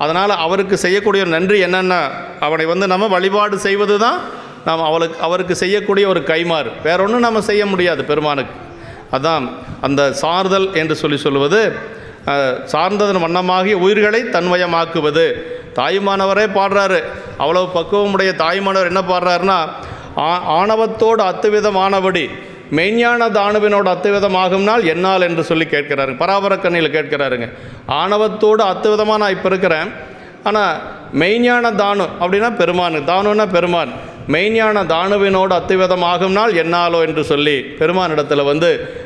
அதனால் அவருக்கு செய்யக்கூடிய நன்றி என்னென்னா, அவனை நம்ம வழிபாடு செய்வது தான் நாம் அவருக்கு செய்யக்கூடிய ஒரு கைமாறு. வேற ஒன்றும் நம்ம செய்ய முடியாது பெருமானுக்கு. அதான் அந்த சார்தல் என்று சொல்லுவது, சார்ந்ததன் வண்ணமாகிய உயிர்களை தன்மயமாக்குவது. தாயுமானவரே பாடுறாரு. அவ்வளவு பக்குவமுடைய தாயுமானவர் என்ன பாடுறாருன்னா, ஆணவத்தோடு அத்துவிதமானபடி மெய்ஞான தானுவினோடு அத்துவிதமாகும்னால் என்னால் என்று சொல்லி கேட்கிறாரு. பராபரக்கண்ணியில் கேட்கிறாருங்க. ஆணவத்தோடு அத்துவிதமாக நான் இப்போ இருக்கிறேன், ஆனால் மெய்ஞான தானு அப்படின்னா பெருமான், தானுன்னா பெருமான், மெய்ஞான தானுவினோடு அத்துவிதமாகும்னால் என்னாலோ என்று சொல்லி பெருமானிடத்தில்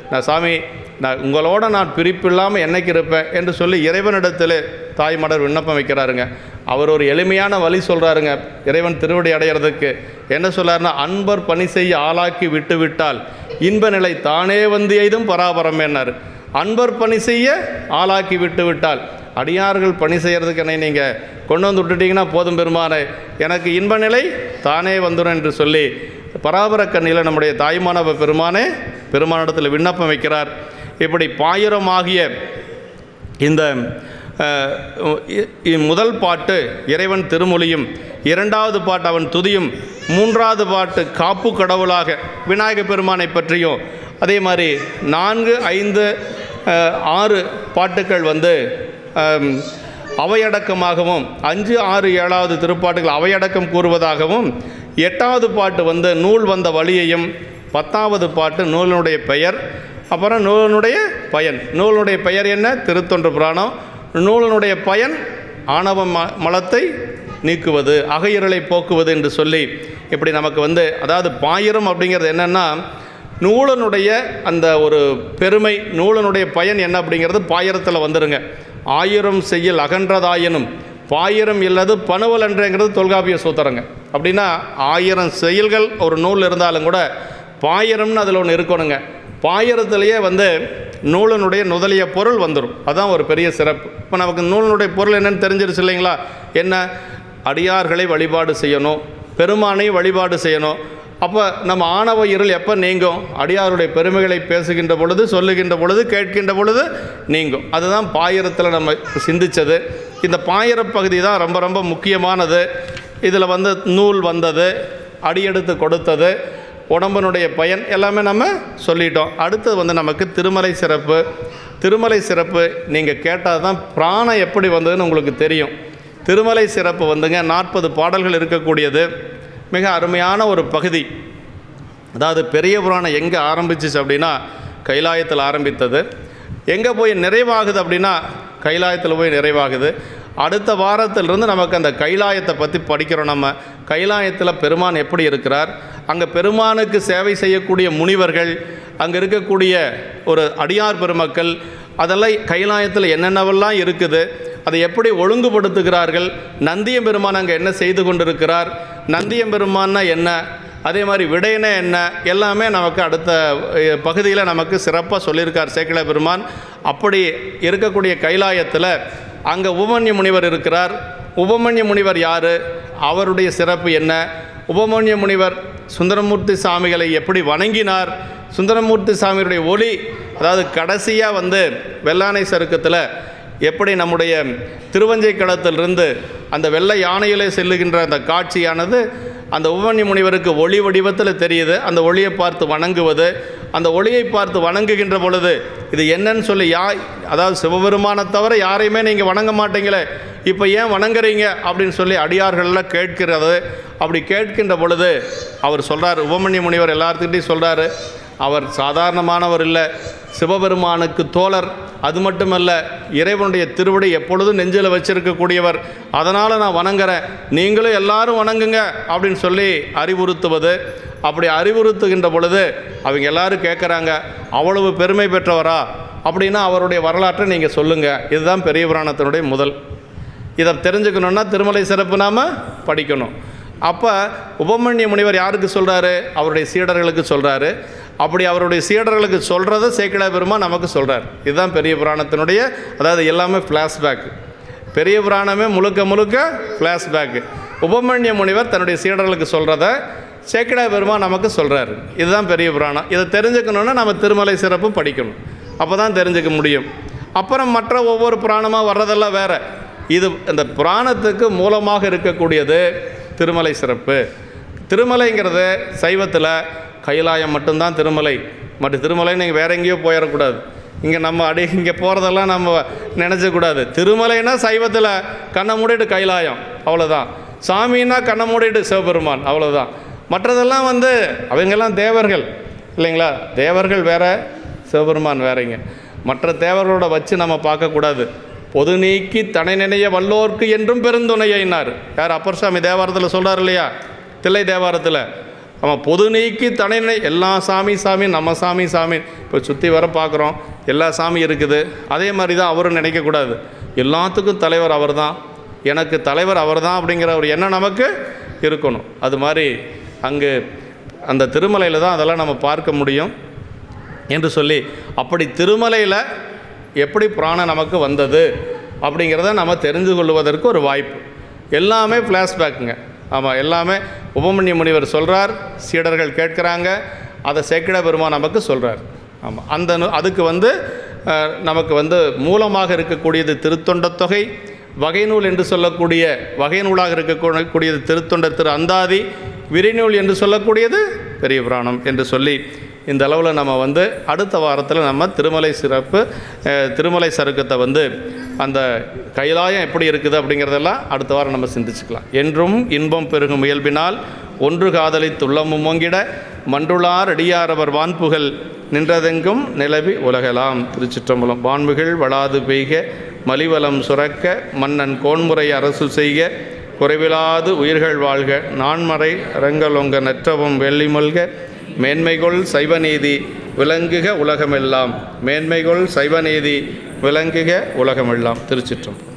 நான் சாமி, நான் உங்களோட நான் பிரிப்பு இல்லாமல் என்னைக்கு இருப்பேன் என்று சொல்லி இறைவனிடத்தில் தாய்மலர் விண்ணப்பம் வைக்கிறாருங்க. அவர் ஒரு எளிமையான வழி சொல்கிறாருங்க இறைவன் திருவடி அடையிறதுக்கு. என்ன சொல்கிறாருன்னா, அன்பர் பணி செய்ய ஆளாக்கி விட்டு விட்டால் இன்ப நிலை தானே எய்தும் பராபரமேன்னார். அன்பர் பணி செய்ய ஆளாக்கி விட்டு விட்டால், அடியார்கள் பணி செய்கிறதுக்கு என்னை நீங்கள் கொண்டு விட்டுட்டிங்கன்னா போதும் பெருமானே, எனக்கு இன்ப நிலை தானே வந்துடும் என்று சொல்லி பராபரக்கண்ணியில் நம்முடைய தாய்மானவ பெருமானிடத்தில் விண்ணப்பம் வைக்கிறார். இப்படி பாயிரமாகிய இந்த முதல் பாட்டு இறைவன் திருமொழியும், 2வது பாட்டு அவன் துதியும், 3வது பாட்டு காப்பு கடவுளாக விநாயக பெருமானை பற்றியும், அதே மாதிரி 4, 5, 6 பாட்டுக்கள் அவையடக்கமாகவும், 5, 6, 7வது திருப்பாட்டுகள் அவையடக்கம் கூறுவதாகவும், 8வது பாட்டு நூல் வந்த வழியையும், 10வது பாட்டு நூலினுடைய பெயர், அப்புறம் நூலினுடைய பயன். நூலினுடைய பெயர் என்ன? திருத்தொண்ட புராணம். நூலினுடைய பயன் ஆணவ மலத்தை நீக்குவது, அகையிறலை போக்குவது என்று சொல்லி இப்படி நமக்கு அதாவது பாயிரம் அப்படிங்கிறது என்னென்னா, நூலனுடைய அந்த ஒரு பெருமை, நூலனுடைய பயன் என்ன அப்படிங்கிறது பாயிரத்தில் வந்துருங்க. ஆயிரம் செய்யல் அகன்றதாயினும் பாயிரம் இல்லது பணுவல் என்றங்கிறது தொல்காப்பிய சூத்திரங்க. அப்படின்னா 1000 செயல்கள் ஒரு நூல் இருந்தாலும் கூட பாயிரம்னு அதில் ஒன்று இருக்கணுங்க. பாயிரத்திலேயே நூலனுடைய நுதலிய பொருள் வந்துடும். அதுதான் ஒரு பெரிய சிறப்பு. இப்போ நமக்கு நூலனுடைய பொருள் என்னன்னு தெரிஞ்சிருச்சு இல்லைங்களா? என்ன? அடியார்களை வழிபாடு செய்யணும், பெருமானை வழிபாடு செய்யணும். அப்போ நம்ம ஆணவ இருள் எப்போ நீங்கும்? அடியாருடைய பெருமைகளை பேசுகின்ற பொழுது, சொல்லுகின்ற பொழுது, கேட்கின்ற பொழுது நீங்கும். அதுதான் பாயிரத்தில் நம்ம சிந்தித்தது. இந்த பாயிர பகுதி தான் ரொம்ப ரொம்ப முக்கியமானது. இதில் நூல் வந்தது, அடியெடுத்து கொடுத்தது, உடம்பனுடைய பயன் எல்லாமே நம்ம சொல்லிட்டோம். அடுத்தது நமக்கு திருமலை சிறப்பு. திருமலை சிறப்பு நீங்கள் கேட்டால் தான் பிராணம் எப்படி வந்ததுன்னு உங்களுக்கு தெரியும். திருமலை சிறப்பு 40 பாடல்கள் இருக்கக்கூடியது. மிக அருமையான ஒரு பகுதி. அதாவது பெரிய புராணம் எங்கே ஆரம்பிச்சிச்சு அப்படின்னா கைலாயத்தில் ஆரம்பித்தது. எங்கே போய் நிறைவாகுது அப்படின்னா கைலாயத்தில் போய் நிறைவாகுது. அடுத்த வாரத்திலிருந்து நமக்கு அந்த கைலாயத்தை பற்றி படிக்கிறோம். நம்ம கைலாயத்தில் பெருமான் எப்படி இருக்கிறார், அங்கே பெருமானுக்கு சேவை செய்யக்கூடிய முனிவர்கள், அங்கே இருக்கக்கூடிய ஒரு அடியார் பெருமக்கள், அதெல்லாம் கைலாயத்தில் என்னென்னவெல்லாம் இருக்குது, அதை எப்படி ஒழுங்குபடுத்துகிறார்கள், நந்தியம் பெருமான் அங்கே என்ன செய்து கொண்டிருக்கிறார், நந்தியம் பெருமான்னா என்ன, அதே மாதிரி விடையனே என்ன, எல்லாமே நமக்கு அடுத்த பகுதியில் நமக்கு சிறப்பாக சொல்லியிருக்கார் சேக்கிழ பெருமான். அப்படி இருக்கக்கூடிய கைலாயத்தில் அங்கே உபமன்ய முனிவர் இருக்கிறார். உபமன்ய முனிவர் யார், அவருடைய சிறப்பு என்ன, உபமன்ய முனிவர் சுந்தரமூர்த்தி சாமிகளை எப்படி வணங்கினார், சுந்தரமூர்த்தி சாமியுடைய ஒளி, அதாவது கடைசியாக வெள்ளானை சருக்கத்தில் எப்படி நம்முடைய திருவஞ்சை களத்திலிருந்து அந்த வெள்ளை யானையிலே செல்லுகின்ற அந்த காட்சியானது அந்த உபமன்ய முனிவருக்கு ஒளி வடிவத்தில் தெரியுது. அந்த ஒளியை பார்த்து வணங்குவது, அந்த ஒளியை பார்த்து வணங்குகின்ற பொழுது இது என்னன்னு சொல்லி அதாவது சிவபெருமானை தவிர யாரையுமே நீங்கள் வணங்க மாட்டீங்களே, இப்போ ஏன் வணங்குறீங்க அப்படின்னு சொல்லி அடியார்கள்லாம் கேட்கிறது. அப்படி கேட்கின்ற பொழுது அவர் சொல்கிறார், உபமன்ய முனிவர் எல்லாத்துக்கிட்டையும் சொல்கிறாரு, அவர் சாதாரணமானவர் இல்லை, சிவபெருமானுக்கு தோழர். அது மட்டுமல்ல, இறைவனுடைய திருவடி எப்பொழுதும் நெஞ்சில் வச்சிருக்கக்கூடியவர், அதனால் நான் வணங்குறேன், நீங்களும் எல்லாரும் வணங்குங்க அப்படின்னு சொல்லி அறிவுறுத்துவது. அப்படி அறிவுறுத்துகின்ற பொழுது அவங்க எல்லாரும் கேட்குறாங்க, அவ்வளவு பெருமை பெற்றவரா அப்படின்னா அவருடைய வரலாற்றை நீங்கள் சொல்லுங்கள். இதுதான் பெரிய புராணத்தினுடைய முதல். இதை தெரிஞ்சுக்கணுன்னா திருமலை சிறப்பு நாம் படிக்கணும். அப்போ உபமன்ய முனிவர் யாருக்கு சொல்கிறாரு? அவருடைய சீடர்களுக்கு சொல்கிறாரு. அப்படி அவருடைய சீடர்களுக்கு சொல்கிறத சேக்கிழ பெருமான் நமக்கு சொல்கிறார். இதுதான் பெரிய புராணத்தினுடைய, அதாவது எல்லாமே ஃப்ளாஷ்பேக். பெரிய புராணமே முழுக்க முழுக்க ஃப்ளாஷ்பேக்கு. உபமன்ய முனிவர் தன்னுடைய சீடர்களுக்கு சொல்கிறத சேக்கிழ பெருமான் நமக்கு சொல்கிறாரு. இதுதான் பெரிய புராணம். இதை தெரிஞ்சுக்கணுன்னா நம்ம திருமலை சிறப்பு படிக்கணும். அப்போ தான் தெரிஞ்சுக்க முடியும். அப்புறம் மற்ற ஒவ்வொரு புராணமாக வர்றதெல்லாம் வேறு. இது இந்த புராணத்துக்கு மூலமாக இருக்கக்கூடியது திருமலை சிறப்பு. திருமலைங்கிறது சைவத்தில் கைலாயம் மட்டும்தான் திருமலை. மற்ற திருமலை நீங்கள் வேறு எங்கேயோ போயிடக்கூடாது. இங்கே நம்ம இங்கே போகிறதெல்லாம் நம்ம நினச்சக்கூடாது. திருமலைனா சைவத்தில் கண்ணை மூடிட்டு கைலாயம், அவ்வளோதான். சாமின்னா கண்ணை மூடிட்டு சிவபெருமான், அவ்வளோதான். மற்றதெல்லாம் அவங்கெல்லாம் தேவர்கள் இல்லைங்களா? தேவர்கள் வேறு, சிவபெருமான் வேறங்க. மற்ற தேவர்களோட வச்சு நம்ம பார்க்கக்கூடாது. பொது நீக்கி தனை நினைய வல்லோர்க்கு என்றும் பெருந்துணையினார். யார்? அப்பர் சாமி தேவாரத்தில் சொல்கிறார் இல்லையா? தில்லை தேவாரத்தில். அவன் பொது நீக்கி தனை நினை, எல்லா சாமி சாமி, நம்ம சாமி சாமி. இப்போ சுற்றி வர பார்க்குறோம், எல்லா சாமி இருக்குது. அதே மாதிரி தான் அவரும் நினைக்கக்கூடாது. எல்லாத்துக்கும் தலைவர் அவர் தான், எனக்கு தலைவர் அவர் தான் அப்படிங்கிற ஒரு எண்ணம் நமக்கு இருக்கணும். அது மாதிரி அங்கு அந்த திருமலையில் தான் அதெல்லாம் நம்ம பார்க்க முடியும் என்று சொல்லி, அப்படி திருமலையில் எப்படி பிராணம் நமக்கு வந்தது அப்படிங்கிறத நம்ம தெரிந்து கொள்வதற்கு ஒரு வாய்ப்பு. எல்லாமே ஃப்ளாஷ்பேக்குங்க. ஆமாம், எல்லாமே உபமன்ய முனிவர் சொல்கிறார், சீடர்கள் கேட்குறாங்க, அதை சேக்கிழ பெருமான் நமக்கு சொல்கிறார். ஆமாம், அதுக்கு நமக்கு மூலமாக இருக்கக்கூடியது திருத்தொண்டத் தொகை. வகைநூல் என்று சொல்லக்கூடிய வகைநூலாக இருக்கக்கூடியது திருத்தொண்டர் திரு அந்தாதி. விரிநூல் என்று சொல்லக்கூடியது பெரிய புராணம் என்று சொல்லி இந்த அளவில் நம்ம அடுத்த வாரத்தில் நம்ம திருமலை சிறப்பு, திருமலை சருக்கத்தை அந்த கைலாயம் எப்படி இருக்குது அப்படிங்கிறதெல்லாம் அடுத்த வாரம் நம்ம சிந்திச்சுக்கலாம். என்றும் இன்பம் பெருகும் முயல்பினால் ஒன்று காதலித்துள்ளமும் ஓங்கிட மன்றுளார் அடியாரவர் வான்புகள் நின்றதெங்கும் நிலவி உலகலாம். திருச்சிற்றம்பலம். வான்முகில் வளாது பெய்க மலிவலம் சுரக்க மன்னன் கோன்முறை அரசு செய்க குறைவிலாது உயிர்கள் வாழ்க நான்மறை அரங்கலொங்க நற்றவும் வெள்ளிமல்க மேன்மைகொள் சைவநீதி விளங்குக உலகமெல்லாம் மேன்மைகொள் சைவநீதி விளங்குக உலகமெல்லாம். திருச்சிற்றம்பலம்.